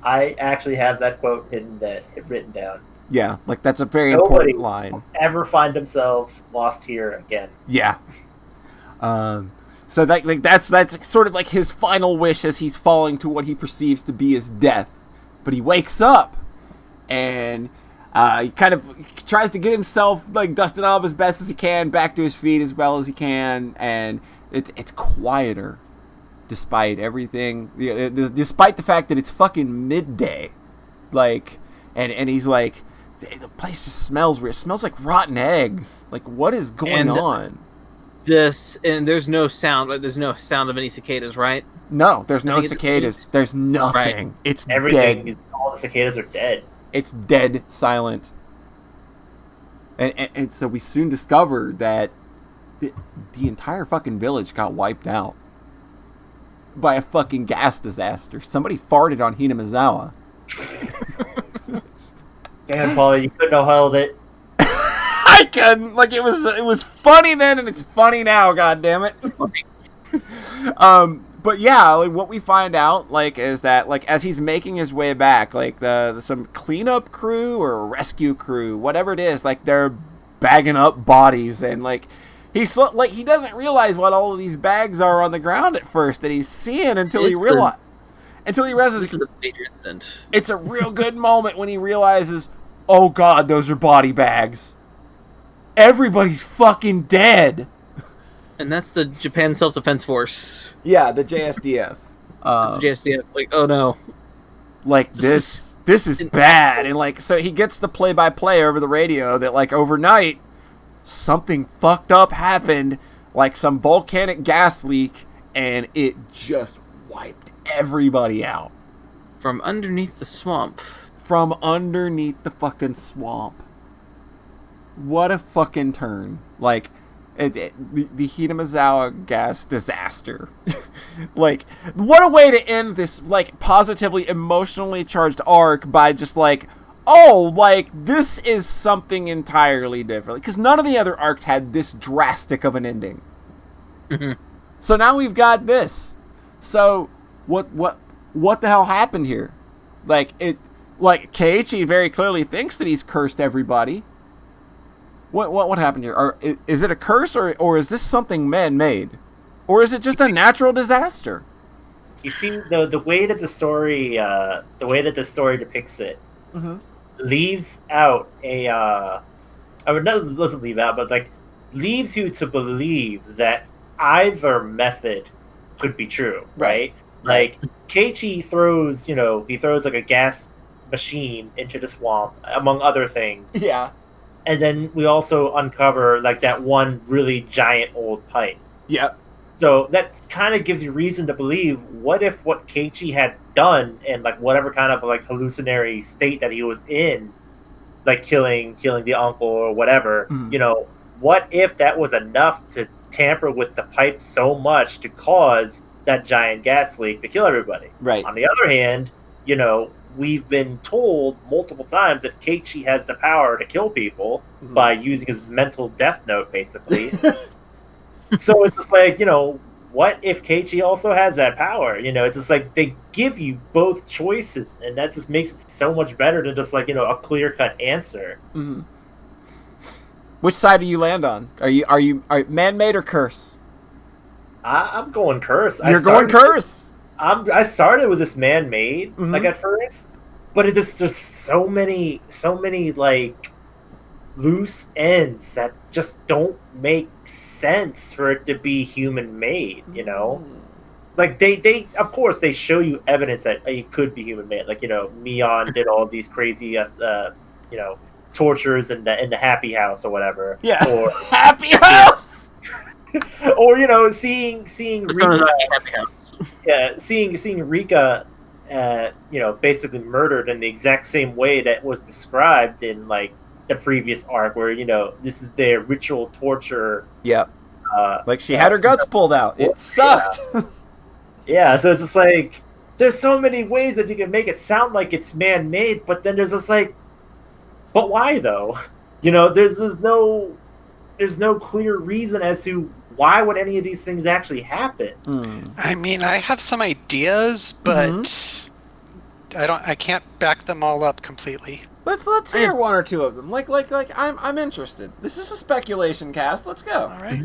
I actually have that quote written down. Yeah, that's a very important line. Ever find themselves lost here again. Yeah. So that's sort of like his final wish as he's falling to what he perceives to be his death. But he wakes up and he kind of tries to get himself like dusted off as best as he can, back to his feet as well as he can, and it's quieter despite everything, despite the fact that it's fucking midday, like, and he's like, the place just smells weird. It smells like rotten eggs. Like, what is going on? There's no sound. There's no sound of any cicadas, right? No, there's no cicadas. There's nothing. Right. It's everything. Dead. All the cicadas are dead. It's dead silent. And so we soon discover that the entire fucking village got wiped out by a fucking gas disaster. Somebody farted on Hinamizawa. Damn, Paulie, you couldn't have held it. I couldn't. Like, it was funny then, and it's funny now. God damn it. But yeah, like, what we find out, like, is that, like, as he's making his way back, like, some cleanup crew or rescue crew, whatever it is, like, they're bagging up bodies, and, like, he doesn't realize what all of these bags are on the ground at first that he's seeing until he realizes this is a major incident. It's a real good moment when he realizes, oh god, those are body bags. Everybody's fucking dead. And that's the Japan Self-Defense Force. Yeah, the JSDF. That's the JSDF. Like, oh no. Like, this is bad. And, like, so he gets the play-by-play over the radio that, like, overnight, something fucked up happened, like some volcanic gas leak, and it just wiped everybody out. From underneath the swamp. From underneath the fucking swamp. What a fucking turn. Like, the Hinamizawa gas disaster. Like, what a way to end this, like, positively emotionally charged arc by just, like, oh, like, this is something entirely different. Because none of the other arcs had this drastic of an ending. Mm-hmm. So now we've got this. So, what the hell happened here? Like, Keiichi very clearly thinks that he's cursed everybody. What happened here? Is it a curse, or is this something man-made? Or is it just a natural disaster? You see, the way that the story depicts it, mm-hmm. leaves out doesn't leave out, but, like, leaves you to believe that either method could be true, right? Like, Keiichi throws like a gas machine into the swamp, among other things. Yeah. And then we also uncover, like, that one really giant old pipe. Yep. So that kind of gives you reason to believe, what if what Keiichi had done, and, like, whatever kind of, like, hallucinatory state that he was in, like killing the uncle or whatever, mm-hmm. What if that was enough to tamper with the pipe so much to cause that giant gas leak to kill everybody? Right. On the other hand, we've been told multiple times that Keiichi has the power to kill people mm-hmm. by using his mental death note, basically. So it's just like, what if Keiichi also has that power? It's just like they give you both choices, and that just makes it so much better than just, like, a clear-cut answer. Mm-hmm. Which side do you land on? Are you man-made or curse? I'm going curse. You're going curse. I started with this man-made, mm-hmm. like, at first, but it is just so many like loose ends that just don't make sense for it to be human-made. Like, they of course they show you evidence that it could be human-made. Like, Mion did all these crazy tortures in the happy house or whatever. Yeah. Or happy house. Or seeing Rika, happy house. Yeah, seeing Rika, basically murdered in the exact same way that was described in, like, the previous arc, where this is their ritual torture. Yep. Like, she had her guts pulled out. It sucked. Yeah, so it's just like, there's so many ways that you can make it sound like it's man-made, but then there's just like, but why though? There's no clear reason as to why would any of these things actually happen. I mean, I have some ideas, but mm-hmm. I can't back them all up completely. Let's hear one or two of them. Like I'm interested. This is a speculation cast. Let's go. All right.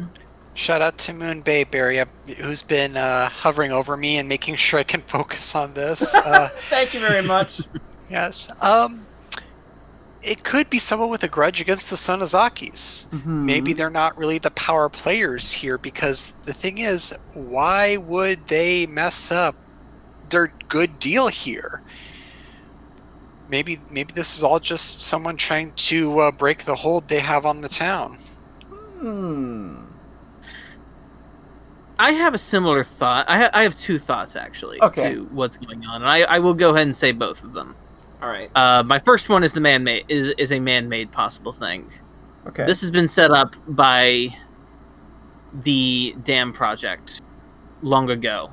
Shout out to Moon Bayberry, who's been hovering over me and making sure I can focus on this. Thank you very much. Yes. It could be someone with a grudge against the Sonozakis. Mm-hmm. Maybe they're not really the power players here, because the thing is, why would they mess up their good deal here? Maybe this is all just someone trying to break the hold they have on the town. I have a similar thought. I have two thoughts, actually, to what's going on, and I will go ahead and say both of them. All right. My first one is the man-made is a man-made possible thing. Okay. This has been set up by the dam project long ago,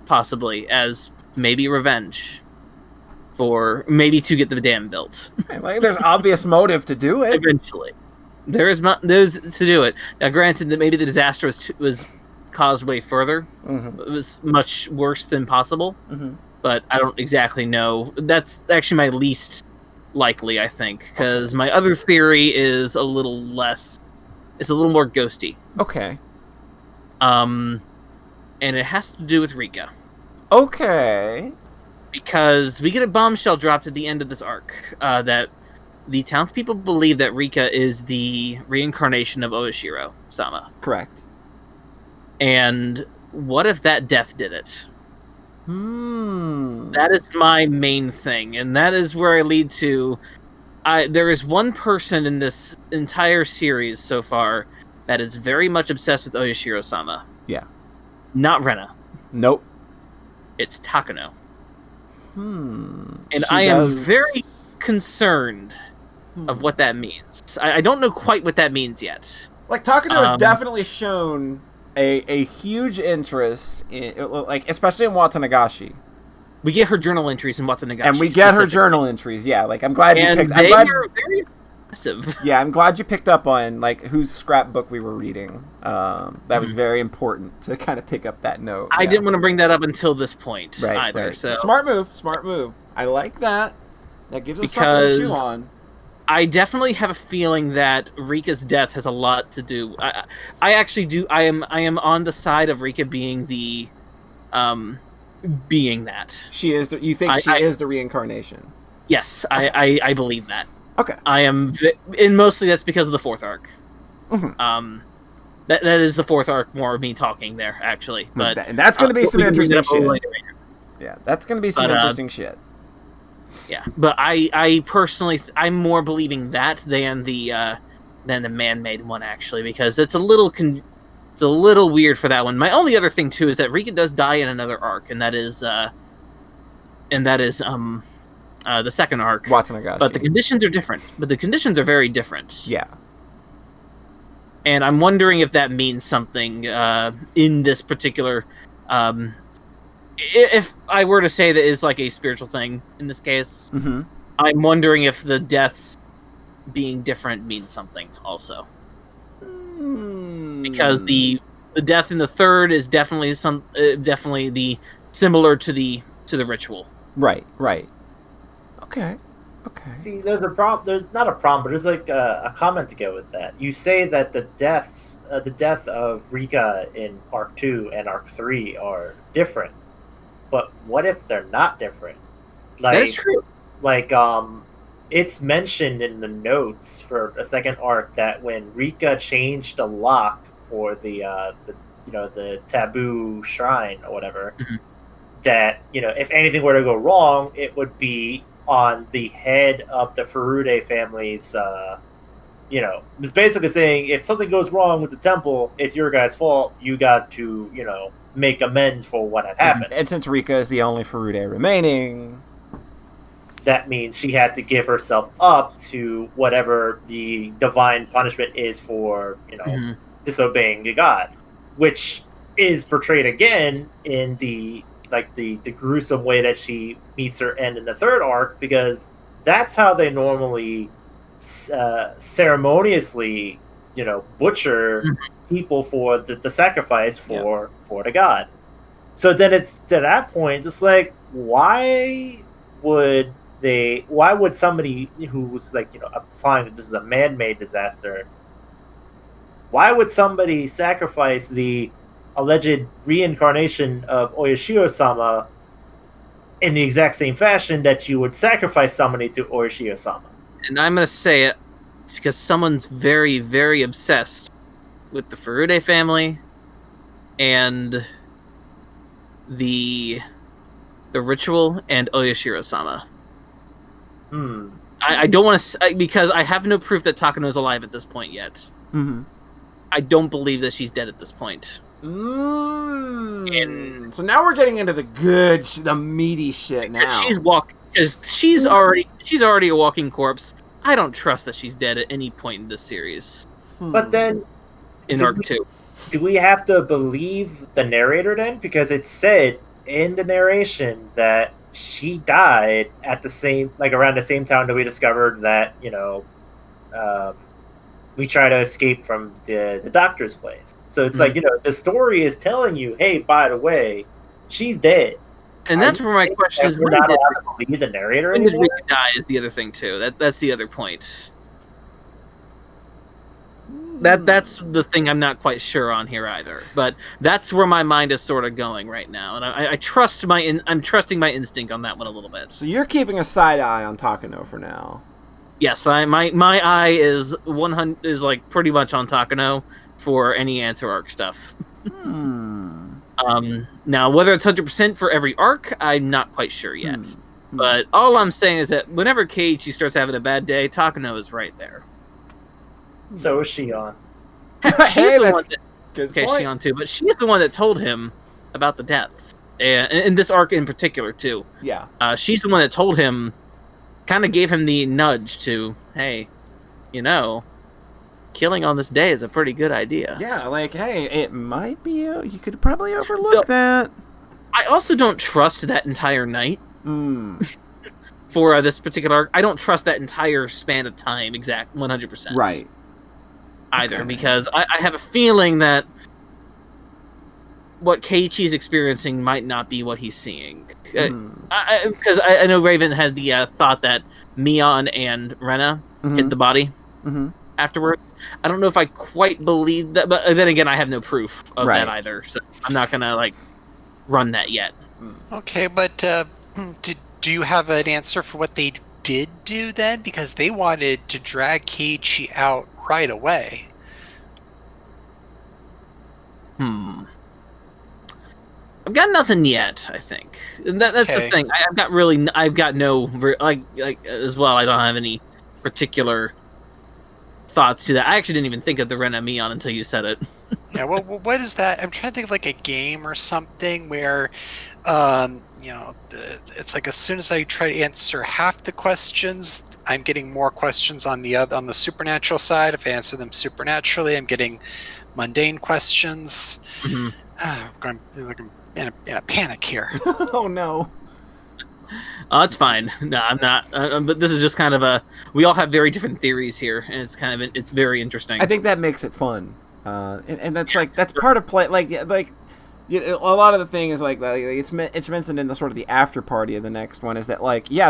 possibly as maybe revenge for maybe to get the dam built. Like, there's obvious motive to do it. Eventually, there's to do it. Now, granted that maybe the disaster was caused way further. It was much worse than possible. But I don't exactly know. That's actually my least likely, I think, because my other theory is a little less. It's a little more ghosty. Okay. And it has to do with Rika. Okay. Because we get a bombshell dropped at the end of this arc that the townspeople believe that Rika is the reincarnation of Oishiro-sama. Correct. And what if that death did it? That is my main thing, and that is where I lead to. There is one person in this entire series so far that is very much obsessed with Oyashiro-sama. Yeah. Not Rena. Nope. It's Takano. And I am very concerned of what that means. I don't know quite what that means yet. Like, Takano has definitely shown a huge interest in, like, especially in Watanagashi. We get her journal entries in Watanagashi. And we get her journal entries, yeah. Like, I'm glad you picked... They are very expressive. Yeah, I'm glad you picked up on, like, whose scrapbook we were reading. That was very important to kind of pick up that note. I didn't want to bring that up until this point either. Right. So Smart move. I like that. That gives us something to chew on. I definitely have a feeling that Rika's death has a lot to do. I actually do. I am on the side of Rika being the, being that she is. You think she is the reincarnation? Yes, okay. I believe that. Okay. I am, and mostly that's because of the fourth arc. That is the fourth arc. More of me talking there, actually. But and that's going to be some interesting shit. Yeah, that's going to be some interesting shit. Yeah, but I personally I'm more believing that than the man-made one, actually, because it's a little weird for that one. My only other thing too is that Rika does die in another arc, and that is the second arc. Watanagashi. But the conditions are different. But the conditions are very different. Yeah. And I'm wondering if that means something in this particular. If I were to say that is like a spiritual thing in this case, I'm wondering if the deaths being different means something also. Because the death in the third is definitely definitely the similar to the ritual. Right. Okay. See, there's a problem. There's not a problem, but there's like a comment to go with that. You say that the death of Rika in Arc 2 and Arc 3 are different. But what if they're not different? Like, that is true. Like, it's mentioned in the notes for a second arc that when Rika changed the lock for the taboo shrine or whatever, that if anything were to go wrong, it would be on the head of the Furude family's. It's basically saying if something goes wrong with the temple, it's your guys' fault. You got to make amends for what had happened. And since Rika is the only Furude remaining, that means she had to give herself up to whatever the divine punishment is for, disobeying the god, which is portrayed again in the gruesome way that she meets her end in the third arc, because that's how they normally ceremoniously, butcher people for the sacrifice for the god. So then it's to that point, it's like, why would somebody who's applying that this is a man-made disaster why would somebody sacrifice the alleged reincarnation of Oyashiro-sama in the exact same fashion that you would sacrifice somebody to Oyashiro-sama? And I'm going to say it because someone's very, very obsessed with the Furude family and the ritual and Oyashiro-sama. I don't want to, because I have no proof that Takano's alive at this point yet. Mm-hmm. I don't believe that she's dead at this point. So now we're getting into the meaty shit now. She's already a walking corpse. I don't trust that she's dead at any point in this series. But then, in Arc 2. Do we have to believe the narrator then? Because it said in the narration that she died at around the same time that we discovered that, we try to escape from the doctor's place. So it's the story is telling you, hey, by the way, she's dead. And that's where my question is: we're not allowed to believe the narrator when anymore? did Rika die is the other thing too. That's the other point. That's the thing I'm not quite sure on here either. But that's where my mind is sort of going right now, and I'm trusting my instinct on that one a little bit. So you're keeping a side eye on Takano for now. Yes, my eye is 100 is like pretty much on Takano for any answer arc stuff. Now whether it's 100% for every arc, I'm not quite sure yet. But all I'm saying is that whenever Keiichi starts having a bad day, Takano is right there. So is Shion. She's the one that, Shion too, but she's the one that told him about the death, and in this arc in particular too. Yeah, she's the one that told him, kind of gave him the nudge to, hey, killing on this day is a pretty good idea. Yeah, like, hey, it might be, you could probably overlook that. I also don't trust that entire night. For this particular arc. I don't trust that entire span of time, exact 100%. Right. Either, because I have a feeling that what Keiichi's experiencing might not be what he's seeing. Because I know Raven had the thought that Mion and Rena hit the body afterwards. I don't know if I quite believe that, but then again, I have no proof of that either, so I'm not gonna run that yet. Okay, but do you have an answer for what they did do then? Because they wanted to drag Keiichi out right away. I've got nothing yet, I think. That's the thing. I've got no as well. I don't have any particular thoughts to that. I actually didn't even think of the Rena Mion until you said it. Yeah, well, what is that? I'm trying to think of a game or something where, it's like as soon as I try to answer half the questions, I'm getting more questions on the supernatural side. If I answer them supernaturally, I'm getting mundane questions. I'm in a panic here. Oh no. Oh, it's fine. No, I'm not. But this is just kind of we all have very different theories here, and it's very interesting. I think that makes it fun, and that's that's part of play. A lot of the thing is it's mentioned in the sort of the after party of the next one is that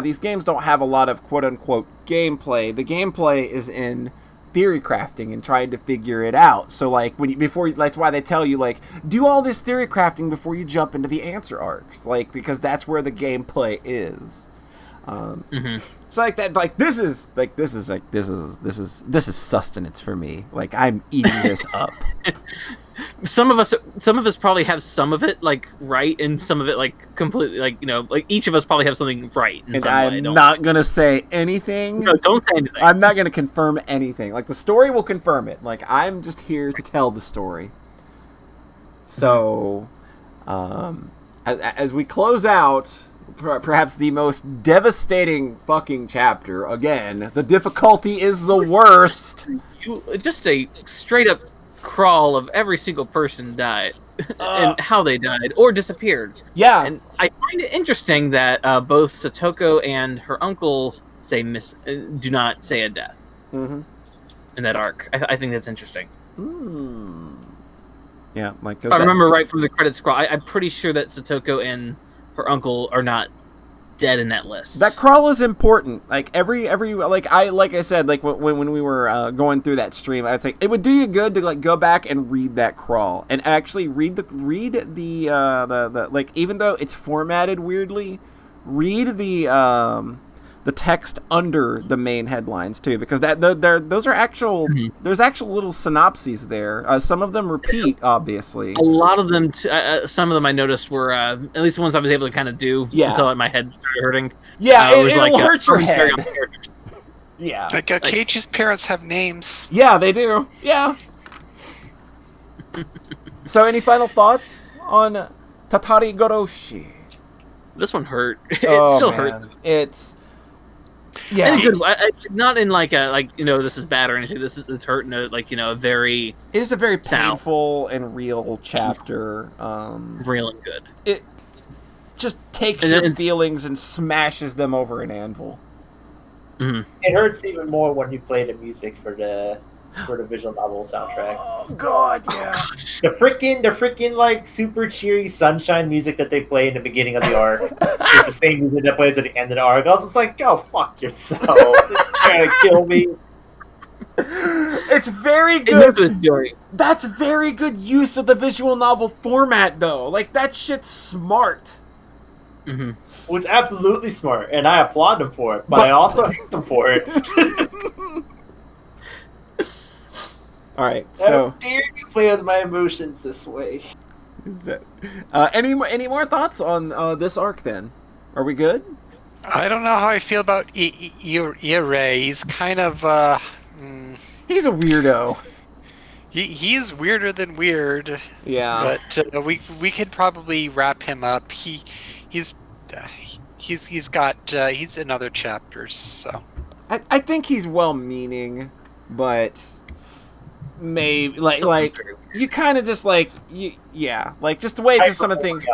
these games don't have a lot of quote unquote gameplay. The gameplay is in theory crafting and trying to figure it out. So that's why they tell you do all this theory crafting before you jump into the answer arcs, because that's where the gameplay is. So this is sustenance for me. I'm eating this up. Some of us probably have some of it right, and some of it completely each of us probably have something right. In and some I'm way. not gonna say anything. No, don't say anything. I'm not gonna confirm anything. The story will confirm it. I'm just here to tell the story. So, as we close out, perhaps the most devastating fucking chapter again. The difficulty is the worst. Just a straight up crawl of every single person died and how they died or disappeared. Yeah, and I find it interesting that both Satoko and her uncle do not say a death in that arc. I think that's interesting. Yeah, if I remember right from the credits scroll, I'm pretty sure that Satoko and her uncle are not dead in that list. That crawl is important. Like every like I said, like when we were going through that stream, I'd say it would do you good to like go back and read that crawl and actually read the like, even though it's formatted weirdly, read the text under the main headlines too, because those are actual. Mm-hmm. There's actual little synopses there. Some of them repeat, obviously. A lot of them, some of them I noticed were at least the ones I was able to kind of do until my head started hurting. Yeah, it'll hurt your head. Yeah, like Keiichi's parents have names. Yeah, they do. Yeah. So, any final thoughts on Tatari Goroshi? This one hurt. It still hurt. It's. Yeah, not in like this is bad or anything. It's hurting a very. It is a very painful and real chapter. Real and good. It just takes your feelings and smashes them over an anvil. Mm-hmm. It hurts even more when you play the music for the visual novel soundtrack. Oh God, yeah. Oh, the freaking like super cheery sunshine music that they play in the beginning of the arc. It's the same music that plays at the end of the arc. I was just like, go fuck yourself. It's trying to kill me. It's very good. That's very good use of the visual novel format, though. Like, that shit's smart. Mm-hmm. Well, it's absolutely smart, and I applaud them for it, but I also hate them for it. All right, so how dare you play with my emotions this way? Any more thoughts on this arc? Then, are we good? I don't know how I feel about Ire. He's kind of he's a weirdo. He's weirder than weird. Yeah, but we could probably wrap him up. He's in other chapters. So I think he's well-meaning, but. Maybe like you kind of just like just the way some of things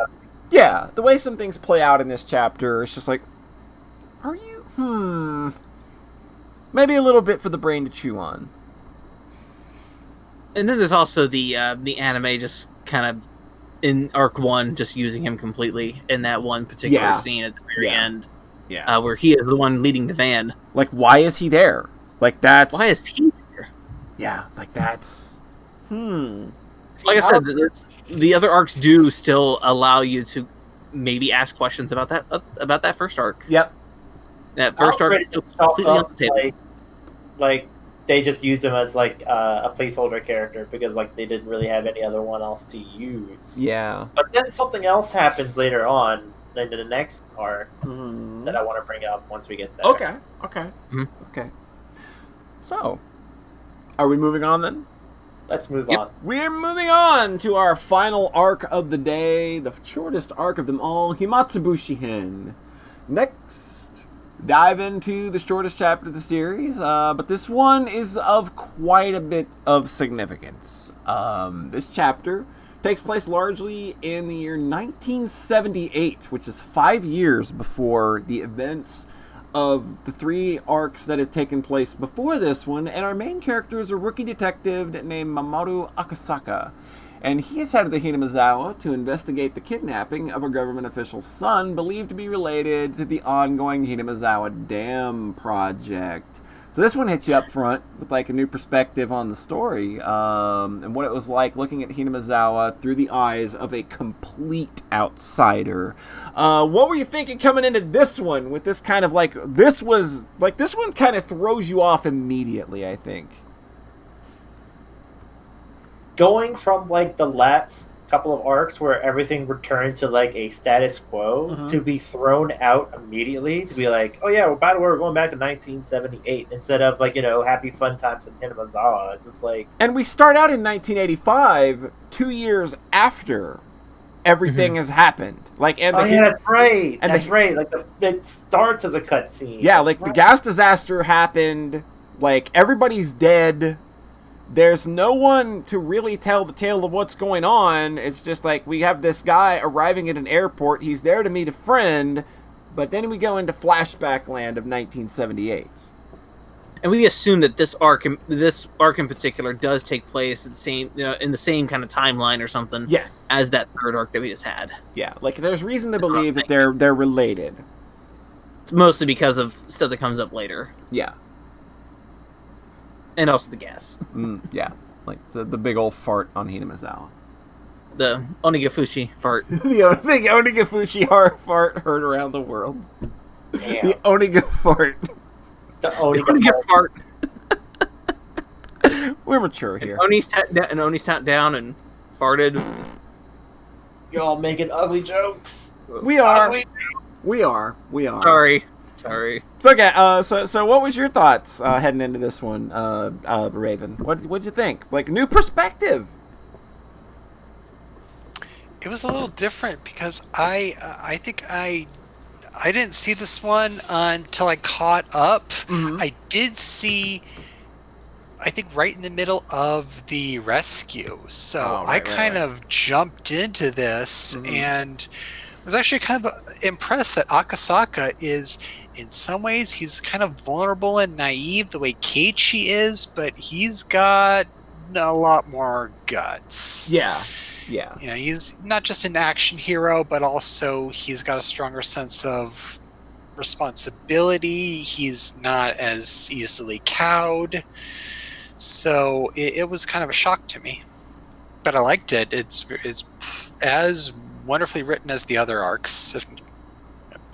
the way some things play out in this chapter, it's just like, are you maybe a little bit for the brain to chew on. And then there's also the anime just kind of in arc 1 just using him completely in that one particular scene at the very end, where he is the one leading the van. Like, why is he there? Like, that's why is he? Yeah, like that's. Like I said, the other arcs do still allow you to maybe ask questions about that first arc. Yep. That first arc is still completely on the table. Like they just use him as like a placeholder character because like they didn't really have any other one else to use. Yeah. But then something else happens later on in the next arc that I want to bring up once we get there. Okay. Mm-hmm. Okay. So. Are we moving on then? Let's move on. We're moving on to our final arc of the day, the shortest arc of them all, Himatsubushi-hen. Next, dive into the shortest chapter of the series, but this one is of quite a bit of significance. This chapter takes place largely in the year 1978, which is 5 years before the events of the 3 arcs that had taken place before this one, and our main character is a rookie detective named Mamoru Akasaka, and he is headed to Hinamizawa to investigate the kidnapping of a government official's son believed to be related to the ongoing Hinamizawa Dam project. So this one hits you up front with like a new perspective on the story, and what it was like looking at Hinamizawa through the eyes of a complete outsider. What were you thinking coming into this one with this kind of like, this one kind of throws you off immediately, I think. Going from like the last couple of arcs where everything returned to like a status quo to be thrown out immediately, to be like, oh yeah, by the way, we're going back to 1978 instead of like, happy fun times in Hinamizawa. It's just like, and we start out in 1985, 2 years after everything has happened. Like, and that's right. And that's right. Like it starts as a cutscene. Yeah, like the gas disaster happened. Like everybody's dead. There's no one to really tell the tale of what's going on. It's just like we have this guy arriving at an airport. He's there to meet a friend, but then we go into flashback land of 1978. And we assume that this arc in particular does take place in the same kind of timeline or something. Yes, as that third arc that we just had. Yeah, like there's reason to believe that they're related. mostly because of stuff that comes up later, Yeah. and also the gas. Yeah. Like the big old fart on Hina Misawa. The Onigafushi fart. The Onigafushi fart heard around the world. Damn. The Oniga fart. The Oniga Oniga fart. We're mature here. Oni sat down and farted. You're all making ugly jokes. We are. Ugly. We are. Sorry. So okay. So what was your thoughts heading into this one, Raven? What'd you think? Like new perspective. It was a little different because I think I didn't see this one until I caught up. Mm-hmm. I did see, I think, right in the middle of the rescue. So I kind of jumped into this and was actually kind of impressed that Akasaka is, in some ways, he's kind of vulnerable and naive the way Keiichi is, but he's got a lot more guts. Yeah. You know, he's not just an action hero, but also he's got a stronger sense of responsibility. He's not as easily cowed. So it was kind of a shock to me. But I liked it. It's as wonderfully written as the other arcs.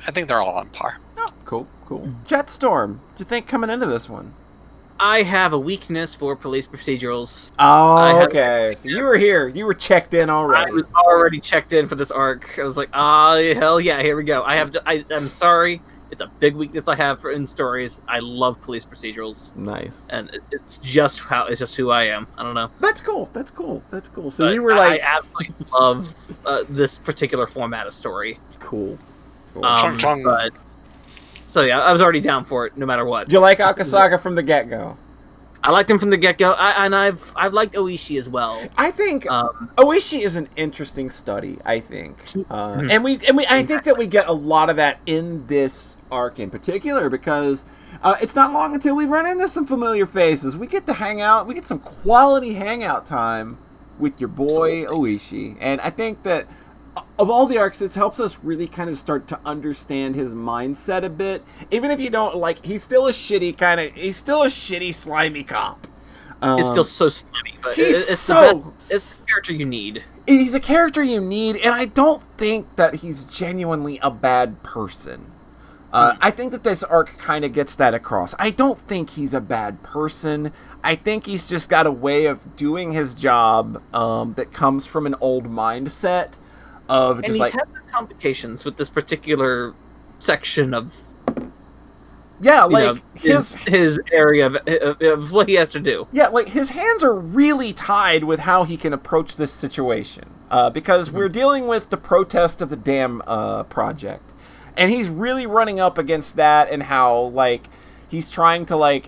I think they're all on par. Oh, cool. Jetstorm, what do you think coming into this one? I have a weakness for police procedurals. Oh, okay. So you were here. You were checked in already. I was already checked in for this arc. I was like, hell yeah, here we go. I'm sorry. It's a big weakness I have in stories. I love police procedurals. Nice. And it's just who I am. I don't know. That's cool. So But you were like, I absolutely love this particular format of story. Cool. But, so yeah, I was already down for it, no matter what. Did you like Akasaka from the get-go? I liked him from the get-go, and I've liked Oishi as well. I think Oishi is an interesting study. I think, and I think that we get a lot of that in this arc in particular because it's not long until we run into some familiar faces. We get to hang out. We get some quality hangout time with your boy Oishi, and I think that of all the arcs, this helps us really kind of start to understand his mindset a bit. Even if you don't like, he's still a shitty slimy cop. It's still so slimy, but it's the character you need. He's a character you need, and I don't think that he's genuinely a bad person. I think that this arc kind of gets that across. I don't think he's a bad person. I think he's just got a way of doing his job that comes from an old mindset. And he's had some complications with this particular section of his area of what he has to do. Yeah, like his hands are really tied with how he can approach this situation because we're dealing with the protest of the dam project, and he's really running up against that and how like he's trying to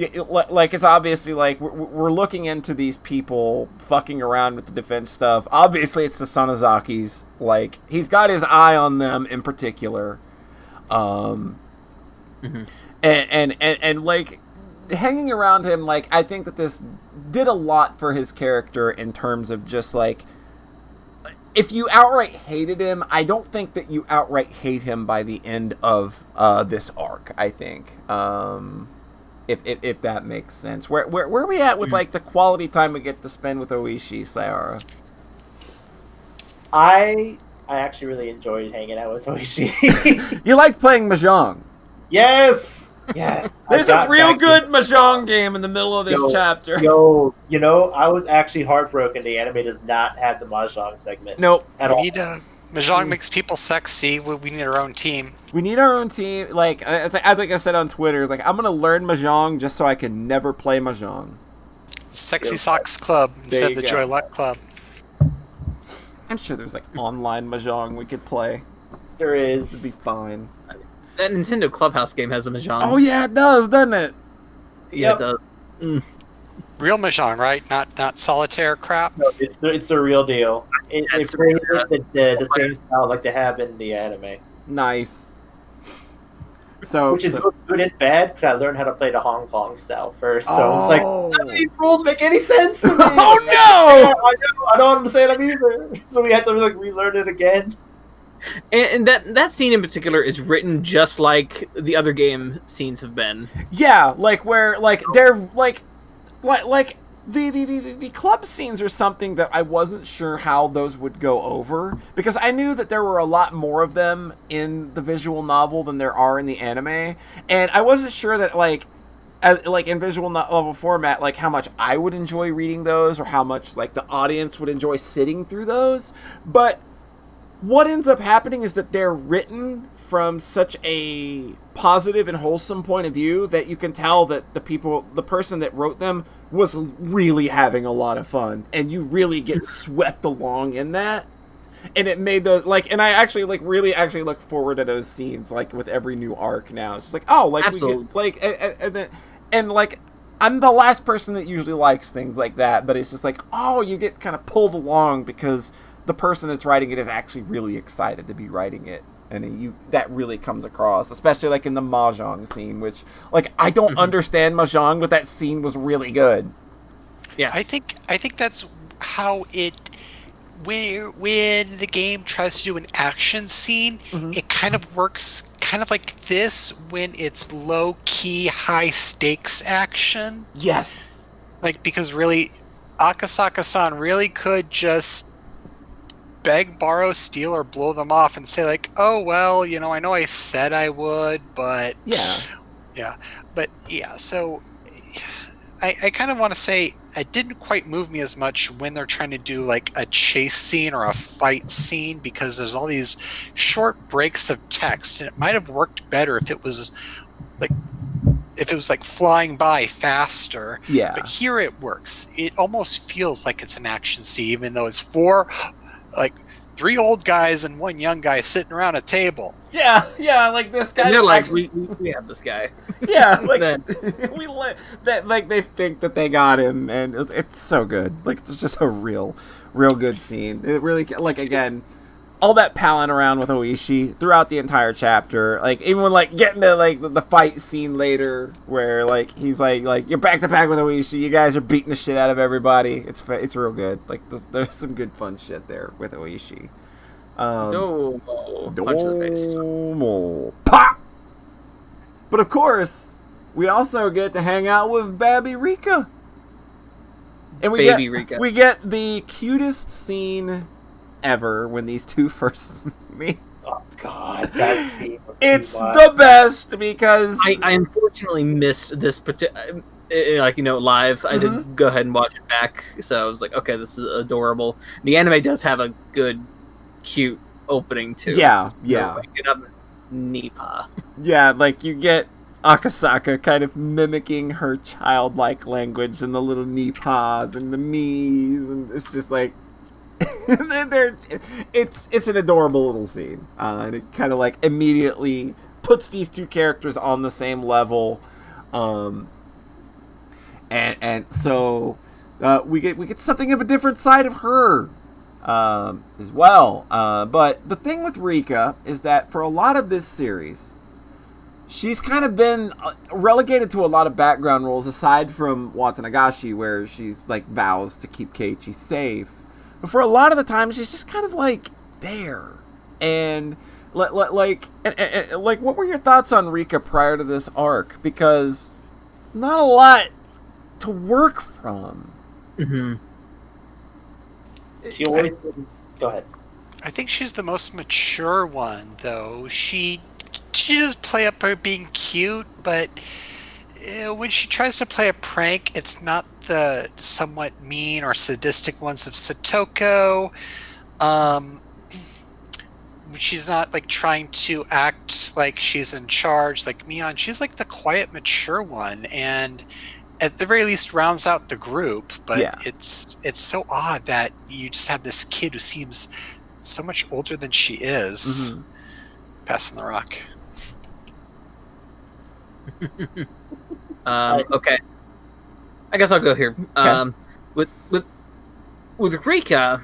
it's obviously like we're looking into these people fucking around with the defense stuff. Obviously, it's the Sonozakis. Like he's got his eye on them in particular, and like hanging around him. Like I think that this did a lot for his character in terms of just like if you outright hated him, I don't think that you outright hate him by the end of this arc. I think. If that makes sense. Where are we at with like the quality time we get to spend with Oishi, Sayara? I actually really enjoyed hanging out with Oishi. You liked playing Mahjong. Yes. There's a real good Mahjong game in the middle of this chapter. I was actually heartbroken the anime does not have the Mahjong segment. Nope. At all. Mahjong makes people sexy. We need our own team. We need our own team. Like I think I said on Twitter, like I'm gonna learn Mahjong just so I can never play Mahjong. Sexy Socks Club instead of the Joy Luck Club. I'm sure there's like online Mahjong we could play. There is. It'd be fine. That Nintendo Clubhouse game has a Mahjong. Oh yeah, it does, doesn't it? Yeah, it does. Real Mahjong, right? Not solitaire crap. No, it's the real deal. It's the same style like they have in the anime. Nice. Which is both good and bad because I learned how to play the Hong Kong style first. So it's like none of these rules make any sense to me. Oh no! I don't understand them either. So we had to relearn it again. And that scene in particular is written just like the other game scenes have been. Yeah, like where like they're like the club scenes are something that I wasn't sure how those would go over, because I knew that there were a lot more of them in the visual novel than there are in the anime, and I wasn't sure that like in visual novel format, like how much I would enjoy reading those or how much like the audience would enjoy sitting through those. But what ends up happening is that they're written from such a positive and wholesome point of view that you can tell that the person that wrote them was really having a lot of fun, and you really get swept along in that. And it made those like, and I actually like really actually look forward to those scenes like with every new arc now. It's just like, oh, like absolutely, we get, like and like I'm the last person that usually likes things like that, but it's just like, oh, you get kind of pulled along because the person that's writing it is actually really excited to be writing it. And that really comes across, especially like in the mahjong scene, which like I don't understand mahjong, but that scene was really good. Yeah, I think that's how it. When the game tries to do an action scene, it kind of works kind of like this when it's low key, high stakes action. Yes, like because really, Akasaka-san really could just beg, borrow, steal, or blow them off and say like, oh, well, you know, I know I said I would, but... Yeah. But, yeah, so I kind of want to say it didn't quite move me as much when they're trying to do, like, a chase scene or a fight scene, because there's all these short breaks of text, and it might have worked better if it was, like, flying by faster. Yeah. But here it works. It almost feels like it's an action scene, even though it's like 3 old guys and 1 young guy sitting around a table. Yeah, like this guy. And they're like, we have this guy. Yeah, like they think that they got him, and it's so good. Like it's just a real good scene. It really, like, again, all that palling around with Oishi throughout the entire chapter. Like even when like getting to like the fight scene later, where like he's like you're back to back with Oishi. You guys are beating the shit out of everybody. It's real good. Like there's some good fun shit there with Oishi. Domo. Punch in the face. Domo. Pop! But of course, we also get to hang out with Baby Rika. And we get the cutest scene ever when these two first meet. Oh god, that scene was it's the best because I unfortunately missed this particular, like, you know, live. I didn't go ahead and watch it back, so I was like, okay, this is adorable. The anime does have a good, cute opening too. Yeah. Get up, Nipa. Yeah, like you get Akasaka kind of mimicking her childlike language and the little Nipas and the me's, and it's just like it's an adorable little scene, and it kind of like immediately puts these two characters on the same level, and so we get something of a different side of her as well. But the thing with Rika is that for a lot of this series, she's kind of been relegated to a lot of background roles aside from Watanagashi, where she's like vows to keep Keiichi safe. But for a lot of the time, she's just kind of like there. And like, what were your thoughts on Rika prior to this arc? Because it's not a lot to work from. She always go ahead. I think she's the most mature one, though. She does play up her being cute, but when she tries to play a prank, it's not the somewhat mean or sadistic ones of Satoko. She's not like trying to act like she's in charge like Mion. She's like the quiet, mature one, and at the very least rounds out the group. But yeah, it's so odd that you just have this kid who seems so much older than she is. Passing the rock. Okay, I guess I'll go here. Okay. With Rika,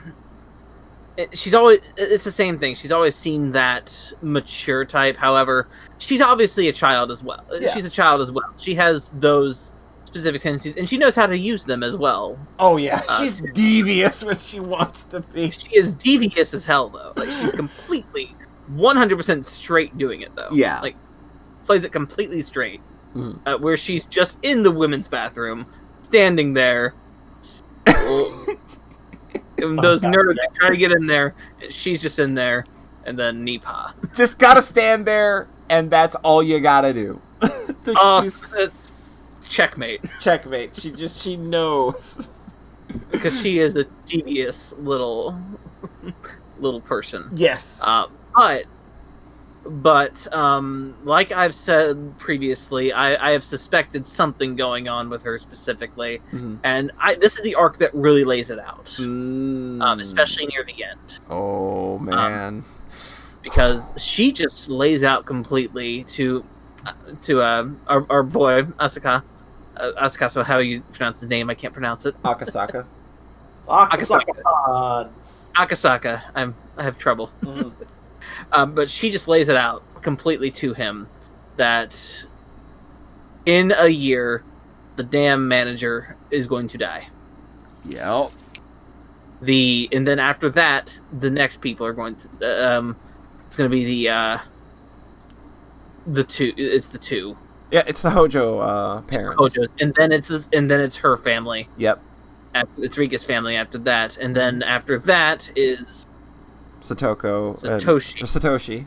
she's always, it's the same thing. She's always seen that mature type. However, she's obviously a child as well. Yeah. She's a child as well. She has those specific tendencies, and she knows how to use them as well. Oh yeah, she's devious when she wants to be. She is devious as hell, though. Like she's completely 100% straight doing it though. Yeah. Like plays it completely straight. Mhm. Where she's just in the women's bathroom, standing there. Those nerds try to get in there, and she's just in there, and then Nipa. Just gotta stand there, and that's all you gotta do. It's checkmate. Checkmate. She knows. Because she is a devious little person. Yes. But like I've said previously, I have suspected something going on with her specifically, and this is the arc that really lays it out, especially near the end. Oh man, because she just lays out completely to our boy Asuka. Asuka, so how you pronounce his name? I can't pronounce it. Akasaka. Akasaka. I have trouble. But she just lays it out completely to him that in a year, the damn manager is going to die. Yep. And then after that, the next people are going to. It's going to be the two. It's the two. Yeah, it's the Hojo parents. Hojo's, and then it's her family. Yep. It's Rika's family after that, and then after that is Satoshi.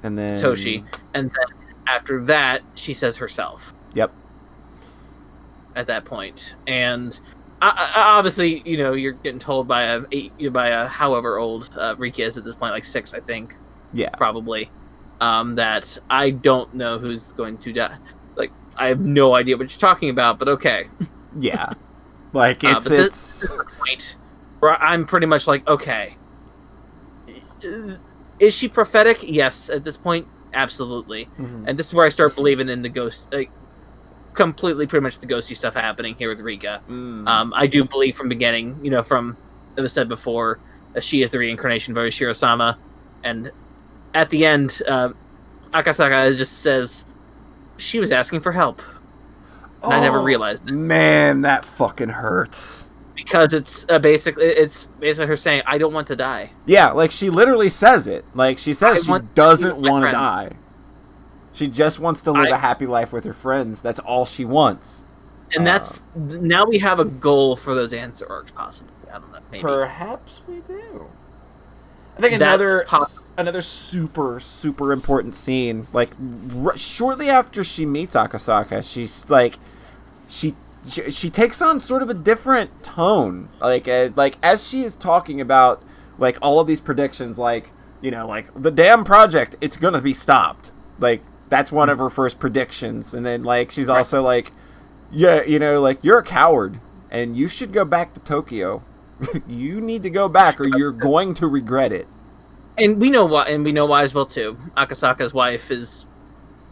And then Satoshi. And then after that, she says herself. Yep. At that point. And obviously, you're getting told by a however old Rika is at this point, like 6, I think. Yeah. Probably. That I don't know who's going to die. Like, I have no idea what you're talking about, but okay. Yeah. Like, it's... This is the point where I'm pretty much like, okay. Is she prophetic? Yes, at this point, absolutely. And this is where I start believing in the ghost, completely, pretty much the ghosty stuff happening here with Rika. I do believe from beginning, from it was said before, she is the reincarnation of Oshiro-sama, and at the end, Akasaka just says she was asking for help. And I never realized it. Man, that fucking hurts. Because it's basically her saying, "I don't want to die." Yeah, like she literally says it. Like she says she doesn't want to die. She just wants to live a happy life with her friends. That's all she wants. And that's now we have a goal for those answer arcs, possibly. I don't know. Maybe. Perhaps we do. I think another super super important scene. Like shortly after she meets Akasaka, she's like She takes on sort of a different tone, like as she is talking about like all of these predictions, like like the damn project, it's gonna be stopped. Like that's one of her first predictions, and then like she's also like, yeah, like you're a coward and you should go back to Tokyo. You need to go back, or you're going to regret it. And we know why as well too. Akasaka's wife is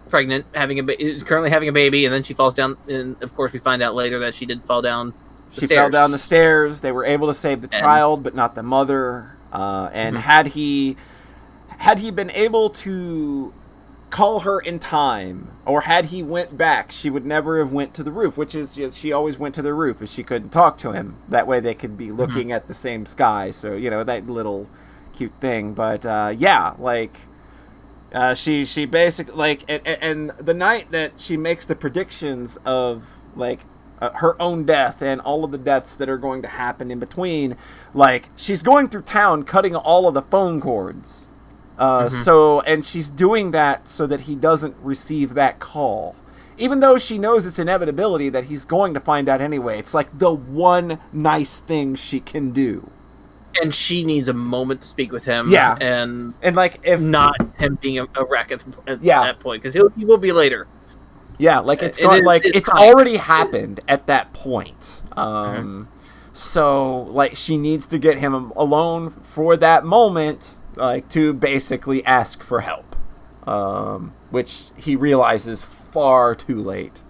pregnant, currently having a baby, and then she falls down. And of course, we find out later that she did fall down. She fell down the stairs. They were able to save the child, but not the mother. And had he been able to call her in time, or had he went back, she would never have went to the roof. Which is, she always went to the roof if she couldn't talk to him. That way, they could be looking at the same sky. So that little cute thing. But yeah, like. She basically like and the night that she makes the predictions of like her own death and all of the deaths that are going to happen in between, like she's going through town cutting all of the phone cords, so and she's doing that so that he doesn't receive that call, even though she knows it's inevitability that he's going to find out anyway. It's like the one nice thing she can do. And she needs a moment to speak with him. Yeah, and like if not him being a wreck at that point, because he will be later. Yeah, like it's already happened at that point. So like she needs to get him alone for that moment, like to basically ask for help, which he realizes far too late.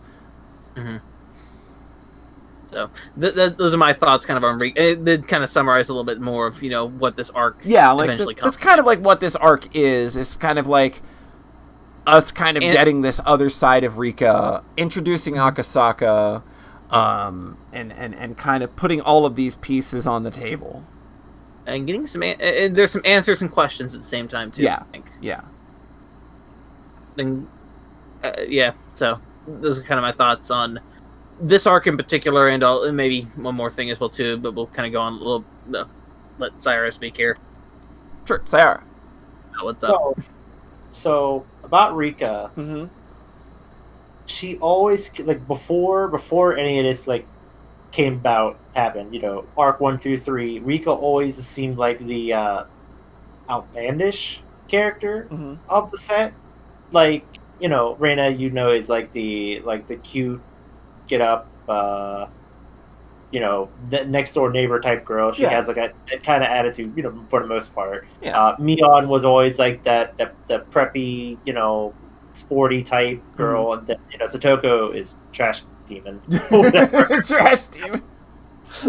So those are my thoughts, kind of on it did kind of summarize a little bit more of what this arc. Yeah, like eventually comes. That's kind of like what this arc is. It's kind of like us kind of getting this other side of Rika, introducing Akasaka, and kind of putting all of these pieces on the table. and getting some. There's some answers and questions at the same time too. Yeah. I think. Yeah. And yeah, so those are kind of my thoughts on this arc in particular, and maybe one more thing as well too. But we'll kind of go on a little. Let Sayara speak here. Sure, Sayara. What's up? So about Rika, Mm-hmm. she always like before any of this like happened. You know, arc 1 through 3. Rika always seemed like the outlandish character Mm-hmm. of the set. Like, you know, Reina, you know, is like the cute, get up, you know, the next door neighbor type girl. She has like a kind of attitude, you know, for the most part. Yeah. Mion was always like the preppy, you know, sporty type girl, and then, you know, Satoko is trash demon, whatever. Trash demon.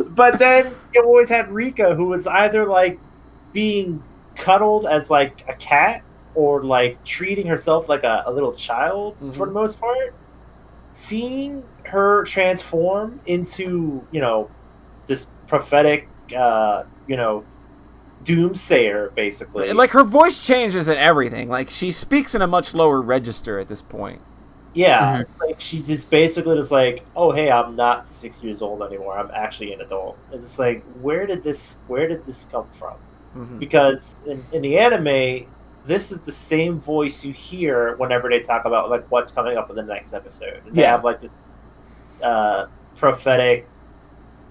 But then you always had Rika, who was either like being cuddled as like a cat, or like treating herself like a little child for the most part. Seeing her transform into, you know, this prophetic, you know, doomsayer, basically. Like, her voice changes and everything. Like, she speaks in a much lower register at this point. Yeah, like she's just basically just like, oh hey, I'm not 6 years old anymore. I'm actually an adult. It's just like, where did this come from? Because in the anime, this is the same voice you hear whenever they talk about like what's coming up in the next episode. They have like this prophetic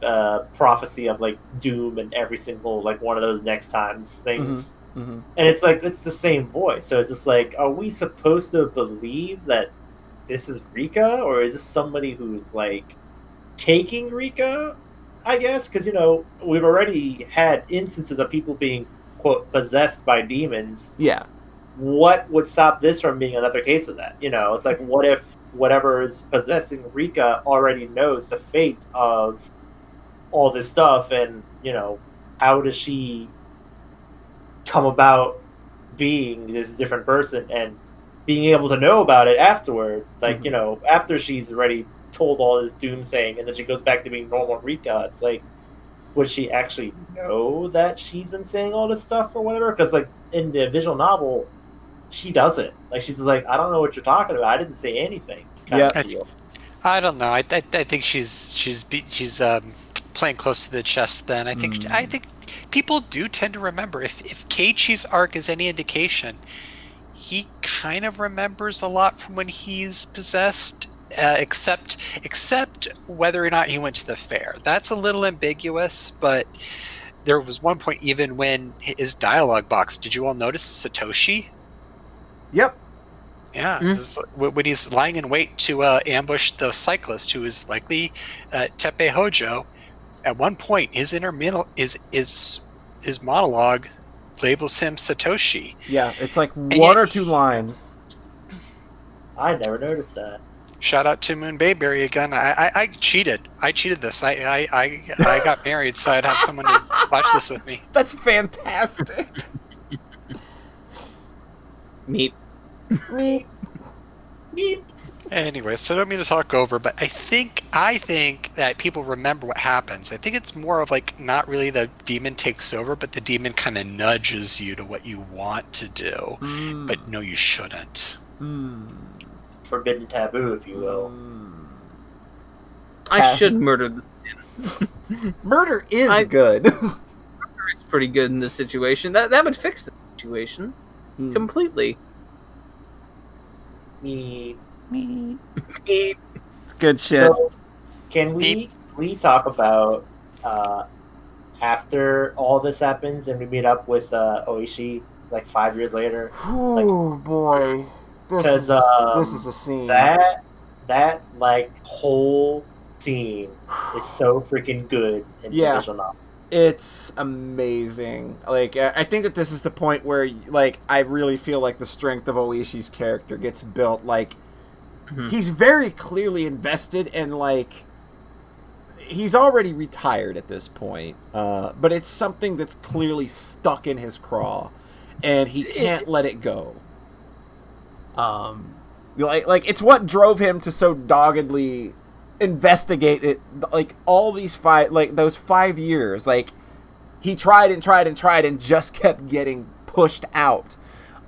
prophecy of like doom in every single like one of those next times things. And it's like, it's the same voice. So it's just like, are we supposed to believe that this is Rika, or is this somebody who's like taking Rika? I guess because, you know, we've already had instances of people being, quote, possessed by demons. Yeah. What would stop this from being another case of that? You know, it's like, what if whatever is possessing Rika already knows the fate of all this stuff, and, you know, how does she come about being this different person and being able to know about it afterward? Like, you know, after she's already told all this doomsaying, and then she goes back to being normal Rika, it's like, would she actually know that she's been saying all this stuff or whatever? Because, like, in the visual novel, she doesn't. Like, she's just like, I don't know what you're talking about. I didn't say anything. I don't know. I think she's playing close to the chest. Then I think people do tend to remember. If Keiichi's arc is any indication, he kind of remembers a lot from when he's possessed. Except whether or not he went to the fair. That's a little ambiguous, but there was one point even when his dialogue box, did you all notice Satoshi? Yep. Yeah, when he's lying in wait to ambush the cyclist who is likely Teppei Hojo, at one point his his monologue labels him Satoshi. Yeah, it's like one or two lines. I never noticed that. Shout out to Moon Bayberry again. I cheated. I cheated this. I got married, so I'd have someone to watch this with me. That's fantastic. Meep. Anyway, so I don't mean to talk over, but I think that people remember what happens. I think it's more of like, not really the demon takes over, but the demon kind of nudges you to what you want to do. But no, you shouldn't. Forbidden taboo, if you will. I should murder this man. Murder is good. Murder is pretty good in this situation. That would fix the situation completely. Me. It's good shit. So, can we talk about after all this happens and we meet up with Oishi like 5 years later? Oh boy. Because this is a scene. That like whole scene is so freaking good in the visual novel. It's amazing. Like, I think that this is the point where, like, I really feel like the strength of Oishi's character gets built. Like, he's very clearly invested, and like, he's already retired at this point. But it's something that's clearly stuck in his craw, and he can't let it go. Like it's what drove him to so doggedly investigate it. Like all these those 5 years, like he tried and just kept getting pushed out.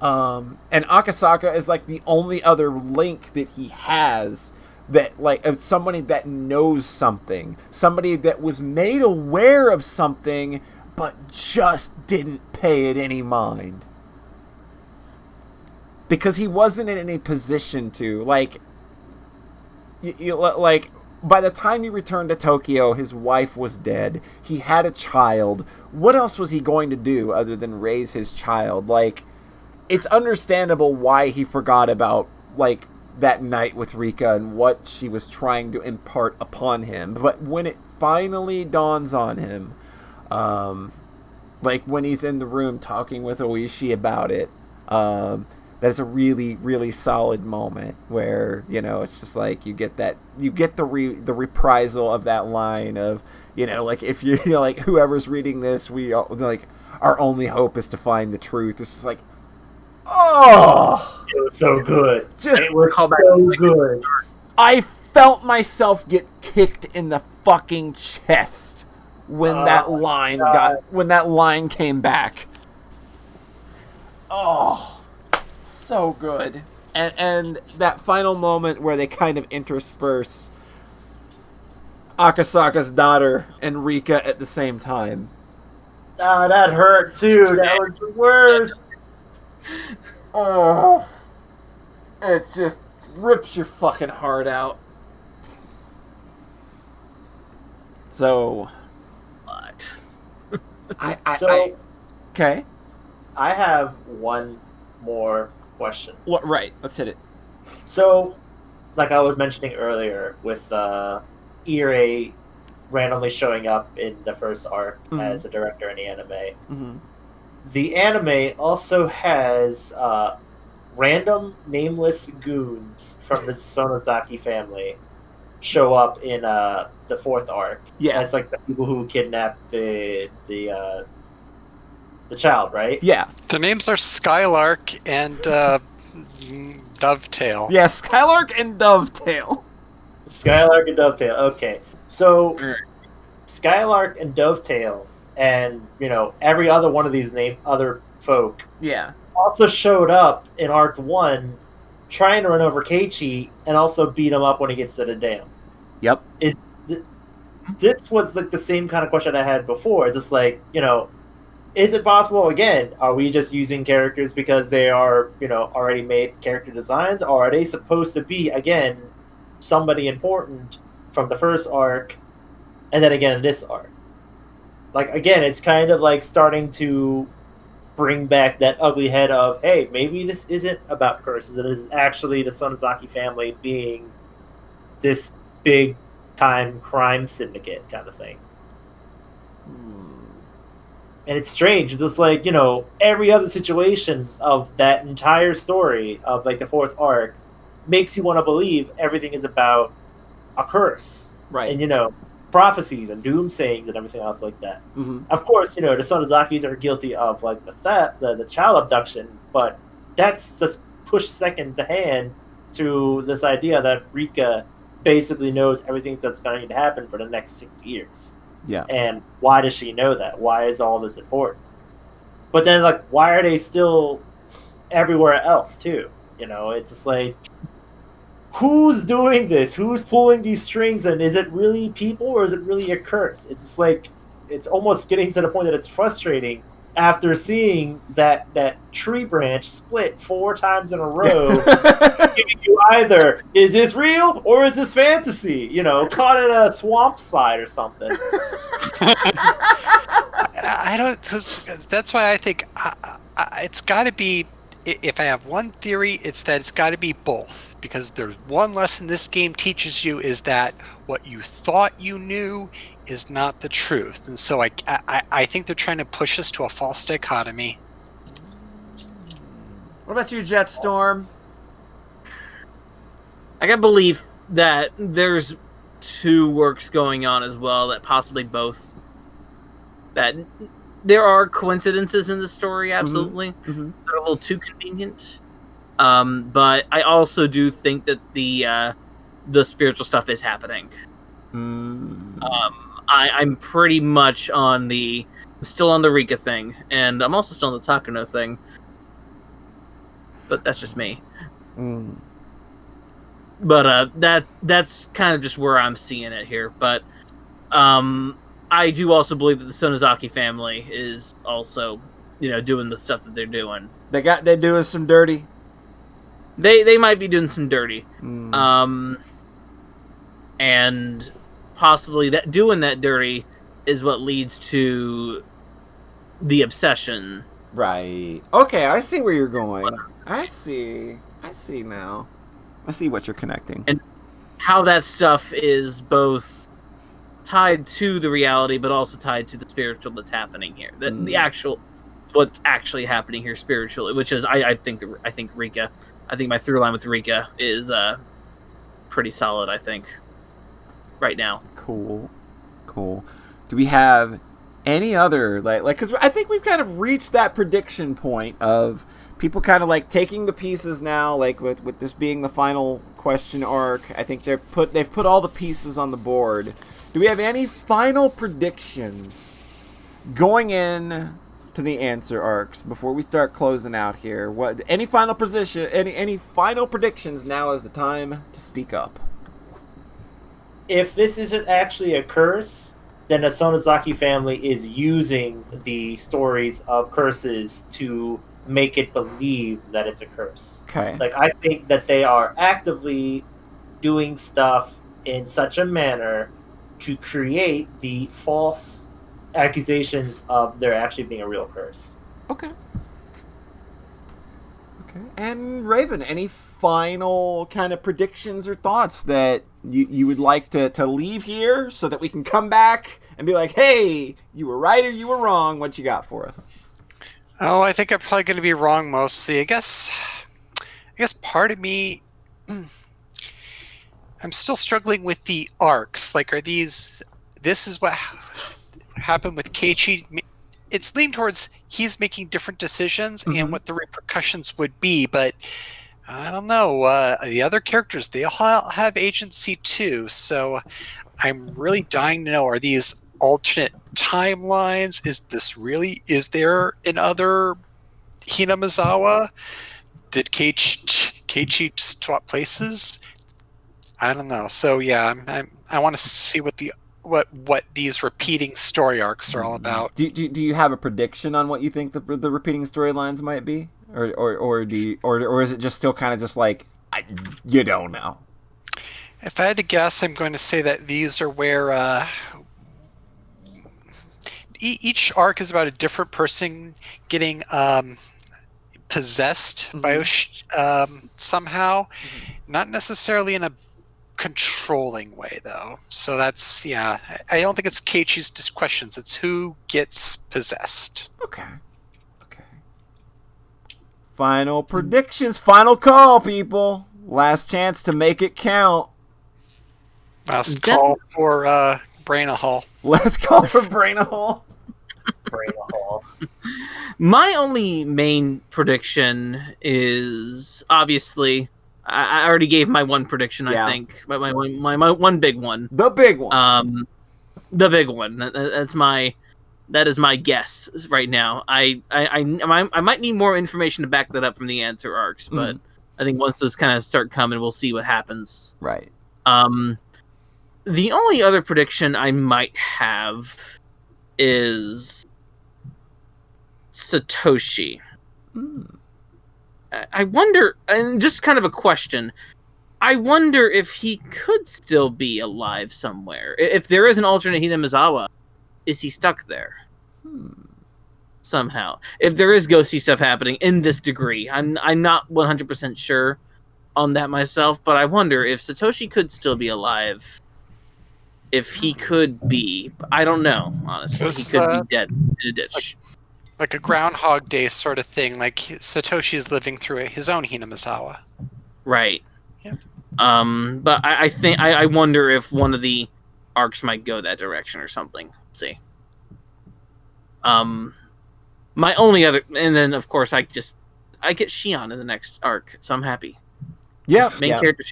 And Akasaka is like the only other link that he has that, like, of somebody that knows something, somebody that was made aware of something but just didn't pay it any mind because he wasn't in any position to, like, like, by the time he returned to Tokyo, his wife was dead. He had a child. What else was he going to do other than raise his child? Like, it's understandable why he forgot about, like, that night with Rika and what she was trying to impart upon him. But when it finally dawns on him, like when he's in the room talking with Oishi about it, that's a really, really solid moment where, you know, it's just like you get the reprisal of that line of, you know, like, if you know, like, whoever's reading this, we all, like, our only hope is to find the truth. It's just like, oh, it was so good. It was so good. I felt myself get kicked in the fucking chest when that line came back. Oh. So good. And that final moment where they kind of intersperse Akasaka's daughter and Rika at the same time. Ah, that hurt too. That was the worst. Oh, it just rips your fucking heart out. So, What? Okay. I have one more question. What? Right. Let's hit it. So, like I was mentioning earlier, with Ire randomly showing up in the first arc as a director in the anime, the anime also has random nameless goons from the Sonozaki family show up in the fourth arc. Yeah, as like the people who kidnapped the child, right? Yeah. Their names are Skylark and Dovetail. Yeah, Skylark and Dovetail. Skylark and Dovetail. Okay, so Skylark and Dovetail, and you know every other one of these other folk. Yeah. Also showed up in Arc 1, trying to run over Keiichi and also beat him up when he gets to the dam. Yep. This was like the same kind of question I had before. It's just like, you know, is it possible, again, are we just using characters because they are, you know, already made character designs, or are they supposed to be, again, somebody important from the first arc, and then again in this arc? Like, again, it's kind of like starting to bring back that ugly head of, hey, maybe this isn't about curses, it is actually the Sonozaki family being this big time crime syndicate kind of thing. And it's strange. It's just like, you know, every other situation of that entire story of like the fourth arc makes you want to believe everything is about a curse. Right. And, you know, prophecies and doomsayings and everything else like that. Of course, you know, the Sonozakis are guilty of like the theft, the child abduction, but that's just pushed second to hand to this idea that Rika basically knows everything that's going to happen for the next 6 years. Yeah. And why does she know that? Why is all this important? But then, like, why are they still everywhere else, too? You know, it's just like, who's doing this? Who's pulling these strings? And is it really people or is it really a curse? It's like, it's almost getting to the point that it's frustrating after seeing that tree branch split 4 times in a row, giving you either, is this real or is this fantasy? You know, caught in a swamp slide or something. I don't. That's why I think it's got to be. If I have one theory, it's that it's got to be both. Because there's one lesson this game teaches you is that what you thought you knew is not the truth. And so I think they're trying to push us to a false dichotomy. What about you, Jetstorm? I gotta believe that there's 2 works going on as well, that possibly both. That there are coincidences in the story, absolutely. They're a little too convenient. But I also do think that the spiritual stuff is happening. I'm pretty much on the I'm still on the Rika thing, and I'm also still on the Takano thing. But that's just me. Mm. But that's kind of just where I'm seeing it here. But I do also believe that the Sonozaki family is also, doing the stuff that they're doing. They're doing some dirty. They might be doing some dirty. Mm. And possibly doing that dirty is what leads to the obsession. Right. Okay, I see where you're going. I see now. I see what you're connecting. And how that stuff is both tied to the reality, but also tied to the spiritual that's happening here. The actual, what's actually happening here spiritually, which is, I think Rika. I think my through line with Rika is pretty solid. I think right now. Cool. Do we have any other like? Because I think we've kind of reached that prediction point of people kind of like taking the pieces now, like with this being the final question arc. I think they've put all the pieces on the board. Do we have any final predictions going in to the answer arcs before we start closing out here? Any final predictions? Now is the time to speak up. If this isn't actually a curse, then the Sonozaki family is using the stories of curses to make it believe that it's a curse. Okay. Like, I think that they are actively doing stuff in such a manner to create the false accusations of there actually being a real curse. Okay. And Raven, any final kind of predictions or thoughts that you would like to leave here so that we can come back and be like, hey, you were right or you were wrong. What you got for us? Oh, I think I'm probably going to be wrong mostly. I guess part of me, I'm still struggling with the arcs. Like, this is what happened with Keiichi. It's leaned towards he's making different decisions and what the repercussions would be, but I don't know. The other characters, they all have agency too, so I'm really dying to know, are these alternate timelines? Is there another Hinamizawa? Did Keiichi swap places? I don't know. So yeah, I want to see what these repeating story arcs are all about. Do you have a prediction on what you think the repeating storylines might be, or is it just still kind of just like you don't know? If I had to guess, I'm going to say that these are where each arc is about a different person getting possessed by somehow, not necessarily in a controlling way though. So that's, I don't think it's Keiichi's questions, it's who gets possessed. Okay. Final predictions, final call, people. Last chance to make it count. Last call for Brainahall. Let's call for Brainahall. Brainahall. My only main prediction is obviously I already gave my one prediction. I think my one big one. The big one. The big one. That is my guess right now. I might need more information to back that up from the answer arcs, but I think once those kind of start coming, we'll see what happens. Right. The only other prediction I might have is Satoshi. I wonder, and just kind of a question, I wonder if he could still be alive somewhere. If there is an alternate Hinamizawa, is he stuck there? Somehow. If there is ghosty stuff happening in this degree, I'm not 100% sure on that myself, but I wonder if Satoshi could still be alive. If he could be. I don't know, honestly. He could be dead in a ditch. Like a Groundhog Day sort of thing. Like Satoshi is living through his own Hinamizawa. Right. Yep. But I think I wonder if one of the arcs might go that direction or something. Let's see. My only other, and then of course I get Shion in the next arc, so I'm happy. Yeah. Main character.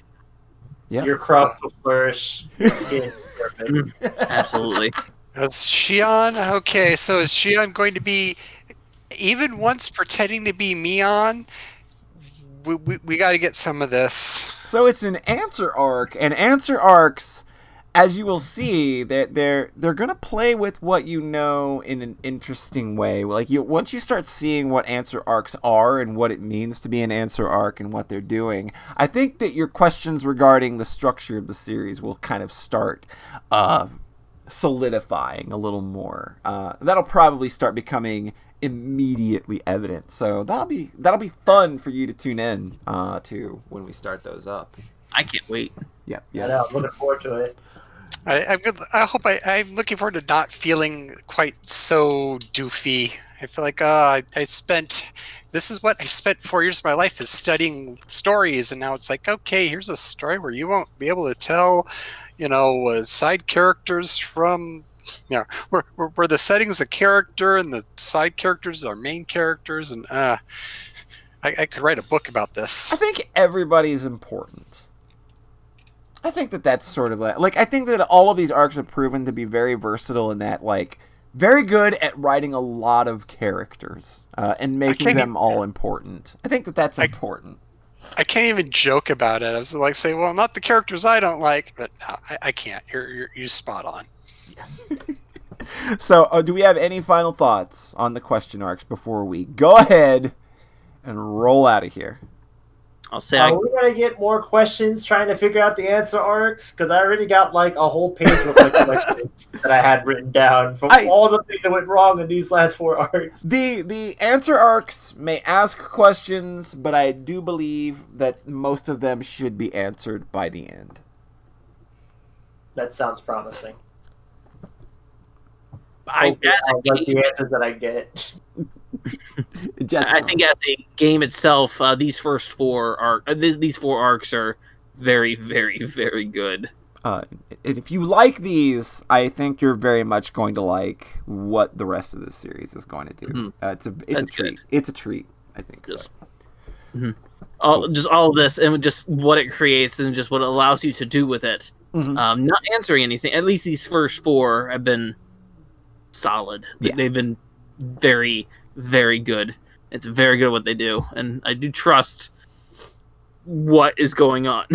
Yeah. Your crops will flourish. Your skin is perfect. Absolutely. Is Shion okay? So is Shion going to be even once pretending to be Mion? We got to get some of this. So it's an answer arc, and answer arcs, as you will see, that they're gonna play with what you know in an interesting way. Like once you start seeing what answer arcs are and what it means to be an answer arc and what they're doing, I think that your questions regarding the structure of the series will kind of start solidifying a little more. That'll probably start becoming immediately evident. So that'll be fun for you to tune in to when we start those up. I can't wait. Yeah. I know, I'm looking forward to it. I'm looking forward to not feeling quite so doofy. I feel like this is what I spent 4 years of my life is studying stories, and now it's like, okay, here's a story where you won't be able to tell, side characters from, where the setting's a character and the side characters are main characters, and I could write a book about this. I think everybody's important. I think that's sort of like I think that all of these arcs have proven to be very versatile in that, like, very good at writing a lot of characters and making them all important. I think that's important. I can't even joke about it. I was like, say, well, not the characters I don't like, but no, I can't. You're spot on. So, do we have any final thoughts on the question arcs before we go ahead and roll out of here? I'll say Are we gonna get more questions trying to figure out the answer arcs? Because I already got like a whole page with like questions that I had written down from all the things that went wrong in these last 4 arcs. The answer arcs may ask questions, but I do believe that most of them should be answered by the end. That sounds promising. I like the answers that I get. I think as a game itself, these first 4 arcs are very, very, very good. If you like these, I think you're very much going to like what the rest of the series is going to do. Mm-hmm. It's a treat. Good. It's a treat, I think. Just, so. Mm-hmm. Just all of this and just what it creates and just what it allows you to do with it. Mm-hmm. Not answering anything. At least these first 4 have been solid. Yeah. They've been very, very good. It's very good at what they do, and I do trust what is going on.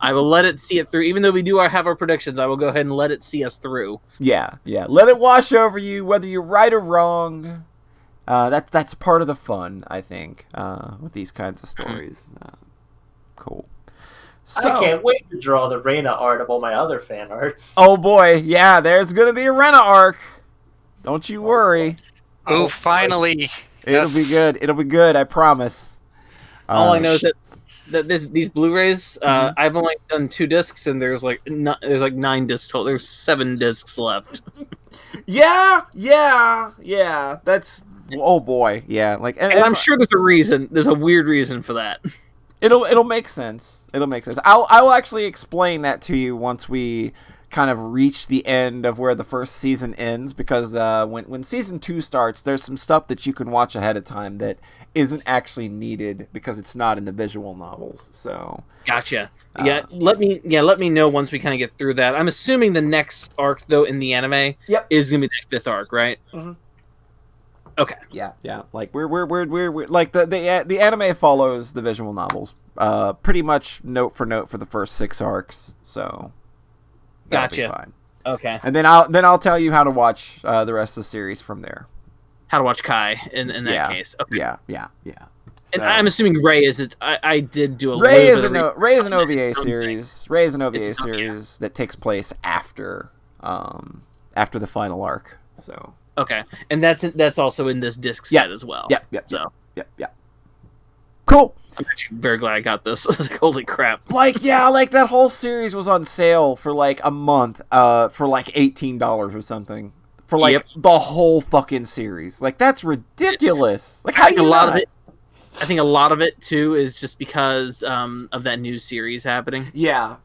I will let it see it through. Even though we do have our predictions, I will go ahead and let it see us through. Yeah. Let it wash over you, whether you're right or wrong. That's part of the fun, I think, with these kinds of stories. Cool. So, I can't wait to draw the Reina art of all my other fan arts. Oh boy, yeah, there's gonna be a Reina arc. Don't you worry. Oh, finally! It'll be good. It'll be good. I promise. All I know is that these Blu-rays. I've only done 2 discs, and there's like 9 discs total. There's 7 discs left. Yeah. That's oh boy, yeah. And I'm sure there's a reason. There's a weird reason for that. It'll make sense. I will actually explain that to you once we kind of reach the end of where the first season ends, because when season 2 starts, there's some stuff that you can watch ahead of time that isn't actually needed because it's not in the visual novels. So gotcha. Let me know once we kind of get through that. I'm assuming the next arc though in the anime is gonna be the 5th arc, right? Mm-hmm. Okay. Yeah. Like we're like the anime follows the visual novels, pretty much note for note for the first 6 arcs. So. Gotcha. Fine. Okay. And then I'll tell you how to watch the rest of the series from there. How to watch Kai in that case. Okay. Yeah. So, and I'm assuming Ray is it. I did do a Ray is an OVA series. Ray is an OVA series that takes place after the final arc. So. Okay, and that's also in this disc set as well. Yep. Cool. I'm actually very glad I got this. Like, holy crap! Like that whole series was on sale for like a month, for like $18 or something for like the whole fucking series. Like that's ridiculous. Like how you I think a lot of it too is just because of that new series happening. Yeah.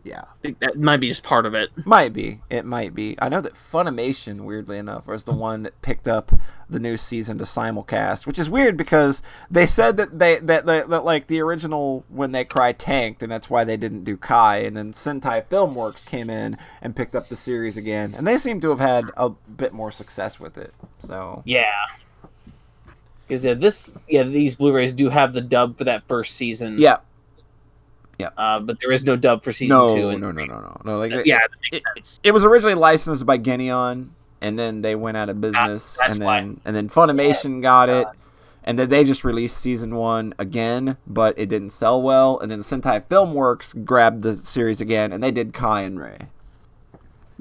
Yeah. I think that might be just part of it. Might be. It might be. I know that Funimation, weirdly enough, was the one that picked up the new season to simulcast, which is weird because they said that like the original When They Cry tanked, and that's why they didn't do Kai, and then Sentai Filmworks came in and picked up the series again, and they seem to have had a bit more success with it. So Yeah. Because these Blu-rays do have the dub for that first season. yeah. But there is no dub for season 2. No. Like, That makes sense. it was originally licensed by Geneon, and then they went out of business, That's and then Funimation got it, and then they just released season 1 again, but it didn't sell well, and then Sentai Filmworks grabbed the series again, and they did Kai and Rei.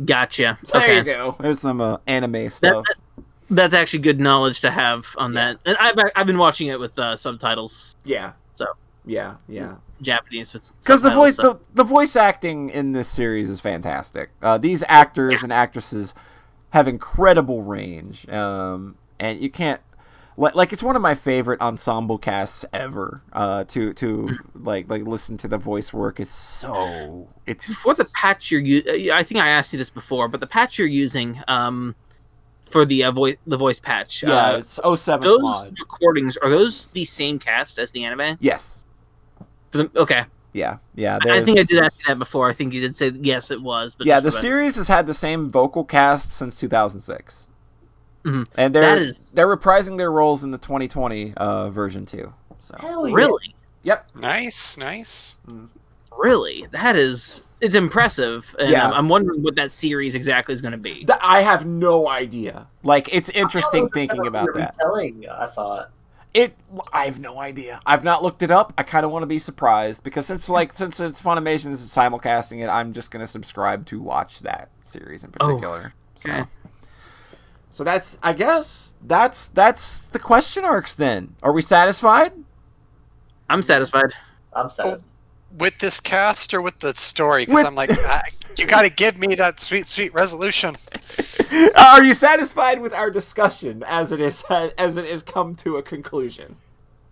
Gotcha. There you go. There's some anime stuff. That's actually good knowledge to have on that. And I've been watching it with subtitles. Yeah. So Yeah. Japanese with Because subtitles, the voice acting in this series is fantastic. These actors and actresses have incredible range, and you can't like it's one of my favorite ensemble casts ever. To listen to the voice work is so For the patch you're using, I think I asked you this before, but the patch you're using for the voice patch, it's 07 those mod. recordings, are those the same cast as the anime? Yes. Okay. Yeah. I think I did ask you that before. I think you did say yes, it was. But yeah, the series has had the same vocal cast since 2006. Mm-hmm. And they're reprising their roles in the 2020 version too. So really, yep, Nice. really, it's impressive. And Yeah. I'm wondering what that series exactly is going to be. I have no idea. Like, it's interesting thinking about that. I thought. I have no idea. I've not looked it up. I kind of want to be surprised because since it's Funimation is simulcasting it, I'm just going to subscribe to watch that series in particular. Okay. So that's, I guess that's the question arcs. Then are we satisfied? I'm satisfied. I'm satisfied. With this cast or with the story? Because I'm like, you got to give me that sweet resolution. Are you satisfied with our discussion as it is come to a conclusion?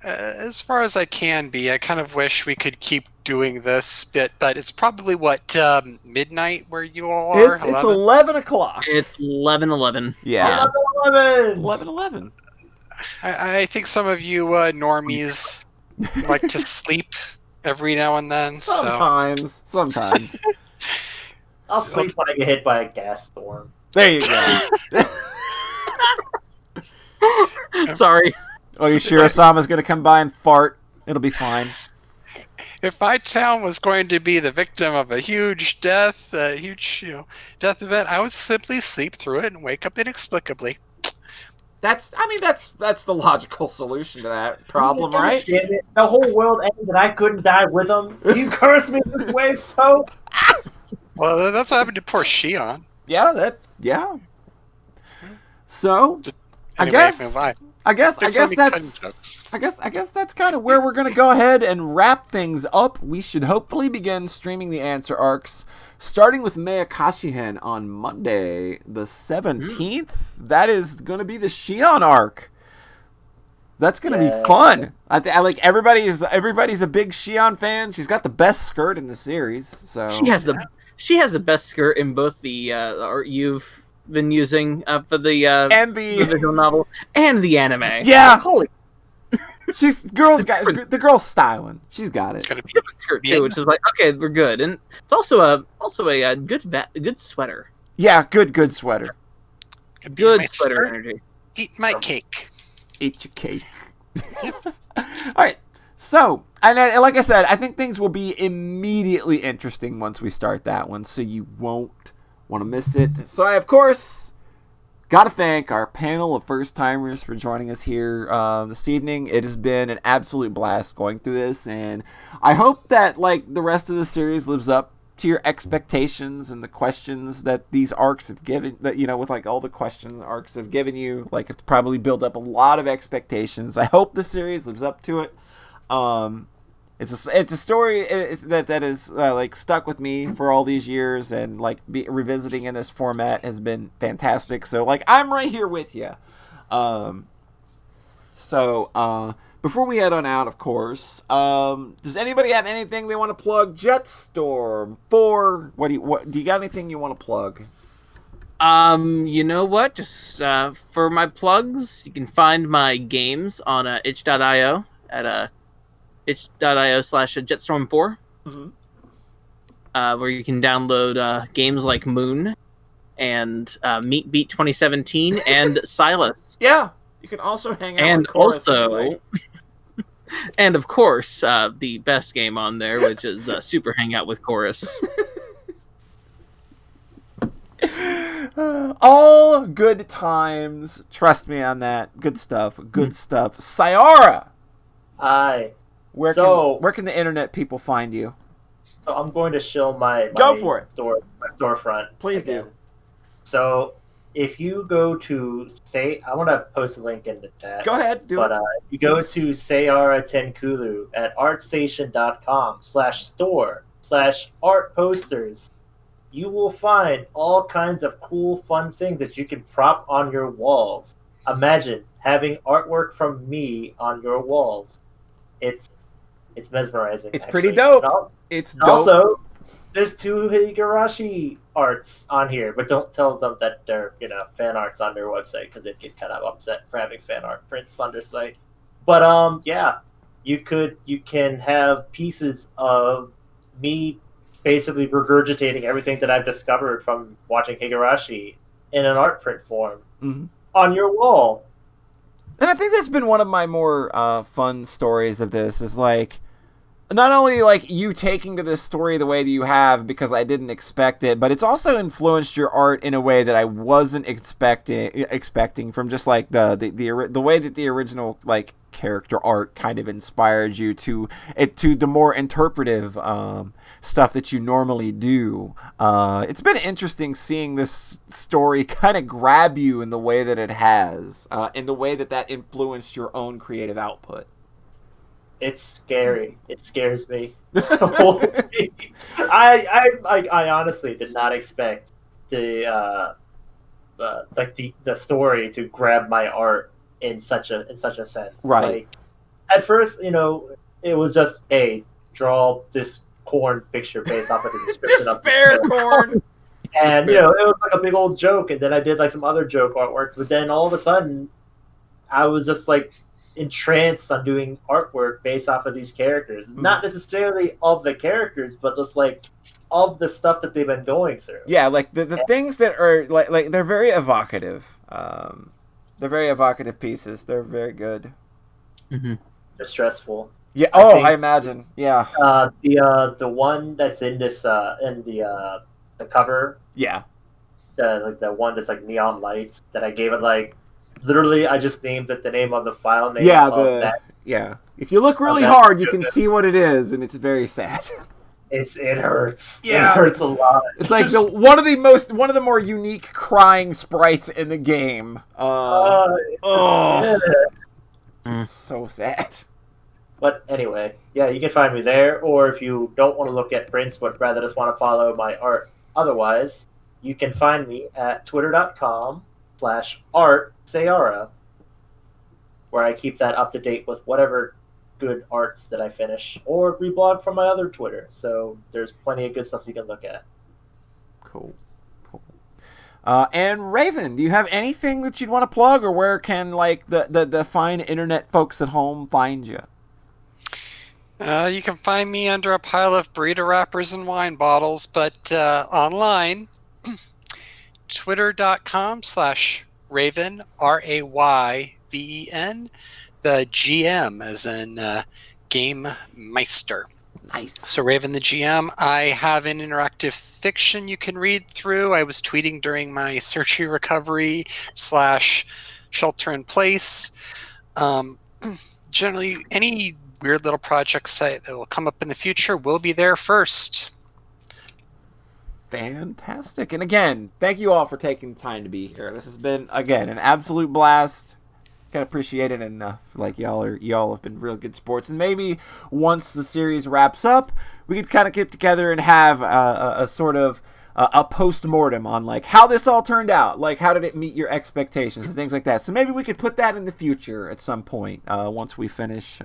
As far as I can be, I kind of wish we could keep doing this bit, but it's probably midnight where you all are. It's 11 o'clock. It's 11:11. Yeah, 11. 11. I think some of you normies like to sleep every now and then. Sometimes. I'll sleep when I get hit by a gas storm. There you go. Sorry. Oh, you sure Osama's going to come by and fart? It'll be fine. If my town was going to be the victim of a huge death, death event, I would simply sleep through it and wake up inexplicably. That's the logical solution to that problem, right? Damn it. The whole world ended and I couldn't die with them. You curse me this way, so... Well, that's what happened to poor Shion. Yeah, So, Anyway, I guess that's kind of where we're going to go ahead and wrap things up. We should hopefully begin streaming the answer arcs, starting with Meikashihen on Monday, the 17th. That is going to be the Shion arc. That's going to be fun. I like everybody's a big Shion fan. She's got the best skirt in the series. So she has the best skirt in both the art you've been using for the visual novel and the anime. Yeah, holy. The girl's styling. She's got it. Good skirt too, which is like, okay, we're good, and it's also a good sweater. Yeah, good sweater. Good sweater energy. Eat my cake. Eat your cake. All right. So, and then, like I said, I think things will be immediately interesting once we start that one, so you won't want to miss it. So I, of course, got to thank our panel of first-timers for joining us here this evening. It has been an absolute blast going through this, and I hope that, like, the rest of the series lives up to your expectations and the questions that these arcs have given, that, you know, with like all the questions arcs have given you, like, it's probably built up a lot of expectations. I hope the series lives up to it. It's a story that is like stuck with me for all these years, and like revisiting in this format has been fantastic. So like I'm right here with you. before we head on out, of course, does anybody have anything they want to plug? Jetstorm 4. What do you got anything you want to plug? You know what? Just for my plugs, you can find my games on itch.io at itch.io/Jetstorm4, where you can download games like Moon and Meat Beat 2017 and Silas. Yeah, you can also hang out And with Chorus also, and of course, the best game on there, which is Super Hangout with Chorus. All good times. Trust me on that. Good stuff. Good stuff. Sayara! Hi. Where can the internet people find you? So I'm going to show my Go for it. My storefront. Please again. do. So if you go to I want to post a link in the chat. Go ahead. Do it. But you go to Sayara Tenkulu at artstation.com/store/art posters. You will find all kinds of cool, fun things that you can prop on your walls. Imagine having artwork from me on your walls. It's mesmerizing. It's actually. pretty dope. It's dope. Also, there's 2 Higurashi arts on here, but don't tell them that they're fan arts on their website because they'd get kind of upset for having fan art prints on their site. But yeah, you can have pieces of me basically regurgitating everything that I've discovered from watching Higurashi in an art print form on your wall. And I think that's been one of my more fun stories of this is like, not only like you taking to this story the way that you have because I didn't expect it, but it's also influenced your art in a way that I wasn't expecting from just like the way that the original like character art kind of inspired you to the more interpretive stuff that you normally do. It's been interesting seeing this story kind of grab you in the way that it has, in the way that influenced your own creative output. It's scary. It scares me. I honestly did not expect the story to grab my art in such a sense. Right. Like, at first, it was just, hey, draw this corn picture based off of the description of Despair corn. And it was like a big old joke, and then I did like some other joke artworks, but then all of a sudden I was just like entranced on doing artwork based off of these characters. Not necessarily of the characters, but just like of the stuff that they've been going through. Yeah, like the things that are like they're very evocative. They're very evocative pieces. They're very good. They're stressful. Yeah. I imagine. Yeah. The one that's in this in the cover. Yeah. The one that's like neon lights that I gave it like. Literally, I just named it the name of the file name. Yeah, that. Yeah. If you look really hard, you can see what it is, and it's very sad. It hurts. Yeah. It hurts a lot. It's like one of the more unique crying sprites in the game. It's so sad. But anyway, yeah, you can find me there, or if you don't want to look at prints but rather just want to follow my art otherwise, you can find me at twitter.com/artsayara, where I keep that up to date with whatever good arts that I finish or reblog from my other Twitter. So there's plenty of good stuff you can look at. Cool. And Raven, do you have anything that you'd want to plug, or where can like the fine internet folks at home find you? You can find me under a pile of burrito wrappers and wine bottles, but online, twitter.com/Raven, RAYVEN, the GM as in Game Meister. Nice. So Raven the GM, I have an interactive fiction you can read through. I was tweeting during my surgery recovery / shelter in place. Generally, any weird little project site that will come up in the future will be there first. Fantastic. And again, thank you all for taking the time to be here. This has been, again, an absolute blast. Can't appreciate it enough. Like, y'all have been real good sports. And maybe once the series wraps up, we could kind of get together and have a sort of a post-mortem on like how this all turned out, like how did it meet your expectations and things like that. So maybe we could put that in the future at some point once we finish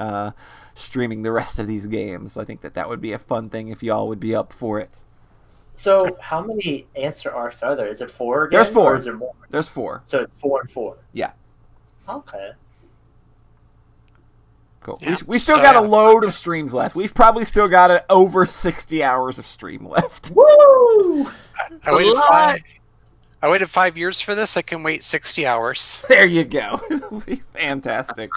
streaming the rest of these games. I think that would be a fun thing if y'all would be up for it. So how many answer arcs are there? Is it 4 again? There's 4. Or is there more? There's 4. So it's 4 and 4. Yeah. Okay. Cool. Yeah, We still so, got a load of streams left. We've probably still got over 60 hours of stream left. Woo! I waited 5 years for this. I can wait 60 hours. There you go. It'll be fantastic.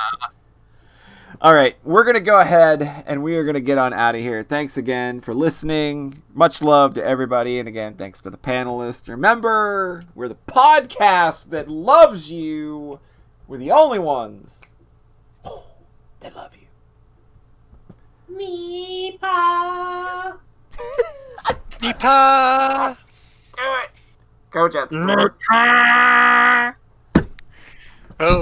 All right, we're going to go ahead and we are going to get on out of here. Thanks again for listening. Much love to everybody. And again, thanks to the panelists. Remember, we're the podcast that loves you. We're the only ones that love you. Meepa. Meepa! Go Jets. Oh.